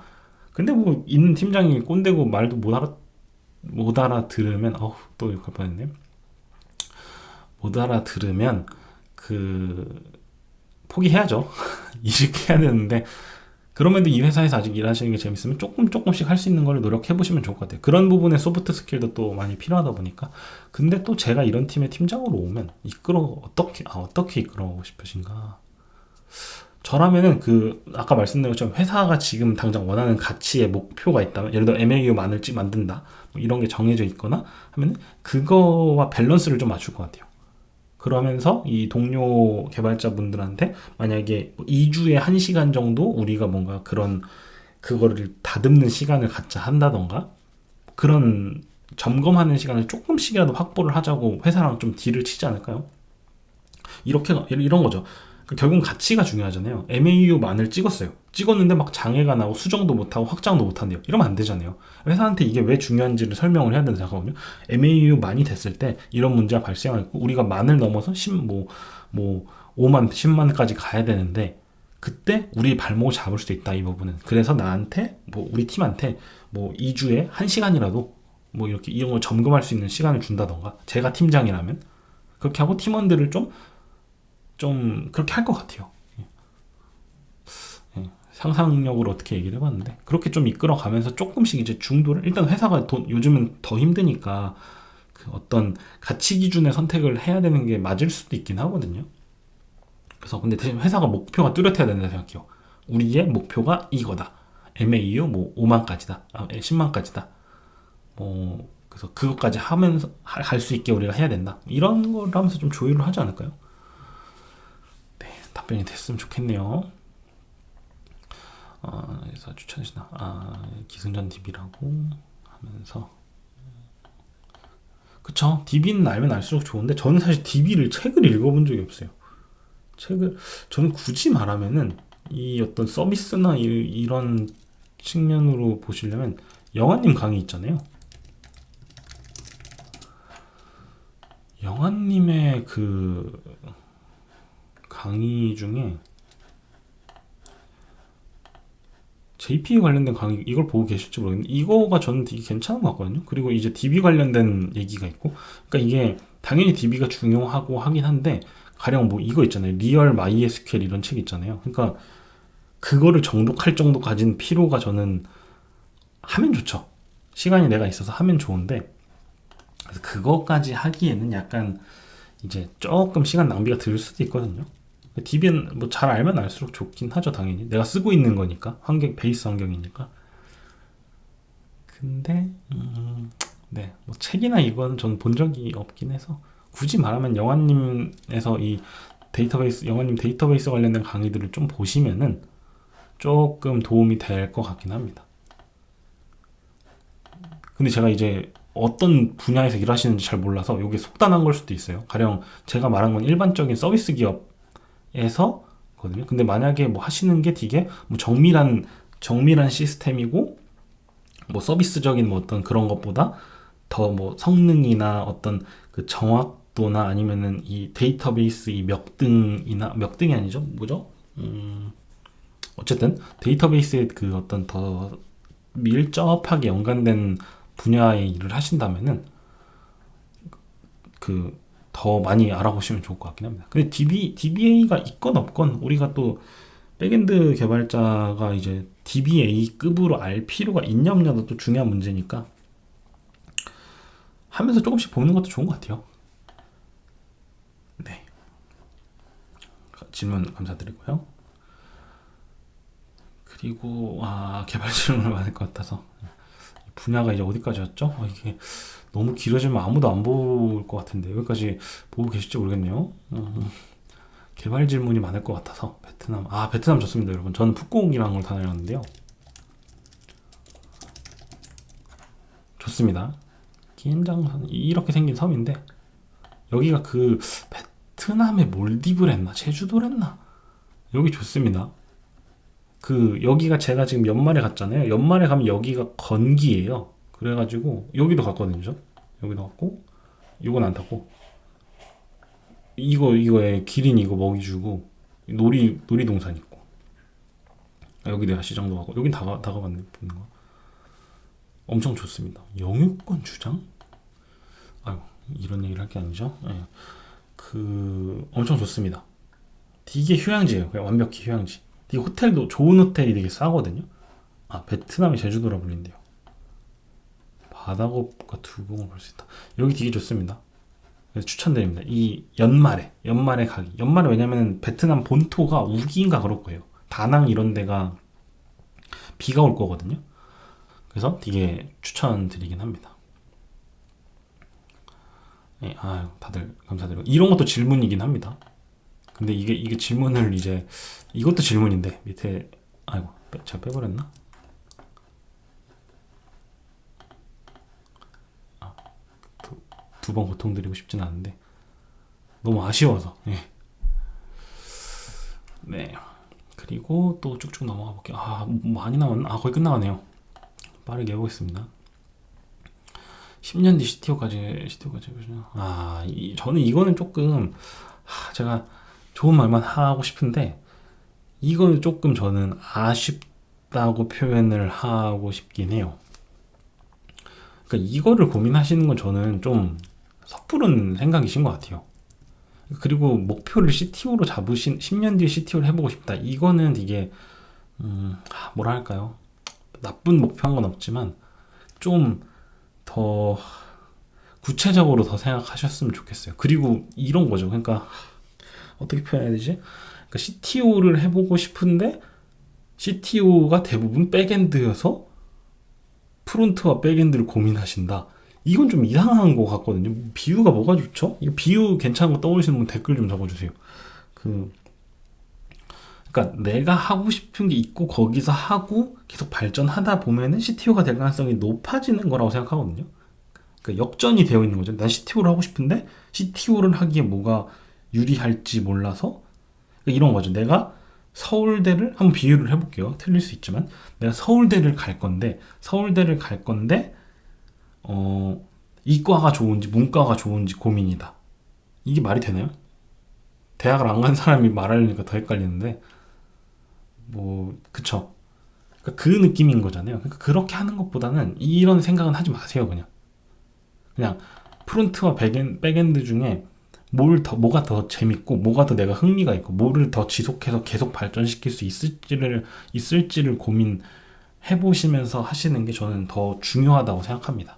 근데 뭐 있는 팀장이 꼰대고 말도 못 알아들으면 또 욕할 뻔했네. 못 알아들으면 포기해야죠. 이직해야 되는데, 그럼에도 이 회사에서 아직 일하시는 게 재밌으면 조금씩 할 수 있는 걸 노력해 보시면 좋을 것 같아요. 그런 부분에 소프트 스킬도 또 많이 필요하다 보니까. 근데 또 제가 이런 팀의 팀장으로 오면 어떻게 이끌어가고 싶으신가? 저라면은 아까 말씀드린 것처럼 회사가 지금 당장 원하는 가치의 목표가 있다면, 예를 들어 MAU 만든다 뭐 이런 게 정해져 있거나 하면 그거와 밸런스를 좀 맞출 것 같아요. 그러면서 이 동료 개발자분들한테 만약에 2주에 1시간 정도 우리가 뭔가 그거를 다듬는 시간을 갖자 한다던가, 그런 점검하는 시간을 조금씩이라도 확보를 하자고 회사랑 좀 딜을 치지 않을까요? 이런 거죠. 결국은 가치가 중요하잖아요. MAU만을 찍었는데 막 장애가 나고 수정도 못하고 확장도 못한대요. 이러면 안 되잖아요. 회사한테 이게 왜 중요한지를 설명을 해야 된다 생각하거든요. MAU 많이 됐을 때 이런 문제가 발생하고 우리가 만을 넘어서 5만, 10만까지 가야 되는데, 그때 우리 발목을 잡을 수도 있다, 이 부분은. 그래서 나한테 우리 팀한테 2주에 1시간이라도 이렇게 이런 걸 점검할 수 있는 시간을 준다던가, 제가 팀장이라면 그렇게 하고 팀원들을 좀 그렇게 할 것 같아요. 상상력으로 어떻게 얘기를 해봤는데, 그렇게 좀 이끌어가면서 조금씩 이제 중도를, 일단 회사가 요즘은 더 힘드니까 어떤 가치 기준의 선택을 해야 되는 게 맞을 수도 있긴 하거든요. 그래서 근데 대신 회사가 목표가 뚜렷해야 된다 생각해요. 우리의 목표가 이거다. MAU 5만까지다. 10만까지다. 그래서 그것까지 하면서 갈 수 있게 우리가 해야 된다. 이런 걸 하면서 좀 조율을 하지 않을까요? 답변이 됐으면 좋겠네요. 그래서 추천하시나? 기승전 DB라고 하면서 그쵸? DB는 알면 알수록 좋은데 저는 사실 DB를 책을 읽어본 적이 없어요. 저는 굳이 말하면은 이 어떤 서비스나 이런 측면으로 보시려면 영환님 강의 있잖아요. 영환님의 그 강의 중에 JP 관련된 강의 이걸 보고 계실지 모르겠는데 이거가 저는 되게 괜찮은 것 같거든요. 그리고 이제 DB 관련된 얘기가 있고 그러니까 이게 당연히 DB가 중요하고 하긴 한데 가령 뭐 이거 있잖아요. 리얼 MySQL 이런 책 있잖아요. 그러니까 그거를 정독할 정도 가진 피로가 저는 하면 좋죠. 시간이 내가 있어서 하면 좋은데 그래서 그거까지 하기에는 약간 이제 조금 시간 낭비가 들 수도 있거든요. DB는 뭐 잘 알면 알수록 좋긴 하죠. 당연히 내가 쓰고 있는 거니까 베이스 환경이니까. 근데 네, 뭐 책이나 이거는 저는 본 적이 없긴 해서 굳이 말하면 영환님에서 이 영환님 데이터베이스 관련된 강의들을 좀 보시면은 조금 도움이 될 것 같긴 합니다. 근데 제가 이제 어떤 분야에서 일하시는지 잘 몰라서 이게 속단한 걸 수도 있어요. 가령 제가 말한 건 일반적인 서비스 기업에서 거든요. 근데 만약에 뭐 하시는 게 되게 뭐 정밀한 시스템이고 뭐 서비스적인 뭐 어떤 그런 것보다 더 뭐 성능이나 어떤 그 정확도나 아니면은 이 데이터베이스 이 몇등이 아니죠? 뭐죠? 어쨌든 데이터베이스의 그 어떤 더 밀접하게 연관된 분야의 일을 하신다면은 그 더 많이 알아보시면 좋을 것 같긴 합니다. 근데 DBA가 있건 없건 우리가 또 백엔드 개발자가 이제 DBA급으로 알 필요가 있냐 없냐도 또 중요한 문제니까 하면서 조금씩 보는 것도 좋은 것 같아요. 네. 질문 감사드리고요. 그리고 개발 질문을 받을 것 같아서 분야가 이제 어디까지였죠? 이게 너무 길어지면 아무도 안 볼 것 같은데 여기까지 보고 계실지 모르겠네요. 개발 질문이 많을 것 같아서 베트남 좋습니다, 여러분. 저는 푸꾸옥이라는 걸 다녀왔는데요. 좋습니다. 기엔장선 이렇게 생긴 섬인데 여기가 그 베트남의 몰디브랬나 제주도랬나 여기 좋습니다. 그 여기가 제가 지금 연말에 갔잖아요. 연말에 가면 여기가 건기예요. 그래가지고 여기도 갔거든요. 여기도 갔고 이건 안 탔고 이거에 기린 이거 먹이 주고 놀이동산 있고 여기 내가 시장도 가고 여긴 다 가봤네. 보는 거 엄청 좋습니다. 영유권 주장? 아유 이런 얘기를 할 게 아니죠. 네. 그 엄청 좋습니다. 되게 휴양지예요. 그냥 완벽히 휴양지. 이 호텔도 좋은 호텔이 되게 싸거든요. 베트남이 제주도라 불린대요. 바다급과 두봉을 볼 수 있다. 여기 되게 좋습니다. 그래서 추천드립니다. 이 연말에 가기. 연말에 왜냐면 베트남 본토가 우기인가 그럴 거예요. 다낭 이런 데가 비가 올 거거든요. 그래서 되게 추천드리긴 합니다. 네, 다들 감사드리고 이런 것도 질문이긴 합니다. 근데 이게 질문을 이제 이것도 질문인데 밑에 제가 빼버렸나? 두 번 고통드리고 싶진 않은데 너무 아쉬워서. 네. 그리고 또 쭉쭉 넘어가 볼게요. 많이 남았나? 거의 끝나가네요. 빠르게 해보겠습니다. 10년 뒤 CTO까지 해보시죠. 저는 이거는 조금 제가 좋은 말만 하고 싶은데 이건 조금 저는 아쉽다고 표현을 하고 싶긴 해요. 그러니까 이거를 고민하시는 건 저는 좀 섣부른 생각이신 것 같아요. 그리고 목표를 CTO로 잡으신 10년 뒤에 CTO를 해보고 싶다. 이거는 이게 뭐라 할까요? 나쁜 목표한 건 없지만 좀 더 구체적으로 더 생각하셨으면 좋겠어요. 그리고 이런 거죠. 그러니까 어떻게 표현해야 되지? 그러니까 CTO를 해보고 싶은데 CTO가 대부분 백엔드여서 프론트와 백엔드를 고민하신다. 이건 좀 이상한 것 같거든요. 비유가 뭐가 좋죠? 이거 비유 괜찮은 거 떠오르시는 분 댓글 좀 적어주세요. 그러니까 내가 하고 싶은 게 있고 거기서 하고 계속 발전하다 보면은 CTO가 될 가능성이 높아지는 거라고 생각하거든요. 그러니까 역전이 되어 있는 거죠. 난 CTO를 하고 싶은데 CTO를 하기에 뭐가 유리할지 몰라서 그러니까 이런 거죠. 내가 서울대를 한번 비유를 해볼게요. 틀릴 수 있지만 내가 서울대를 갈 건데 이과가 좋은지 문과가 좋은지 고민이다. 이게 말이 되나요? 대학을 안 간 사람이 말하려니까 더 헷갈리는데 뭐 그쵸. 그러니까 그 느낌인 거잖아요. 그러니까 그렇게 하는 것보다는 이런 생각은 하지 마세요. 그냥 프론트와 백엔드 중에 뭐가 더 재밌고 뭐가 더 내가 흥미가 있고 뭐를 더 지속해서 계속 발전시킬 수 있을지를 고민해 보시면서 하시는 게 저는 더 중요하다고 생각합니다.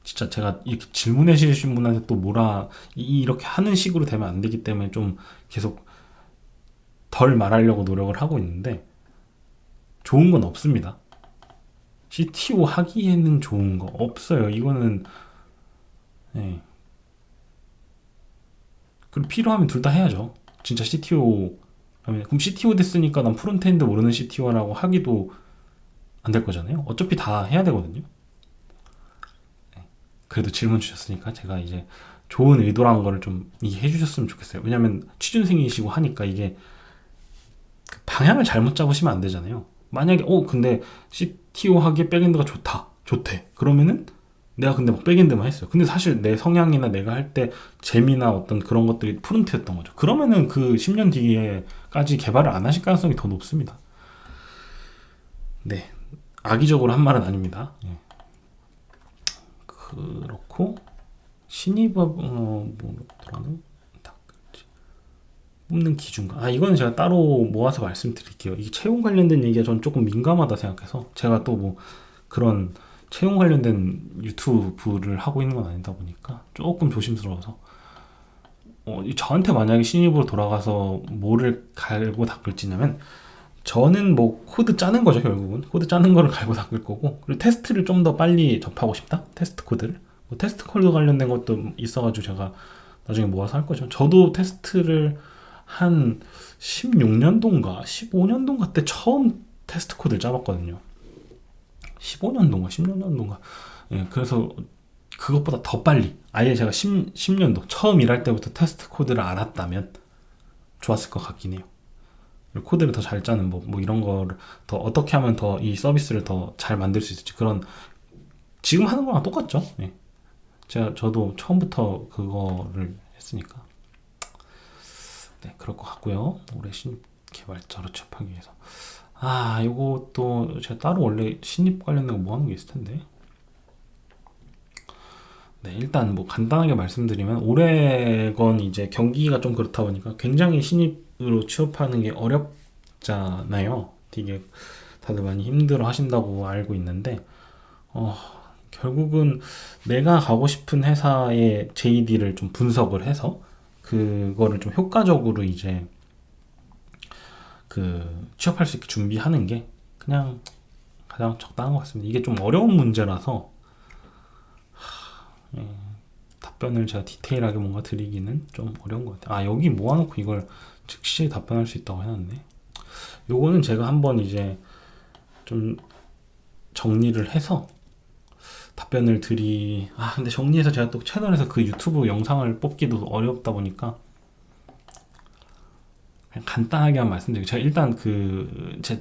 진짜 제가 이렇게 질문해 주신 분한테 또 이렇게 하는 식으로 되면 안 되기 때문에 좀 계속 덜 말하려고 노력을 하고 있는데 좋은 건 없습니다. CTO 하기에는 좋은 거 없어요. 이거는 네. 그리고 필요하면 둘 다 해야죠. 진짜 CTO 그럼 CTO 됐으니까 난 프론트엔드 모르는 CTO라고 하기도 안 될 거잖아요. 어차피 다 해야 되거든요. 네. 그래도 질문 주셨으니까 제가 이제 좋은 의도라는 거를 좀 이해해 주셨으면 좋겠어요. 왜냐면 취준생이시고 하니까 이게 방향을 잘못 잡으시면 안 되잖아요. 만약에 근데 CTO 하기에 백엔드가 좋대. 그러면은 내가 근데 막 백엔드만 했어요. 근데 사실 내 성향이나 내가 할 때 재미나 어떤 그런 것들이 프론트였던 거죠. 그러면은 그 10년 뒤에까지 개발을 안 하실 가능성이 더 높습니다. 네, 악의적으로 한 말은 아닙니다. 예. 그렇고 신입업 뽑는 기준가? 이거는 제가 따로 모아서 말씀드릴게요. 이게 채용 관련된 얘기가 전 조금 민감하다 생각해서 제가 또 뭐 그런 채용 관련된 유튜브를 하고 있는 건 아니다 보니까 조금 조심스러워서 저한테 만약에 신입으로 돌아가서 뭐를 갈고 닦을지냐면 저는 뭐 코드 짜는 거죠. 결국은 코드 짜는 거를 갈고 닦을 거고 그리고 테스트를 좀 더 빨리 접하고 싶다. 테스트 코드를 테스트 코드 관련된 것도 있어가지고 제가 나중에 모아서 할 거죠. 저도 테스트를 한 16년도인가 15년도인가 때 처음 테스트 코드를 짜봤거든요. 15년도인가 16년도인가 예, 그래서 그것보다 더 빨리 아예 제가 10년도 처음 일할 때부터 테스트 코드를 알았다면 좋았을 것 같긴 해요. 코드를 더 잘 짜는 뭐 이런 거를 더 어떻게 하면 더 이 서비스를 더 잘 만들 수 있을지 그런 지금 하는 거랑 똑같죠. 예. 저도 처음부터 그거를 했으니까 네 그럴 것 같고요. 올해 신입 개발자로 취업하기 위해서 요것도 제가 따로 원래 신입 관련된 거 뭐 하는 게 있을 텐데 네 일단 뭐 간단하게 말씀드리면 올해건 이제 경기가 좀 그렇다 보니까 굉장히 신입으로 취업하는 게 어렵잖아요. 되게 다들 많이 힘들어 하신다고 알고 있는데 결국은 내가 가고 싶은 회사의 JD를 좀 분석을 해서 그거를 좀 효과적으로 이제 취업할 수 있게 준비하는 게 그냥 가장 적당한 것 같습니다. 이게 좀 어려운 문제라서 답변을 제가 디테일하게 뭔가 드리기는 좀 어려운 것 같아요. 여기 모아놓고 이걸 즉시 답변할 수 있다고 해놨네. 요거는 제가 한번 이제 좀 정리를 해서 답변을 근데 정리해서 제가 또 채널에서 그 유튜브 영상을 뽑기도 어렵다 보니까 그냥 간단하게만 말씀드리고 제가 일단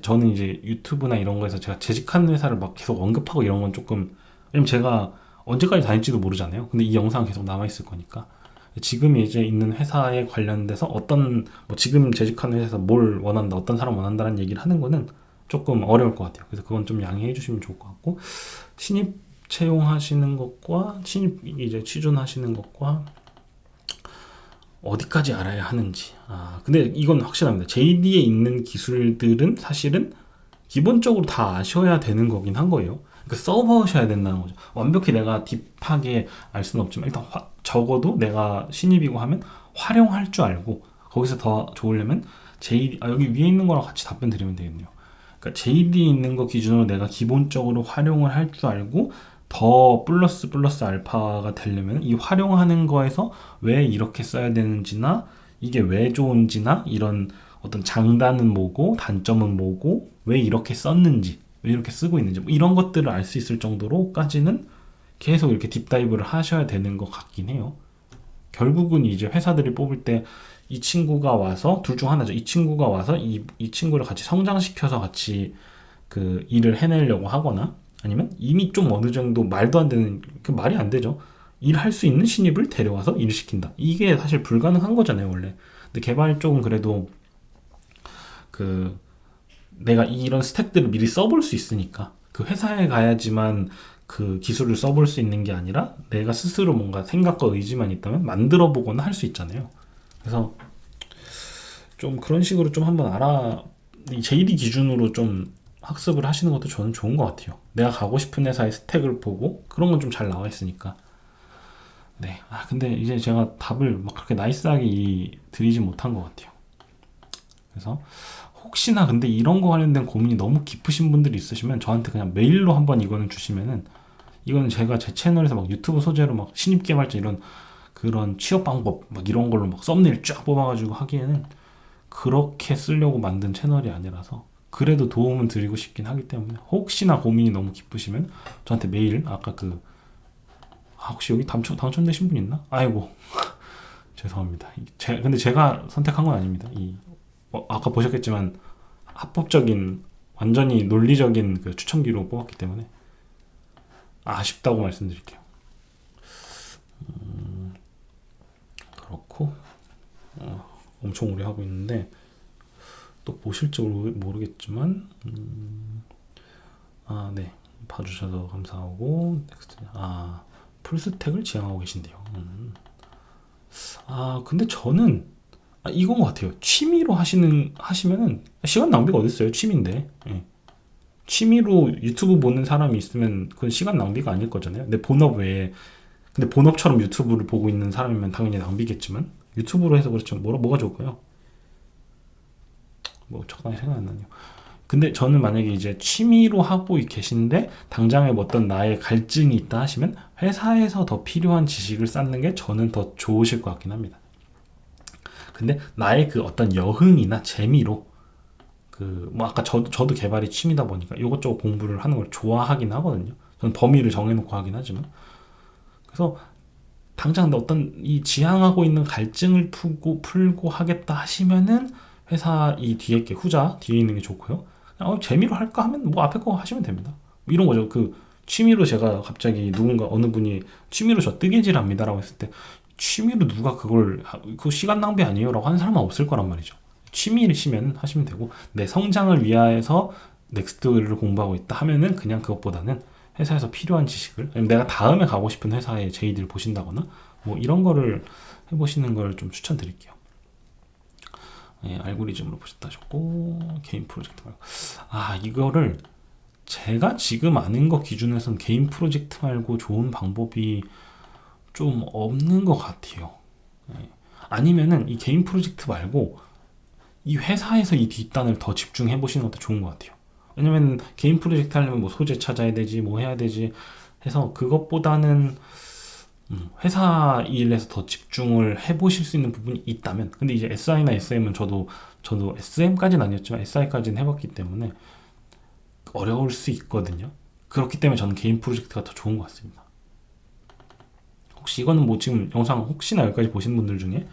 저는 이제 유튜브나 이런 거에서 제가 재직하는 회사를 막 계속 언급하고 이런 건 조금 왜냐면 제가 언제까지 다닐지도 모르잖아요. 근데 이 영상은 계속 남아있을 거니까 지금 이제 있는 회사에 관련돼서 지금 재직하는 회사에서 뭘 원한다 어떤 사람 원한다는 얘기를 하는 거는 조금 어려울 것 같아요. 그래서 그건 좀 양해해 주시면 좋을 것 같고 신입 채용하시는 것과 신입 이제 취준하시는 것과 어디까지 알아야 하는지. 근데 이건 확실합니다. JD에 있는 기술들은 사실은 기본적으로 다 아셔야 되는 거긴 한 거예요. 그러니까 서버하셔야 된다는 거죠. 완벽히 내가 딥하게 알 수는 없지만 일단 적어도 내가 신입이고 하면 활용할 줄 알고 거기서 더 좋으려면 여기 위에 있는 거랑 같이 답변 드리면 되겠네요. 그러니까 JD에 있는 거 기준으로 내가 기본적으로 활용을 할 줄 알고 더 플러스 알파가 되려면 이 활용하는 거에서 왜 이렇게 써야 되는지나 이게 왜 좋은지나 이런 어떤 장단은 뭐고 단점은 뭐고 왜 이렇게 썼는지 왜 이렇게 쓰고 있는지 뭐 이런 것들을 알 수 있을 정도로까지는 계속 이렇게 딥다이브를 하셔야 되는 것 같긴 해요. 결국은 이제 회사들이 뽑을 때 이 친구가 와서 둘 중 하나죠. 이 친구가 와서 이 친구를 같이 성장시켜서 같이 그 일을 해내려고 하거나 아니면 이미 좀 어느 정도 말도 안 되는 그 말이 안 되죠. 일할 수 있는 신입을 데려와서 일을 시킨다. 이게 사실 불가능한 거잖아요, 원래. 근데 개발 쪽은 그래도 그 내가 이런 스택들을 미리 써볼 수 있으니까 그 회사에 가야지만 그 기술을 써볼 수 있는 게 아니라 내가 스스로 뭔가 생각과 의지만 있다면 만들어 보거나 할 수 있잖아요. 그래서 좀 그런 식으로 좀 한번 이 JD 기준으로 좀 학습을 하시는 것도 저는 좋은 것 같아요. 내가 가고 싶은 회사의 스택을 보고 그런 건 좀 잘 나와 있으니까. 네. 근데 이제 제가 답을 막 그렇게 나이스하게 드리지 못한 것 같아요. 그래서 혹시나 근데 이런 거 관련된 고민이 너무 깊으신 분들이 있으시면 저한테 그냥 메일로 한번 이거는 주시면은 이거는 제가 제 채널에서 막 유튜브 소재로 막 신입 개발자 이런 그런 취업 방법 막 이런 걸로 막 썸네일 쫙 뽑아가지고 하기에는 그렇게 쓰려고 만든 채널이 아니라서 그래도 도움은 드리고 싶긴 하기 때문에 혹시나 고민이 너무 깊으시면 저한테 메일 아까 혹시 여기 당첨되신 분 있나? 아이고 죄송합니다. 근데 제가 선택한 건 아닙니다. 아까 보셨겠지만 합법적인 완전히 논리적인 그 추천기로 뽑았기 때문에 아쉽다고 말씀드릴게요. 그렇고 엄청 오래 하고 있는데 또 보실지 모르겠지만 네 봐주셔서 감사하고 넥스트 풀스택을 지향하고 계신데요. 근데 저는 이건 것 같아요. 취미로 하시면은 시간 낭비가 어딨어요. 취미인데. 예. 취미로 유튜브 보는 사람이 있으면 그건 시간 낭비가 아닐 거잖아요. 근데 본업처럼 유튜브를 보고 있는 사람이면 당연히 낭비겠지만 유튜브로 해서 그렇죠. 뭐가 좋을까요? 뭐 적당히 생각 안 나네요. 근데 저는 만약에 이제 취미로 하고 계신데 당장에 어떤 나의 갈증이 있다 하시면 회사에서 더 필요한 지식을 쌓는 게 저는 더 좋으실 것 같긴 합니다. 근데 나의 그 어떤 여흥이나 재미로 아까 저도 개발이 취미다 보니까 이것저것 공부를 하는 걸 좋아하긴 하거든요. 저는 범위를 정해놓고 하긴 하지만. 그래서 당장 어떤 이 지향하고 있는 갈증을 풀고 하겠다 하시면은 회사 이 뒤에 게 후자 뒤에 있는 게 좋고요. 재미로 할까 하면 뭐 앞에 거 하시면 됩니다. 이런 거죠. 취미로 제가 갑자기 어느 분이 취미로 저 뜨개질 합니다라고 했을 때 취미로 누가 그 시간 낭비 아니에요 라고 하는 사람은 없을 거란 말이죠. 취미시면 하시면 되고 내 성장을 위하여서 넥스트를 공부하고 있다 하면은 그냥 그것보다는 회사에서 필요한 지식을 아니면 내가 다음에 가고 싶은 회사의 JD를 보신다거나 뭐 이런 거를 해보시는 걸 좀 추천드릴게요. 알고리즘으로 보셨다 하셨고 개인 프로젝트 말고 이거를 제가 지금 아는 거 기준에선 개인 프로젝트 말고 좋은 방법이 좀 없는 것 같아요. 아니면은 이 개인 프로젝트 말고 이 회사에서 이 뒷단을 더 집중해 보시는 것도 좋은 것 같아요. 왜냐면 개인 프로젝트 하려면 뭐 소재 찾아야 되지 뭐 해야 되지 해서 그것보다는 회사 일에서 더 집중을 해보실 수 있는 부분이 있다면 근데 이제 SI나 SM은 저도 SM까지는 아니었지만 SI까지는 해봤기 때문에 어려울 수 있거든요. 그렇기 때문에 저는 개인 프로젝트가 더 좋은 것 같습니다. 혹시 이거는 뭐 지금 영상 혹시나 여기까지 보신 분들 중에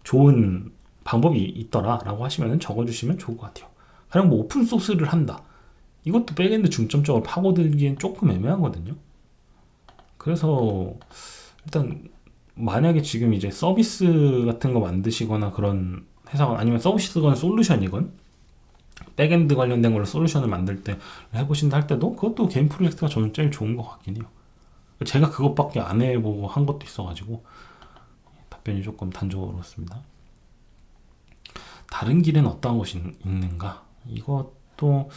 좋은 방법이 있더라 라고 하시면 적어주시면 좋을 것 같아요. 가령 뭐 오픈소스를 한다. 이것도 백엔드 중점적으로 파고들기엔 조금 애매하거든요. 그래서 일단 만약에 지금 이제 서비스 같은 거 만드시거나 그런 회사가 아니면 서비스건 솔루션이건 백엔드 관련된 걸로 솔루션을 만들 때 해보신다 할 때도 그것도 개인 프로젝트가 저는 제일 좋은 것 같긴 해요. 제가 그것밖에 안 해보고 한 것도 있어가지고 답변이 조금 단조롭습니다. 다른 길은 어떤 것이 있는가? 이것도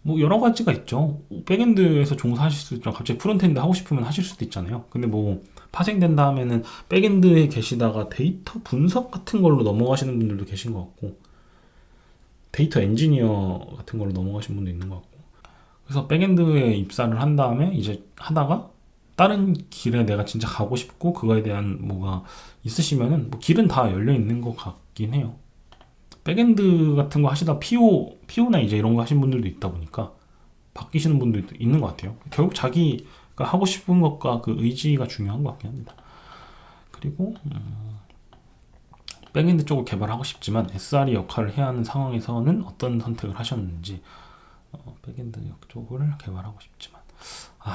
뭐 여러 가지가 있죠. 백엔드에서 종사하실 수도 있지만 갑자기 프론트엔드 하고 싶으면 하실 수도 있잖아요. 근데 뭐 파생된 다음에는 백엔드에 계시다가 데이터 분석 같은 걸로 넘어가시는 분들도 계신 것 같고 데이터 엔지니어 같은 걸로 넘어가신 분도 있는 것 같고 그래서 백엔드에 입사를 한 다음에 이제 하다가 다른 길에 내가 진짜 가고 싶고 그거에 대한 뭐가 있으시면은 뭐 길은 다 열려 있는 것 같긴 해요. 백엔드 같은 거 하시다 PO나 이제 이런 거 하신 분들도 있다 보니까 바뀌시는 분들도 있는 것 같아요. 결국 자기가 하고 싶은 것과 그 의지가 중요한 것 같긴 합니다. 그리고 백엔드 쪽을 개발하고 싶지만 SRE 역할을 해야 하는 상황에서는 어떤 선택을 하셨는지. 백엔드 쪽을 개발하고 싶지만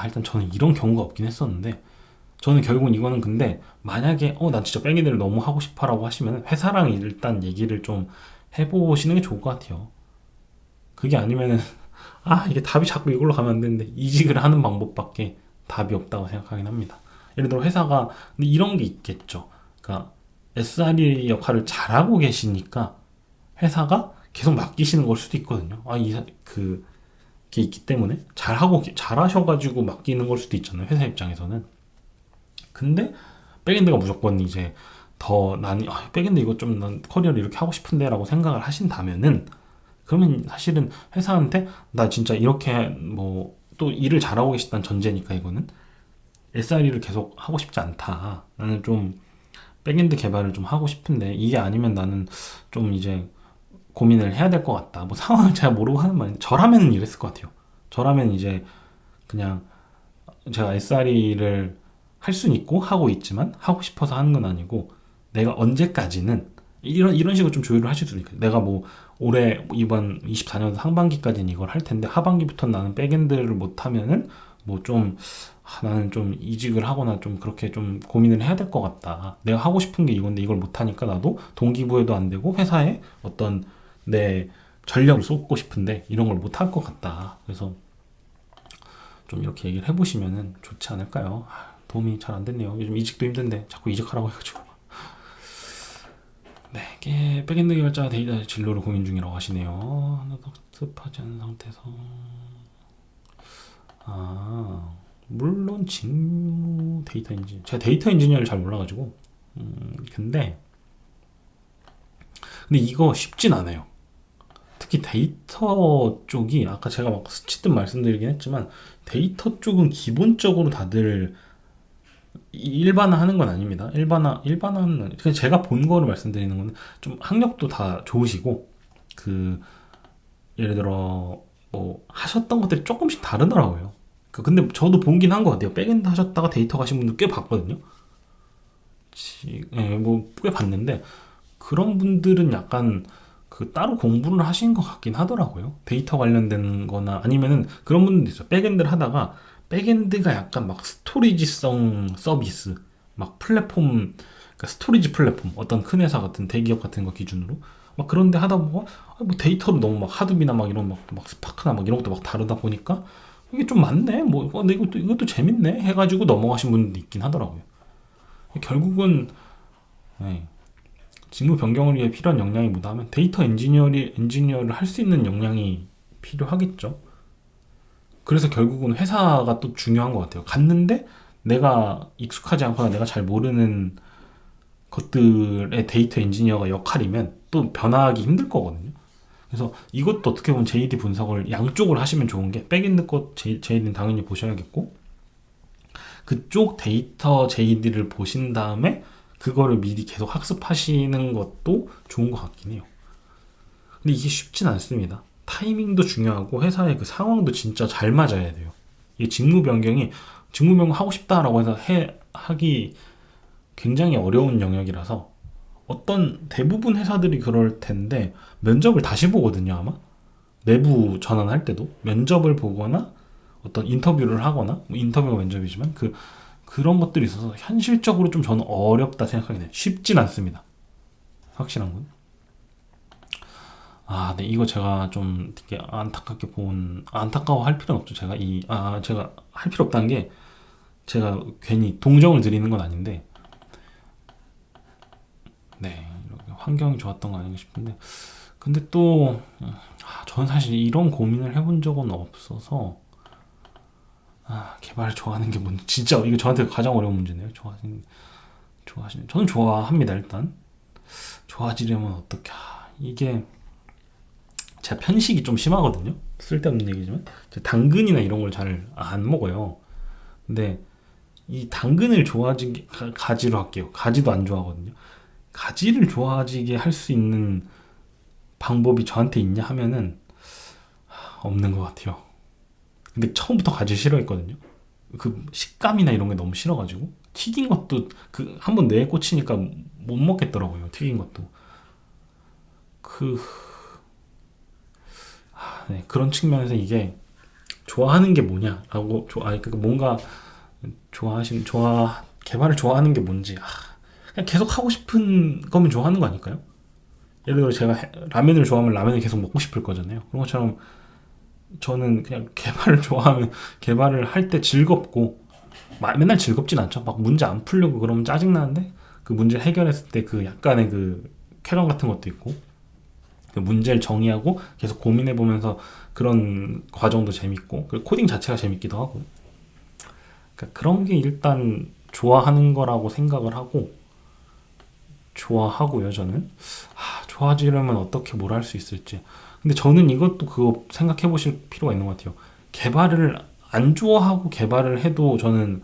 일단 저는 이런 경우가 없긴 했었는데, 저는 결국은 이거는 근데 만약에 난 진짜 백엔드를 너무 하고 싶어 라고 하시면 회사랑 일단 얘기를 좀 해보시는 게 좋을 것 같아요. 그게 아니면은 이게 답이 자꾸 이걸로 가면 안 되는데, 이직을 하는 방법밖에 답이 없다고 생각하긴 합니다. 예를 들어 회사가, 근데 이런 게 있겠죠. 그러니까 SRE 역할을 잘하고 계시니까 회사가 계속 맡기시는 걸 수도 있거든요. 그게 있기 때문에 잘하셔가지고 맡기는 걸 수도 있잖아요. 회사 입장에서는. 근데 백엔드가 무조건 이제 백엔드 이거 좀 난 커리어를 이렇게 하고 싶은데라고 생각을 하신다면은, 그러면 사실은 회사한테 나 진짜 이렇게 뭐 또 일을 잘하고 계시다는 전제니까 이거는 SRE를 계속 하고 싶지 않다. 나는 좀 백엔드 개발을 좀 하고 싶은데 이게 아니면 나는 좀 이제 고민을 해야 될 것 같다. 뭐 상황을 잘 모르고 하는 말인데, 저라면 이랬을 것 같아요. 저라면 이제 그냥 제가 SRE를 할 수는 있고 하고 있지만 하고 싶어서 하는 건 아니고, 내가 언제까지는 이런 식으로 좀 조율을 하실 수도 있어요. 내가 뭐 올해 이번 24년 상반기까지는 이걸 할 텐데 하반기부터 나는 백엔드를 못 하면은 뭐 좀 나는 좀 이직을 하거나 좀 그렇게 좀 고민을 해야 될 것 같다. 내가 하고 싶은 게 이건데 이걸 못 하니까 나도 동기부여도 안 되고 회사에 어떤 내 전력을 쏟고 싶은데 이런 걸 못 할 것 같다. 그래서 좀 이렇게 얘기를 해보시면은 좋지 않을까요? 도움이 잘 안 됐네요. 요즘 이직도 힘든데 자꾸 이직하라고 해가지고. 네, 이게 백엔드 개발자 데이터 진로를 고민 중이라고 하시네요. 하나도 습하지 않은 상태에서. 물론 직무 데이터 엔지니어. 제가 데이터 엔지니어를 잘 몰라가지고. 근데 이거 쉽진 않아요. 특히 데이터 쪽이 아까 제가 막 스치듯 말씀드리긴 했지만, 데이터 쪽은 기본적으로 다들 일반화하는 건 아닙니다. 일반화는 그냥 제가 본 거를 말씀드리는 거는 좀 학력도 다 좋으시고, 그 예를 들어 뭐 하셨던 것들이 조금씩 다르더라고요. 근데 저도 보긴 한 것 같아요. 백엔드 하셨다가 데이터 가신 분들 꽤 봤거든요. 뭐 꽤 봤는데 그런 분들은 약간 따로 공부를 하신 것 같긴 하더라고요. 데이터 관련된 거나 아니면은 그런 분들도 있어요. 백엔드를 하다가 백엔드가 약간 막 스토리지성 서비스, 막 플랫폼, 그러니까 스토리지 플랫폼, 어떤 큰 회사 같은 대기업 같은 거 기준으로 막 그런데 하다 보고 뭐 데이터로 너무 막 하드비나 막 이런 막 스파크나 막 이런 것도 막 다루다 보니까 이게 좀 많네. 뭐 근데 이것도 재밌네 해가지고 넘어가신 분도 있긴 하더라고요. 결국은 네, 직무 변경을 위해 필요한 역량이 뭐다면 데이터 엔지니어를 할 수 있는 역량이 필요하겠죠. 그래서 결국은 회사가 또 중요한 것 같아요. 갔는데 내가 익숙하지 않거나 내가 잘 모르는 것들의 데이터 엔지니어가 역할이면 또 변화하기 힘들 거거든요. 그래서 이것도 어떻게 보면 JD 분석을 양쪽을 하시면 좋은 게, 백엔드 것 JD는 당연히 보셔야겠고, 그쪽 데이터 JD를 보신 다음에 그거를 미리 계속 학습하시는 것도 좋은 것 같긴 해요. 근데 이게 쉽진 않습니다. 타이밍도 중요하고 회사의 그 상황도 진짜 잘 맞아야 돼요. 이 직무 변경 하고 싶다라고 해서 하기 굉장히 어려운 영역이라서, 어떤 대부분 회사들이 그럴 텐데 면접을 다시 보거든요. 아마 내부 전환할 때도 면접을 보거나 어떤 인터뷰를 하거나, 뭐 인터뷰가 면접이지만 그런 것들이 있어서 현실적으로 좀 저는 어렵다 생각하긴 해요. 쉽진 않습니다. 확실한 건. 네, 이거 제가 좀 되게 안타까워할 필요는 없죠. 제가 할 필요 없다는 게, 제가 괜히 동정을 드리는 건 아닌데, 네, 이렇게 환경이 좋았던 거 아닌가 싶은데, 근데 또 저는 사실 이런 고민을 해본 적은 없어서, 개발을 좋아하는 게 뭔지 진짜 이거 저한테 가장 어려운 문제네요. 저는 좋아합니다. 일단 좋아지려면 어떻게, 이게 제가 편식이 좀 심하거든요. 쓸데없는 얘기지만 제가 당근이나 이런 걸 잘 안 먹어요. 근데 이 당근을 좋아지게 가지로 할게요. 가지도 안 좋아하거든요. 가지를 좋아지게 할 수 있는 방법이 저한테 있냐 하면은 없는 것 같아요. 근데 처음부터 가지 싫어했거든요. 그 식감이나 이런 게 너무 싫어가지고 튀긴 것도 그 한번 뇌에 꽂히니까 못 먹겠더라고요. 튀긴 것도 그 네, 그런 측면에서 이게 좋아하는 게 뭐냐라고 아니 그 뭔가 개발을 좋아하는 게 뭔지 그냥 계속 하고 싶은 거면 좋아하는 거 아닐까요? 예를 들어 제가 라면을 좋아하면 라면을 계속 먹고 싶을 거잖아요. 그런 것처럼 저는 그냥 개발을 좋아하면 개발을 할 때 즐겁고 맨날 즐겁진 않죠. 막 문제 안 풀려고 그러면 짜증 나는데 그 문제 해결했을 때 그 약간의 그 쾌감 같은 것도 있고 그 문제를 정의하고 계속 고민해 보면서 그런 과정도 재밌고 그리고 코딩 자체가 재밌기도 하고 그러니까 그런 게 일단 좋아하는 거라고 생각을 하고 좋아하고요. 저는 좋아지려면 어떻게 뭘 할 수 있을지. 근데 저는 이것도 그거 생각해 보실 필요가 있는 것 같아요. 개발을 안 좋아하고 개발을 해도 저는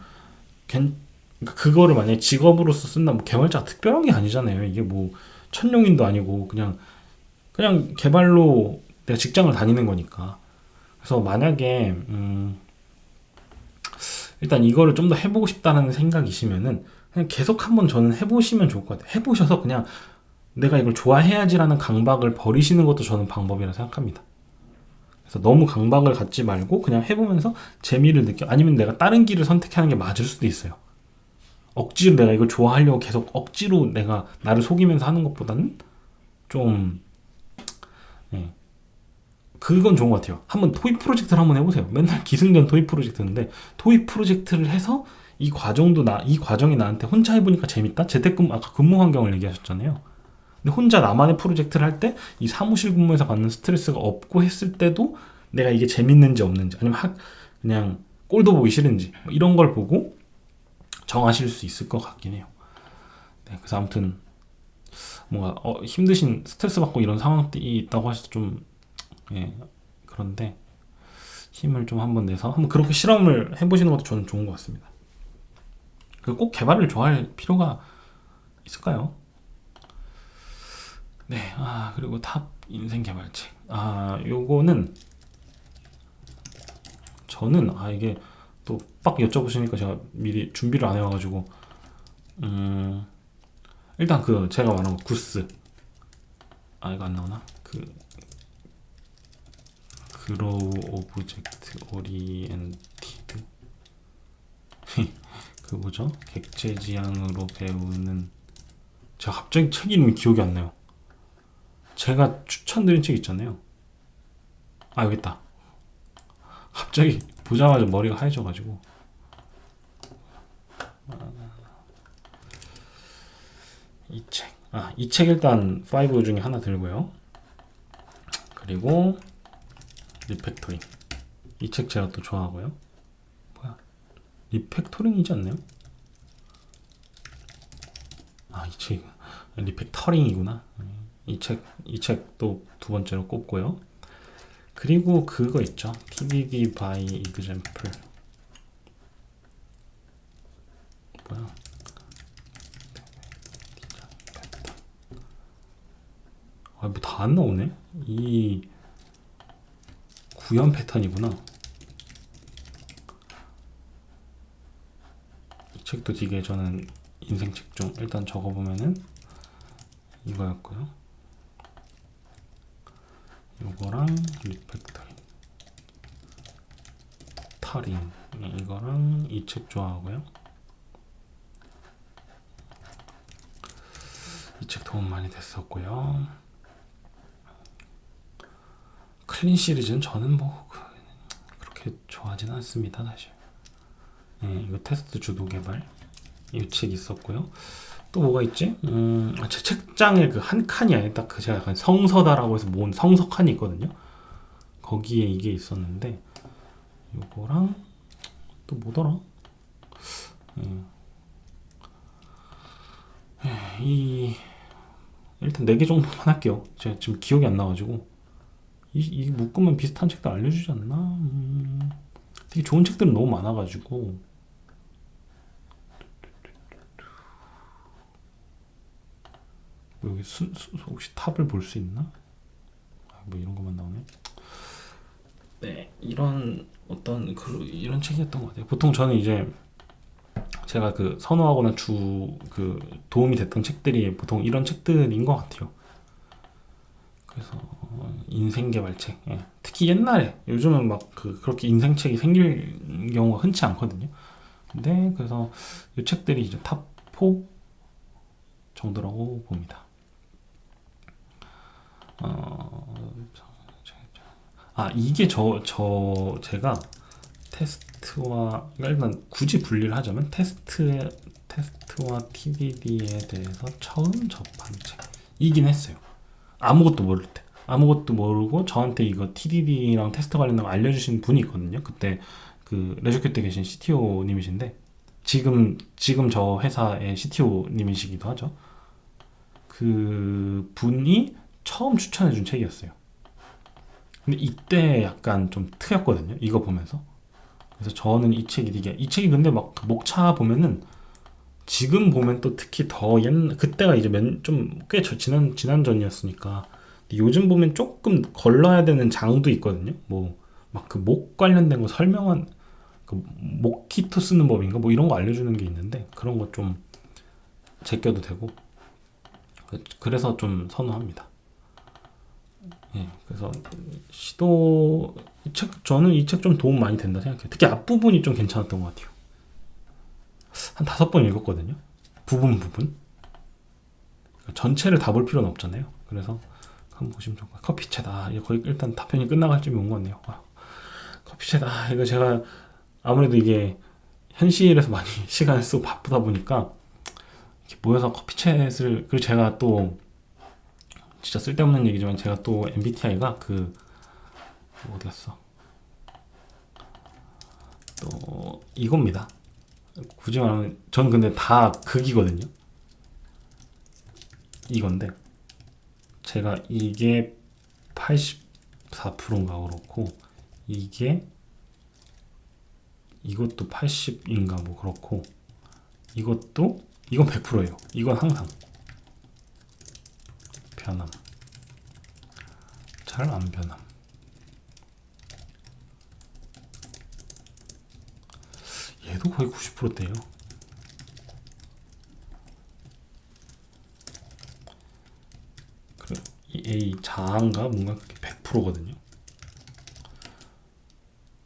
그러니까 그거를 만약에 직업으로서 쓴다, 뭐 개발자가 특별한 게 아니잖아요. 이게 뭐 천룡인도 아니고 그냥 개발로 내가 직장을 다니는 거니까. 그래서 만약에 일단 이거를 좀 더 해보고 싶다는 생각이시면은 그냥 계속 한번 저는 해보시면 좋을 것 같아요. 해보셔서 그냥 내가 이걸 좋아해야지라는 강박을 버리시는 것도 저는 방법이라 생각합니다. 그래서 너무 강박을 갖지 말고 그냥 해보면서 재미를 느껴. 아니면 내가 다른 길을 선택하는 게 맞을 수도 있어요. 억지로 내가 이걸 좋아하려고 계속 억지로 내가 나를 속이면서 하는 것보다는 좀 예, 그건 좋은 것 같아요. 한번 토익 프로젝트를 한번 해보세요. 맨날 기승전 토익 프로젝트인데 토익 프로젝트를 해서 이 과정이 나한테 혼자 해보니까 재밌다. 재택근무 아까 근무 환경을 얘기하셨잖아요. 근데 혼자 나만의 프로젝트를 할 때 이 사무실 근무에서 받는 스트레스가 없고 했을 때도 내가 이게 재밌는지 없는지 아니면 그냥 꼴도 보기 싫은지 뭐 이런 걸 보고 정하실 수 있을 것 같긴 해요. 네, 그래서 아무튼 뭔가 힘드신 스트레스 받고 이런 상황이 있다고 하셔서 좀 그런데 힘을 좀 한번 내서 한번 그렇게 실험을 해보시는 것도 저는 좋은 것 같습니다. 꼭 개발을 좋아할 필요가 있을까요? 네, 그리고 탑 인생 개발책. 요거는 저는 이게 또 빡 여쭤보시니까 제가 미리 준비를 안 해와가지고 일단 그 제가 말한 구스 이거 안 나오나? 그로우 오브젝트 오리엔티드 그 뭐죠? 객체 지향으로 배우는 제가 갑자기 책 이름이 기억이 안 나요. 제가 추천드린 책 있잖아요. 여기 있다. 갑자기 보자마자 머리가 하얘져가지고 이 책 일단 5 중에 하나 들고요. 그리고 리팩토링 이 책 제가 또 좋아하고요. 뭐야? 리팩토링이지 않나요? 이 책 리팩터링이구나. 이 책도 두 번째로 꼽고요. 그리고 그거 있죠. TDD by example. 뭐야? 뭐 다 안 나오네. 이 구현 패턴이구나. 이 책도 되게 저는 인생 책 중 일단 적어보면은 이거였고요. 요거랑 리팩터링, 타링 이거랑 이 책 좋아하고요. 이 책 도움 많이 됐었고요. 클린 시리즈는 저는 뭐 그렇게 좋아하진 않습니다, 사실. 이거 테스트 주도 개발 이 책 있었고요. 또 뭐가 있지? 제 책장에 그 한 칸이 아니라 딱 제가 약간 성서다라고 해서 모은 성서 칸이 있거든요. 거기에 이게 있었는데 요거랑 또 뭐더라? 일단 4개 정도만 할게요. 제가 지금 기억이 안 나가지고 이 묶으면 비슷한 책도 알려주지 않나? 되게 좋은 책들은 너무 많아가지고 여기 혹시 탑을 볼 수 있나? 뭐 이런 것만 나오네. 네, 이런 어떤 이런 책이었던 것 같아요. 보통 저는 이제 제가 그 선호하거나 그 도움이 됐던 책들이 보통 이런 책들인 것 같아요. 그래서 인생 개발책, 예. 특히 옛날에, 요즘은 막 그렇게 인생책이 생길 경우가 흔치 않거든요. 근데 그래서 이 책들이 이제 탑 4 정도라고 봅니다. 이게 제가 테스트와, 일단 굳이 분리를 하자면 테스트와 TDD에 대해서 처음 접한 책이긴 했어요. 아무것도 모를 때. 아무것도 모르고 저한테 이거 TDD랑 테스트 관련된 거 알려주신 분이 있거든요. 그때 그 레저큐 때 계신 CTO님이신데, 지금 저 회사의 CTO님이시기도 하죠. 그 분이 처음 추천해준 책이었어요. 근데 이때 약간 좀 트였거든요. 이거 보면서. 그래서 저는 이 책이 근데 막 목차 보면은 지금 보면 또 특히 더 그때가 이제 좀 꽤 지난 전이었으니까. 요즘 보면 조금 걸러야 되는 장도 있거든요. 뭐 막 그 목 관련된 거 설명한 그 목히토 쓰는 법인가 뭐 이런 거 알려주는 게 있는데, 그런 거 좀 제껴도 되고, 그래서 좀 선호합니다. 예, 그래서 저는 이 책 좀 도움 많이 된다 생각해요. 특히 앞부분이 좀 괜찮았던 것 같아요. 한 5번 읽었거든요. 부분. 전체를 다 볼 필요는 없잖아요. 그래서 한번 보시면 좋을 것 같아요. 커피챗. 이거 거의 일단 답변이 끝나갈 쯤이 온 것 같네요. 커피챗. 이거 제가 아무래도 이게 현실에서 많이 시간을 쓰고 바쁘다 보니까 이렇게 모여서 커피챗을, 그리고 제가 또 진짜 쓸데없는 얘기지만 제가 또 MBTI가 어디 갔어? 또 이겁니다. 굳이 말하면 저는 근데 다 극이거든요. 이건데 제가 이게 84%인가 그렇고, 이것도 80인가 뭐 그렇고, 이건 100%예요. 이건 항상 변함, 잘 안 변함. 얘도 거의 90%대예요. 그래, 이 A 자아인가 뭔가 그게 100%거든요.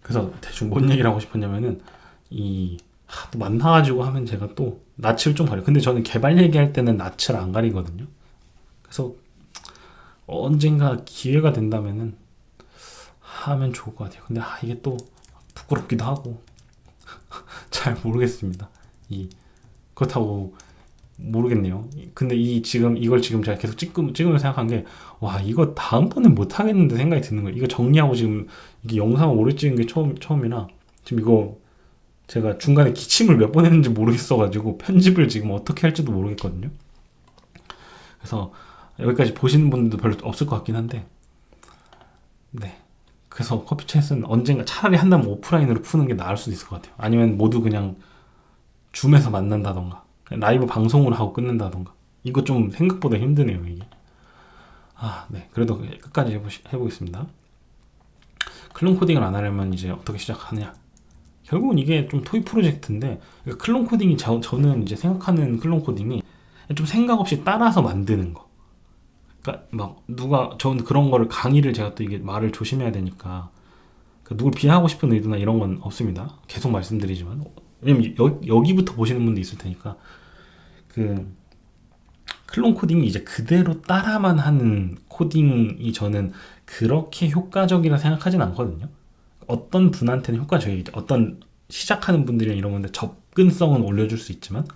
그래서 대충 뭔 얘기를 하고 싶었냐면은, 또 만나가지고 하면 제가 또 낯을 좀 가려. 근데 저는 개발 얘기할 때는 낯을 안 가리거든요. 그래서 언젠가 기회가 된다면은 하면 좋을 것 같아요. 근데 이게 또 부끄럽기도 하고 잘 모르겠습니다. 그렇다고 모르겠네요. 근데 이걸 지금 제가 계속 찍으면서 생각한 게, 이거 다음번엔 못 하겠는데 생각이 드는 거예요. 이거 정리하고 지금 이게 영상을 오래 찍은 게 처음이라 지금 이거 제가 중간에 기침을 몇 번 했는지 모르겠어가지고 편집을 지금 어떻게 할지도 모르겠거든요. 그래서 여기까지 보시는 분들도 별로 없을 것 같긴 한데, 네. 그래서 커피챗은 언젠가 차라리 한다면 오프라인으로 푸는 게 나을 수도 있을 것 같아요. 아니면 모두 그냥 줌에서 만난다던가, 라이브 방송으로 하고 끝낸다던가. 이거 좀 생각보다 힘드네요, 이게. 네. 그래도 끝까지 해보겠습니다. 클론 코딩을 안 하려면 이제 어떻게 시작하느냐. 결국은 이게 좀 토익 프로젝트인데, 그러니까 클론 코딩이 저는 이제 생각하는 클론 코딩이 좀 생각 없이 따라서 만드는 거. 그러니까 저는 그런 거를 강의를 제가 또 이게 말을 조심해야 되니까 누굴 비하하고 싶은 의도나 이런 건 없습니다. 계속 말씀드리지만, 왜냐면 여기부터 보시는 분도 있을 테니까, 클론 코딩이 이제 그대로 따라만 하는 코딩이 저는 그렇게 효과적이라 생각하진 않거든요. 어떤 분한테는 효과적이죠. 어떤 시작하는 분들이나 이런 건데 접근성은 올려줄 수 있지만,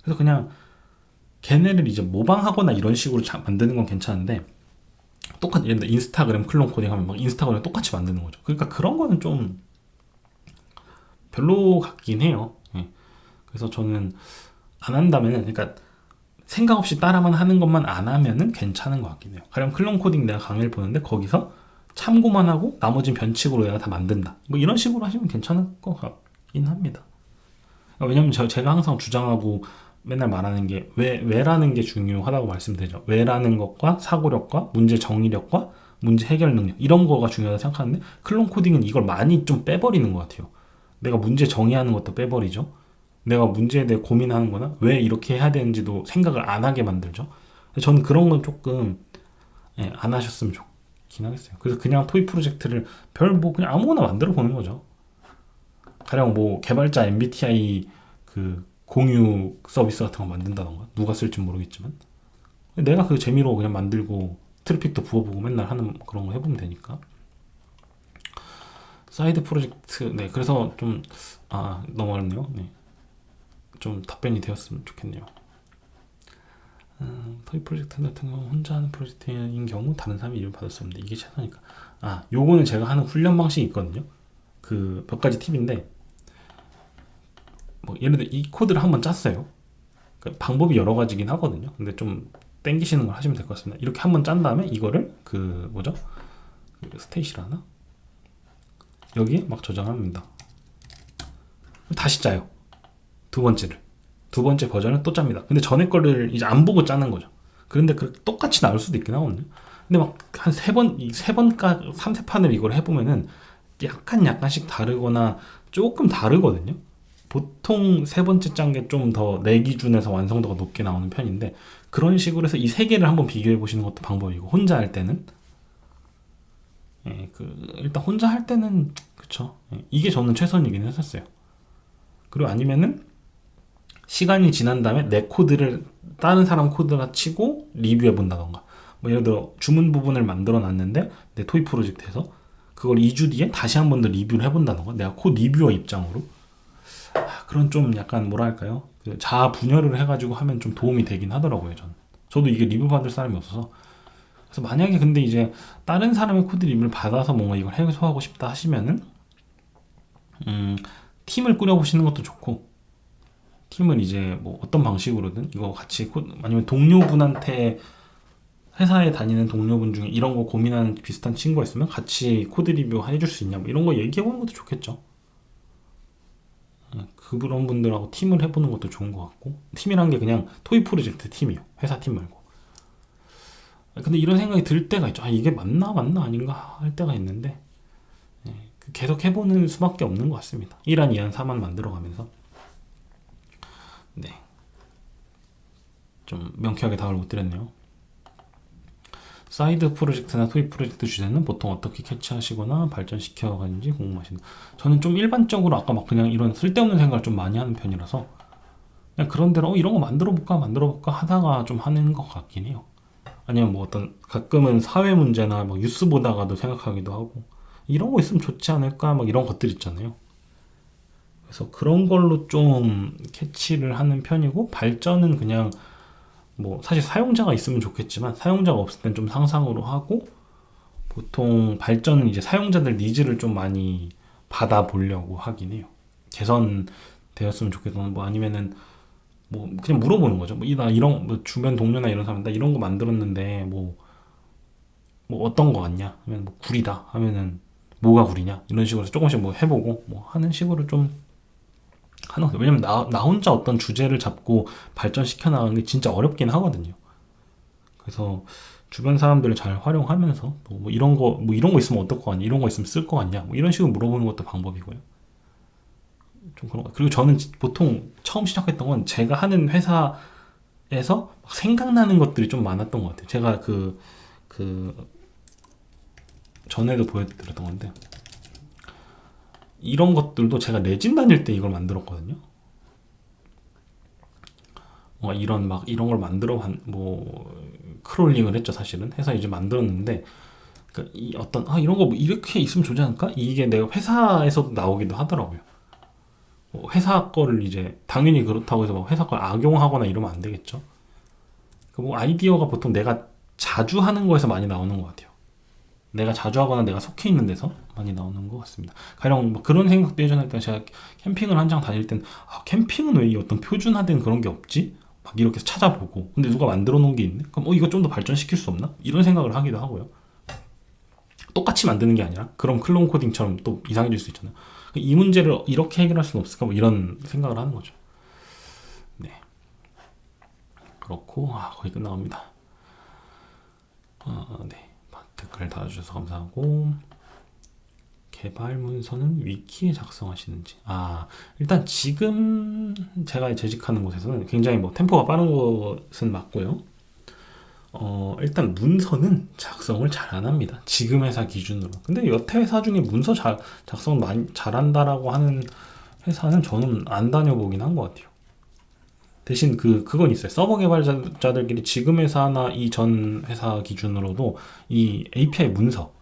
그래서 그냥 걔네를 이제 모방하거나 이런 식으로 만드는 건 괜찮은데, 예를 들어 인스타그램 클론 코딩 하면 막 인스타그램 똑같이 만드는 거죠. 그러니까 그런 거는 좀 별로 같긴 해요. 예. 그래서 저는 안 한다면은, 그러니까 생각 없이 따라만 하는 것만 안 하면은 괜찮은 것 같긴 해요. 가령 클론 코딩 내가 강의를 보는데 거기서 참고만 하고 나머지는 변칙으로 내가 다 만든다, 뭐 이런 식으로 하시면 괜찮을 것 같긴 합니다. 왜냐면 제가 항상 주장하고 맨날 말하는 게 왜라는 게 중요하다고 말씀드리죠. 왜라는 것과 사고력과 문제 정의력과 문제 해결 능력 이런 거가 중요하다고 생각하는데 클론 코딩은 이걸 많이 좀 빼버리는 것 같아요. 내가 문제 정의하는 것도 빼버리죠. 내가 문제에 대해 고민하는 거나 왜 이렇게 해야 되는지도 생각을 안 하게 만들죠. 저는 그런 건 조금 안 하셨으면 좋긴 하겠어요. 그래서 그냥 토익 프로젝트를 별 뭐 그냥 아무거나 만들어 보는 거죠. 가령 뭐 개발자 MBTI 그 공유 서비스 같은 거 만든다던가 누가 쓸지 모르겠지만 내가 그 재미로 그냥 만들고 트래픽도 부어보고 맨날 하는 그런 거 해보면 되니까. 사이드 프로젝트 네 그래서 좀 너무 어렵네요. 네. 좀 답변이 되었으면 좋겠네요. 토익 프로젝트 같은 경우 혼자 하는 프로젝트인 경우 다른 사람이 이름을 받을 수 없는데 이게 최선일까? 요거는 제가 하는 훈련 방식이 있거든요. 그 몇 가지 팁인데 뭐 예를 들어 이 코드를 한번 짰어요. 그러니까 방법이 여러 가지긴 하거든요. 근데 좀 땡기시는 걸 하시면 될 것 같습니다. 이렇게 한번 짠 다음에 이거를 그 뭐죠? 그 스테이시라나? 여기에 막 저장합니다. 다시 짜요. 두 번째 버전을 또 짭니다. 근데 전에 거를 이제 안 보고 짜는 거죠. 그런데 똑같이 나올 수도 있긴 하거든요. 근데 막 한 세 번까 3세판을 이걸 해보면은 약간씩 다르거나 조금 다르거든요. 보통 세 번째 짠 게 좀 더 내 기준에서 완성도가 높게 나오는 편인데 그런 식으로 해서 이 세 개를 한번 비교해 보시는 것도 방법이고 혼자 할 때는 일단 혼자 할 때는 그쵸. 이게 저는 최선이긴 했었어요. 그리고 아니면은 시간이 지난 다음에 내 코드를 다른 사람 코드나 치고 리뷰해 본다던가 뭐 예를 들어 주문 부분을 만들어 놨는데 내 토익 프로젝트에서 그걸 2주 뒤에 다시 한 번 더 리뷰를 해본다던가 내가 코드 리뷰어 입장으로 그런 좀 약간 뭐랄까요 그 자아 분열을 해가지고 하면 좀 도움이 되긴 하더라고요. 저도 이게 리뷰 받을 사람이 없어서 그래서 만약에 근데 이제 다른 사람의 코드 리뷰를 받아서 뭔가 이걸 해소하고 싶다 하시면은 팀을 꾸려보시는 것도 좋고 팀을 이제 뭐 어떤 방식으로든 이거 같이 아니면 동료분한테 회사에 다니는 동료분 중에 이런 거 고민하는 비슷한 친구가 있으면 같이 코드 리뷰 해줄 수 있냐 뭐 이런 거 얘기해보는 것도 좋겠죠. 그런 분들하고 팀을 해보는 것도 좋은 것 같고 팀이란 게 그냥 토익 프로젝트 팀이요. 회사 팀 말고. 근데 이런 생각이 들 때가 있죠. 이게 맞나 아닌가 할 때가 있는데 계속 해보는 수밖에 없는 것 같습니다. 1안 2안 3안 만들어가면서 네. 좀 명쾌하게 답을 못 드렸네요. 사이드 프로젝트나 토익 프로젝트 주제는 보통 어떻게 캐치하시거나 발전시켜 가는지 궁금하신다. 저는 좀 일반적으로 아까 막 그냥 이런 쓸데없는 생각을 좀 많이 하는 편이라서 그냥 그런 대로 이런 거 만들어 볼까 하다가 좀 하는 것 같긴 해요. 아니면 뭐 어떤 가끔은 사회 문제나 뭐 뉴스 보다가도 생각하기도 하고 이런 거 있으면 좋지 않을까 막 이런 것들 있잖아요. 그래서 그런 걸로 좀 캐치를 하는 편이고 발전은 그냥 뭐 사실 사용자가 있으면 좋겠지만 사용자가 없을 땐 좀 상상으로 하고 보통 발전은 이제 사용자들 니즈를 좀 많이 받아보려고 하긴 해요. 개선되었으면 좋겠다는 뭐 아니면은 뭐 그냥 물어보는 거죠. 나 이런 뭐 주변 동료나 이런 사람 나 이런 거 만들었는데 뭐 어떤 거 같냐 하면 뭐 구리다 하면은 뭐가 구리냐 이런 식으로 조금씩 뭐 해보고 뭐 하는 식으로 좀 하는 거예요. 왜냐면 나 혼자 어떤 주제를 잡고 발전시켜 나가는 게 진짜 어렵긴 하거든요. 그래서 주변 사람들을 잘 활용하면서 뭐 이런 거 있으면 어떨 거 같냐, 이런 거 있으면 쓸 거 같냐, 뭐 이런 식으로 물어보는 것도 방법이고요. 좀 그런 거. 그리고 저는 보통 처음 시작했던 건 제가 하는 회사에서 생각나는 것들이 좀 많았던 것 같아요. 제가 그 전에도 보여드렸던 건데 이런 것들도 제가 레진 다닐 때 이걸 만들었거든요. 이런 걸 만들어 뭐 크롤링을 했죠. 사실은 해서 이제 만들었는데 그러니까 이 어떤 이런 거 뭐 이렇게 있으면 좋지 않을까? 이게 내가 회사에서도 나오기도 하더라고요. 뭐 회사 거를 이제 당연히 그렇다고 해서 막 회사 걸 악용하거나 이러면 안 되겠죠. 뭐 아이디어가 보통 내가 자주 하는 거에서 많이 나오는 것 같아요. 내가 자주 하거나 내가 속해 있는 데서 많이 나오는 것 같습니다. 가령 뭐 그런 생각도 예전에 할 때 제가 캠핑을 한창 다닐 땐 캠핑은 왜 이 어떤 표준화된 그런 게 없지? 막 이렇게 찾아보고 근데 누가 만들어 놓은 게 있네? 그럼 이거 좀 더 발전시킬 수 없나? 이런 생각을 하기도 하고요. 똑같이 만드는 게 아니라 그럼 클론 코딩처럼 또 이상해질 수 있잖아요. 이 문제를 이렇게 해결할 수는 없을까? 뭐 이런 생각을 하는 거죠. 네. 그렇고 거의 끝나갑니다. 네, 댓글 달아주셔서 감사하고 개발 문서는 위키에 작성하시는지. 일단 지금 제가 재직하는 곳에서는 굉장히 뭐 템포가 빠른 것은 맞고요. 일단 문서는 작성을 잘 안 합니다. 지금 회사 기준으로. 근데 여태 회사 중에 문서 작성 많이 잘한다라고 하는 회사는 저는 안 다녀보긴 한 것 같아요. 대신 그건 있어요. 서버 개발자들끼리 지금 회사나 이전 회사 기준으로도 이 API 문서,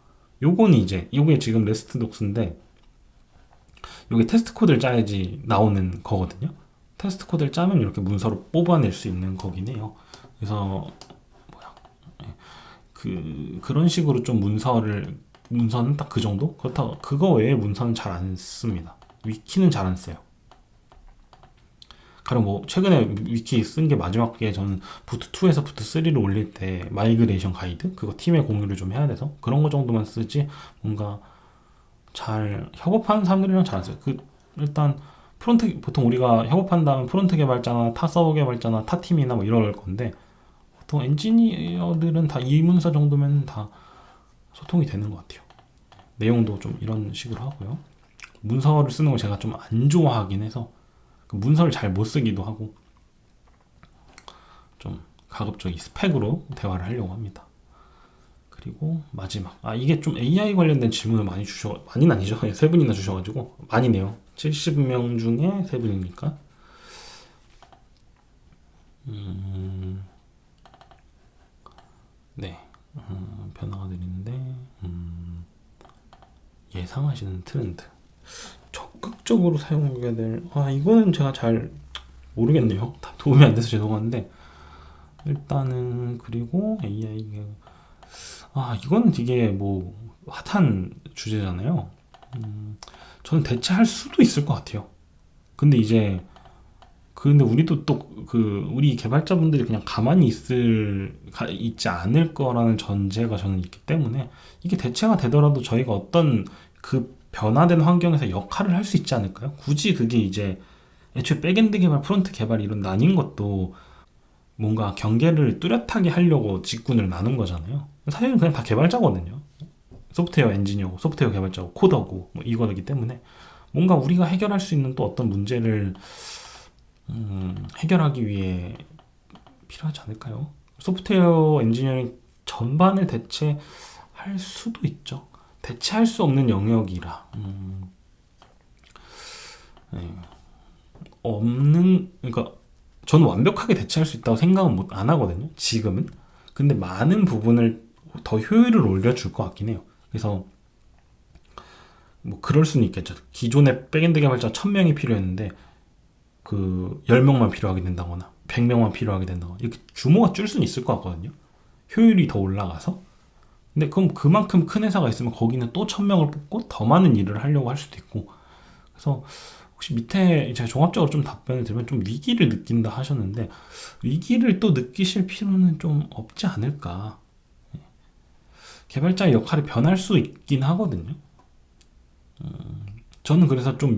요게 지금 레스트 독스인데, 요게 테스트 코드를 짜야지 나오는 거거든요. 테스트 코드를 짜면 이렇게 문서로 뽑아낼 수 있는 거긴 해요. 그래서 그런 식으로 좀 문서는 딱 그 정도? 그렇다고 그거 외에 문서는 잘 안 씁니다. 위키는 잘 안 써요. 가령 뭐 최근에 위키 쓴 게 마지막에 저는 부트2에서 부트3를 올릴 때 마이그레이션 가이드 그거 팀에 공유를 좀 해야 돼서 그런 거 정도만 쓰지, 뭔가 잘 협업하는 사람들이랑 잘 안 써요. 일단 프론트, 보통 우리가 협업한다면 프론트 개발자나 타 서버 개발자나 타 팀이나 뭐 이럴 건데, 보통 엔지니어들은 다 이 문서 정도면 다 소통이 되는 것 같아요. 내용도 좀 이런 식으로 하고요. 문서를 쓰는 걸 제가 좀 안 좋아하긴 해서 문서를 잘 못 쓰기도 하고, 좀 가급적 이 스펙으로 대화를 하려고 합니다. 그리고 마지막, 이게 좀 AI 관련된 질문을 많이는 아니죠. 3분이나 주셔가지고 많이네요. 70명 중에 3분이니까. 네, 변화가 드리는데, 예상하시는 트렌드, 적극적으로 사용하게 될, 이거는 제가 잘 모르겠네요. 다 도움이 안 돼서 죄송한데, 일단은 그리고 AI가 이거는 되게 뭐 핫한 주제잖아요. 저는 대체할 수도 있을 것 같아요. 근데 우리도 또 우리 개발자분들이 그냥 가만히 있지 않을 거라는 전제가 저는 있기 때문에, 이게 대체가 되더라도 저희가 어떤 변화된 환경에서 역할을 할 수 있지 않을까요? 굳이 그게 이제 애초에 백엔드 개발, 프론트 개발 이런 나뉜 것도 뭔가 경계를 뚜렷하게 하려고 직군을 나눈 거잖아요. 사실은 그냥 다 개발자거든요. 소프트웨어 엔지니어고 소프트웨어 개발자고 코더고 뭐 이거기 때문에 뭔가 우리가 해결할 수 있는 또 어떤 문제를 해결하기 위해 필요하지 않을까요? 소프트웨어 엔지니어링 전반을 대체할 수도 있죠. 대체할 수 없는 영역이라 그러니까 저는 완벽하게 대체할 수 있다고 생각은 안 하거든요, 지금은. 근데 많은 부분을 더 효율을 올려줄 것 같긴 해요. 그래서 뭐 그럴 수는 있겠죠. 기존에 백엔드 개발자 1000명이 필요했는데 10명만 필요하게 된다거나 100명만 필요하게 된다거나, 이렇게 규모가 줄 수는 있을 것 같거든요. 효율이 더 올라가서. 근데 그럼 그만큼 큰 회사가 있으면 거기는 또 1000명을 뽑고 더 많은 일을 하려고 할 수도 있고. 그래서 혹시 밑에 제가 종합적으로 좀 답변을 드리면, 좀 위기를 느낀다 하셨는데, 위기를 또 느끼실 필요는 좀 없지 않을까. 개발자의 역할이 변할 수 있긴 하거든요. 저는 그래서 좀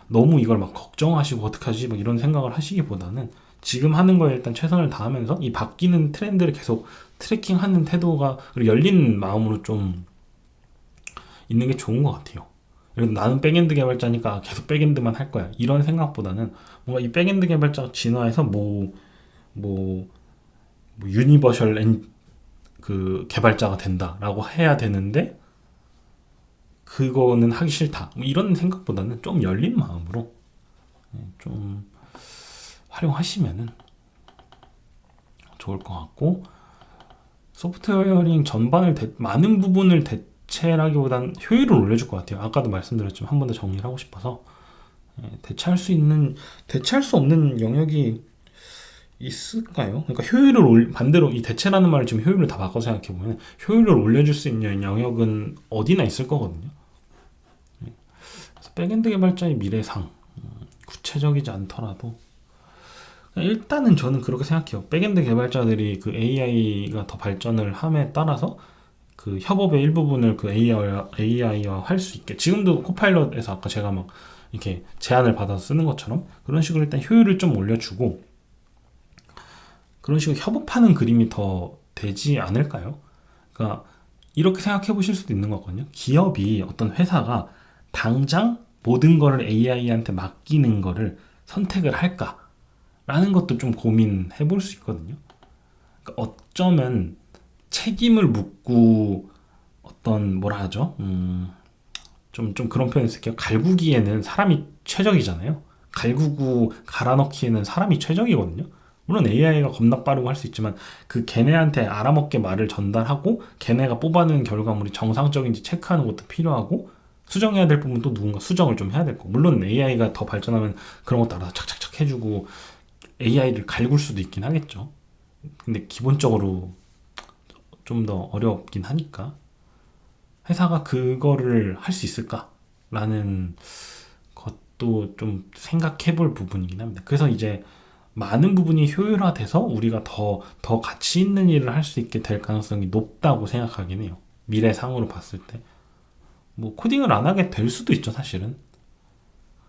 너무 이걸 막 걱정하시고 어떡하지 막 이런 생각을 하시기보다는 지금 하는 거에 일단 최선을 다하면서 이 바뀌는 트렌드를 계속 트래킹하는 태도가, 그리고 열린 마음으로 좀 있는 게 좋은 것 같아요. 그래서 나는 백엔드 개발자니까 계속 백엔드만 할 거야, 이런 생각보다는 뭔가 이 백엔드 개발자가 진화해서 유니버셜 개발자가 된다라고 해야 되는데, 그거는 하기 싫다, 이런 생각보다는 좀 열린 마음으로 좀 활용하시면은 좋을 것 같고, 소프트웨어링 전반을 많은 부분을 대체라기보다는 효율을 올려줄 것 같아요. 아까도 말씀드렸지만 한 번 더 정리를 하고 싶어서, 대체할 수 없는 영역이 있을까요? 그러니까 반대로 이 대체라는 말을 지금 효율을 다 바꿔서 생각해보면 효율을 올려줄 수 있는 영역은 어디나 있을 거거든요. 그래서 백엔드 개발자의 미래상, 구체적이지 않더라도 일단은 저는 그렇게 생각해요. 백엔드 개발자들이 AI가 더 발전을 함에 따라서 협업의 일부분을 AI화 할 수 있게, 지금도 코파일럿에서 아까 제가 막 이렇게 제안을 받아서 쓰는 것처럼 그런 식으로 일단 효율을 좀 올려주고, 그런 식으로 협업하는 그림이 더 되지 않을까요? 그러니까 이렇게 생각해 보실 수도 있는 거거든요. 기업이 어떤 회사가 당장 모든 거를 AI한테 맡기는 거를 선택을 할까라는 것도 좀 고민해 볼 수 있거든요. 그러니까 어쩌면 책임을 묻고 어떤 뭐라 하죠? 좀 그런 표현 쓸게요. 갈구기에는 사람이 최적이잖아요. 갈구고 갈아넣기에는 사람이 최적이거든요. 물론 AI가 겁나 빠르고 할 수 있지만 그 걔네한테 알아먹게 말을 전달하고 걔네가 뽑아내는 결과물이 정상적인지 체크하는 것도 필요하고 수정해야 될 부분도 누군가 수정을 좀 해야 될 거고 물론 AI가 더 발전하면 그런 것도 알아서 착착착 해주고 AI를 갈굴 수도 있긴 하겠죠. 근데 기본적으로 좀 더 어렵긴 하니까 회사가 그거를 할 수 있을까라는 것도 좀 생각해 볼 부분이긴 합니다. 그래서 이제 많은 부분이 효율화돼서 우리가 더 가치 있는 일을 할 수 있게 될 가능성이 높다고 생각하긴 해요. 미래상으로 봤을 때. 뭐 코딩을 안 하게 될 수도 있죠, 사실은.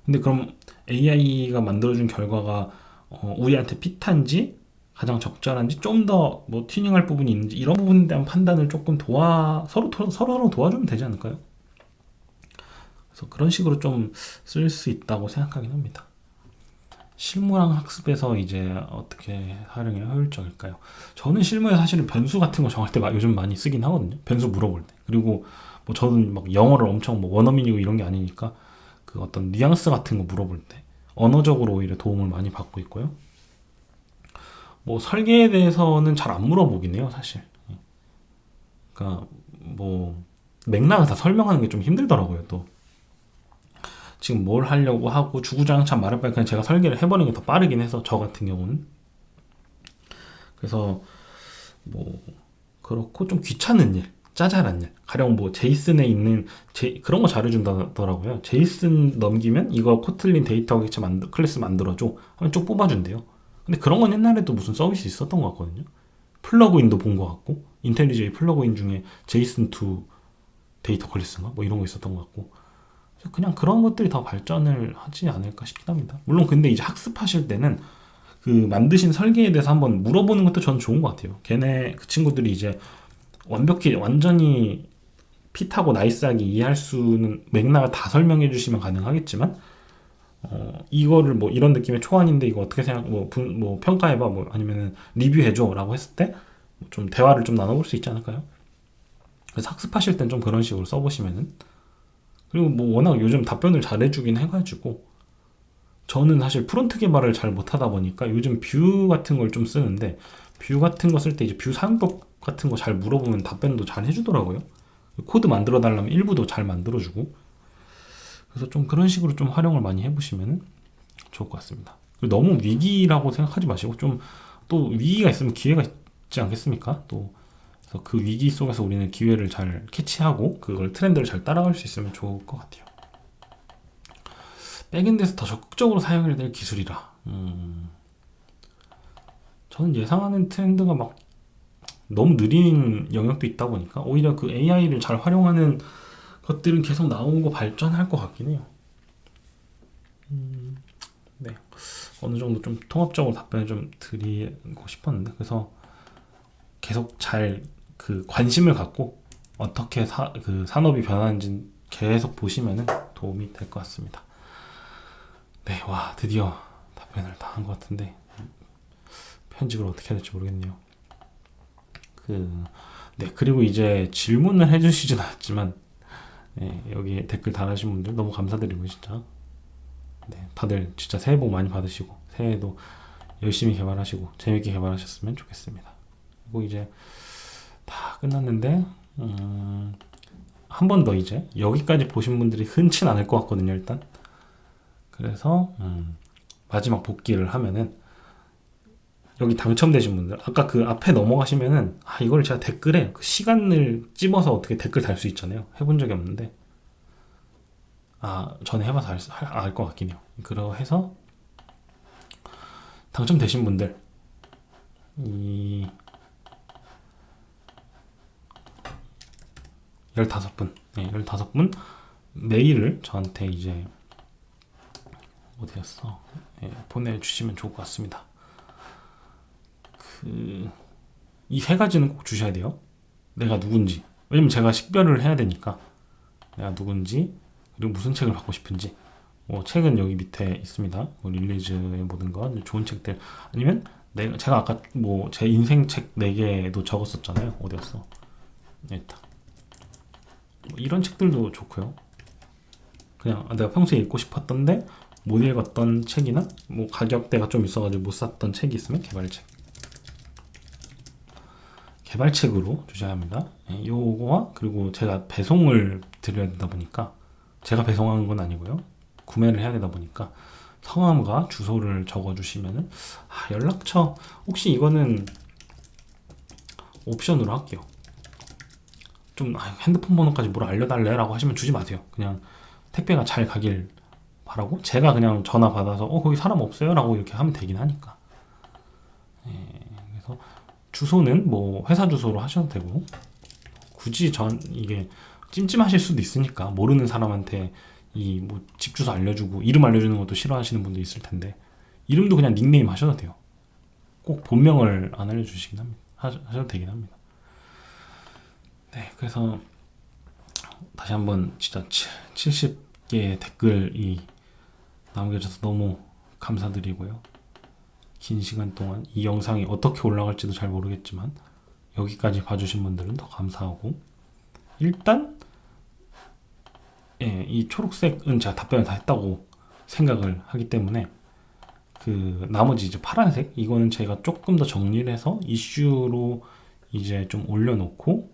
근데 그럼 AI가 만들어준 결과가 우리한테 핏한지 가장 적절한지 좀 더 뭐 튜닝할 부분이 있는지 이런 부분에 대한 판단을 조금 서로 도와주면 되지 않을까요? 그래서 그런 식으로 좀 쓸 수 있다고 생각하긴 합니다. 실무랑 학습에서 이제 어떻게 활용이 효율적일까요? 저는 실무에 사실은 변수 같은 거 정할 때 요즘 많이 쓰긴 하거든요. 변수 물어볼 때. 그리고 뭐 저는 막 영어를 엄청 뭐 원어민이고 이런 게 아니니까 그 어떤 뉘앙스 같은 거 물어볼 때 언어적으로 오히려 도움을 많이 받고 있고요. 뭐 설계에 대해서는 잘 안 물어보긴 해요, 사실. 그러니까 뭐 맥락을 다 설명하는 게 좀 힘들더라고요, 또. 지금 뭘 하려고 하고 주구장창 말할 바에 그냥 제가 설계를 해버리는 게 더 빠르긴 해서 저 같은 경우는. 그래서 뭐 그렇고 좀 귀찮은 일, 짜잘한 일. 가령 뭐 제이슨에 있는 그런 거 잘해준다더라고요. 제이슨 넘기면 이거 코틀린 데이터 클래스 만들어줘 하면 쭉 뽑아준대요. 근데 그런 건 옛날에도 무슨 서비스 있었던 것 같거든요. 플러그인도 본 것 같고 인텔리제이 플러그인 중에 제이슨2 데이터 클래스인가 뭐 이런 거 있었던 것 같고 그냥 그런 것들이 더 발전을 하지 않을까 싶긴 합니다. 물론 근데 이제 학습하실 때는 그 만드신 설계에 대해서 한번 물어보는 것도 저는 좋은 것 같아요. 걔네 그 친구들이 이제 완벽히 완전히 핏하고 나이스하게 이해할 수는 맥락을 다 설명해 주시면 가능하겠지만 이거를 뭐 이런 느낌의 초안인데 이거 어떻게 뭐 평가해봐 뭐 아니면은 리뷰해줘라고 했을 때 좀 대화를 좀 나눠볼 수 있지 않을까요? 그래서 학습하실 땐 좀 그런 식으로 써보시면은 그리고 뭐 워낙 요즘 답변을 잘해주긴 해가지고 저는 사실 프론트 개발을 잘 못하다 보니까 요즘 뷰 같은 걸 좀 쓰는데 뷰 같은 거 쓸 때 이제 뷰 사용법 같은 거 잘 물어보면 답변도 잘 해주더라고요. 코드 만들어 달라면 일부도 잘 만들어주고 그래서 좀 그런 식으로 좀 활용을 많이 해보시면 좋을 것 같습니다. 너무 위기라고 생각하지 마시고 좀 또 위기가 있으면 기회가 있지 않겠습니까? 또 그래서 그 위기 속에서 우리는 기회를 잘 캐치하고 그걸 트렌드를 잘 따라갈 수 있으면 좋을 것 같아요. 백엔드에서 더 적극적으로 사용해야 될 기술이라 저는 예상하는 트렌드가 막 너무 느린 영역도 있다 보니까 오히려 그 AI를 잘 활용하는 것들은 계속 나오고 발전할 것 같긴 해요. 네, 어느 정도 좀 통합적으로 답변을 좀 드리고 싶었는데 그래서 계속 잘 그 관심을 갖고 어떻게 그 산업이 변하는지 계속 보시면은 도움이 될 것 같습니다. 네, 와 드디어 답변을 다 한 것 같은데 편집을 어떻게 해야 될지 모르겠네요. 네, 그리고 이제 질문을 해주시진 않았지만 네, 여기 댓글 달아주신 분들 너무 감사드리고 진짜 네, 다들 진짜 새해 복 많이 받으시고 새해에도 열심히 개발하시고 재밌게 개발하셨으면 좋겠습니다. 그리고 이제 다 끝났는데 한 번 더 이제 여기까지 보신 분들이 흔치 않을 것 같거든요. 일단 그래서 마지막 복귀를 하면은 여기 당첨되신 분들 아까 그 앞에 넘어가시면은 이걸 제가 댓글에 그 시간을 찝어서 어떻게 댓글 달 수 있잖아요. 해본 적이 없는데 전에 해봐서 알 것 같긴 해요. 그래서 당첨되신 분들 이 15분 네, 15분 메일을 저한테 이제 어디였어? 네, 보내주시면 좋을 것 같습니다. 이 세 가지는 꼭 주셔야 돼요. 내가 누군지. 왜냐면 제가 식별을 해야 되니까. 내가 누군지, 그리고 무슨 책을 받고 싶은지. 뭐 책은 여기 밑에 있습니다. 뭐 릴리즈의 모든 것, 좋은 책들. 아니면 제가 아까 뭐 제 인생 책 4개도 적었었잖아요. 어디였어? 있다. 뭐 이런 책들도 좋고요. 그냥 내가 평소에 읽고 싶었던데 못 읽었던 책이나 뭐 가격대가 좀 있어가지고 못 샀던 책이 있으면 개발책으로 주셔야 합니다. 네, 요거와 그리고 제가 배송을 드려야 되다 보니까 제가 배송하는 건 아니고요. 구매를 해야 되다 보니까 성함과 주소를 적어주시면은 연락처 혹시 이거는 옵션으로 할게요. 좀 핸드폰 번호까지 뭘 알려달래라고 하시면 주지 마세요. 그냥 택배가 잘 가길 바라고 제가 그냥 전화 받아서 거기 사람 없어요? 라고 이렇게 하면 되긴 하니까. 그래서 주소는 뭐 회사 주소로 하셔도 되고 굳이 이게 찜찜하실 수도 있으니까 모르는 사람한테 이 뭐 집 주소 알려주고 이름 알려주는 것도 싫어하시는 분도 있을 텐데 이름도 그냥 닉네임 하셔도 돼요. 꼭 본명을 안 알려주시긴 합니다. 하셔도 되긴 합니다. 네, 그래서 다시 한번 진짜 70개의 댓글이 남겨줘서 너무 감사드리고요. 긴 시간 동안 이 영상이 어떻게 올라갈지도 잘 모르겠지만 여기까지 봐주신 분들은 더 감사하고 일단 이 초록색은 제가 답변을 다 했다고 생각을 하기 때문에 그 나머지 이제 파란색 이거는 제가 조금 더 정리를 해서 이슈로 이제 좀 올려놓고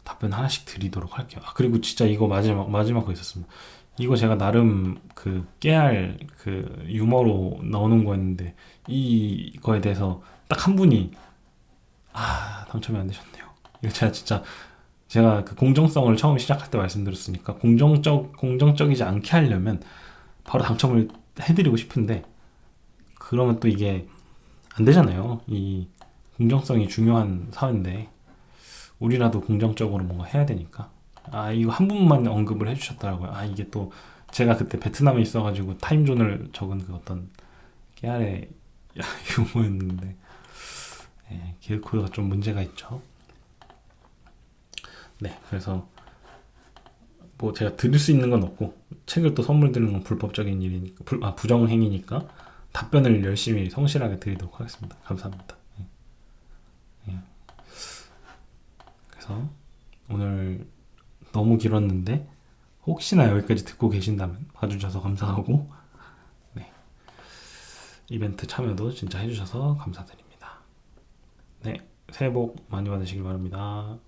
답변 하나씩 드리도록 할게요. 그리고 진짜 이거 마지막 거 있었습니다. 이거 제가 나름 그 깨알 그 유머로 넣어놓은 거였는데 이거에 대해서 딱 한 분이 당첨이 안 되셨네요. 이거 제가 그 공정성을 처음 시작할 때 말씀드렸으니까 공정적이지 않게 하려면 바로 당첨을 해드리고 싶은데 그러면 또 이게 안 되잖아요. 이 공정성이 중요한 사회인데 우리라도 공정적으로 뭔가 해야 되니까 이거 한 분만 언급을 해주셨더라고요. 이게 또 제가 그때 베트남에 있어가지고 타임존을 적은 그 어떤 깨알의 유머였는데 그거가 좀 문제가 있죠. 네, 그래서 뭐 제가 드릴 수 있는 건 없고 책을 또 선물 드리는 건 불법적인 일이니까 부정행위니까 답변을 열심히 성실하게 드리도록 하겠습니다. 감사합니다. 그래서 오늘 너무 길었는데 혹시나 여기까지 듣고 계신다면 봐주셔서 감사하고 이벤트 참여도 진짜 해주셔서 감사드립니다. 네, 새해 복 많이 받으시길 바랍니다.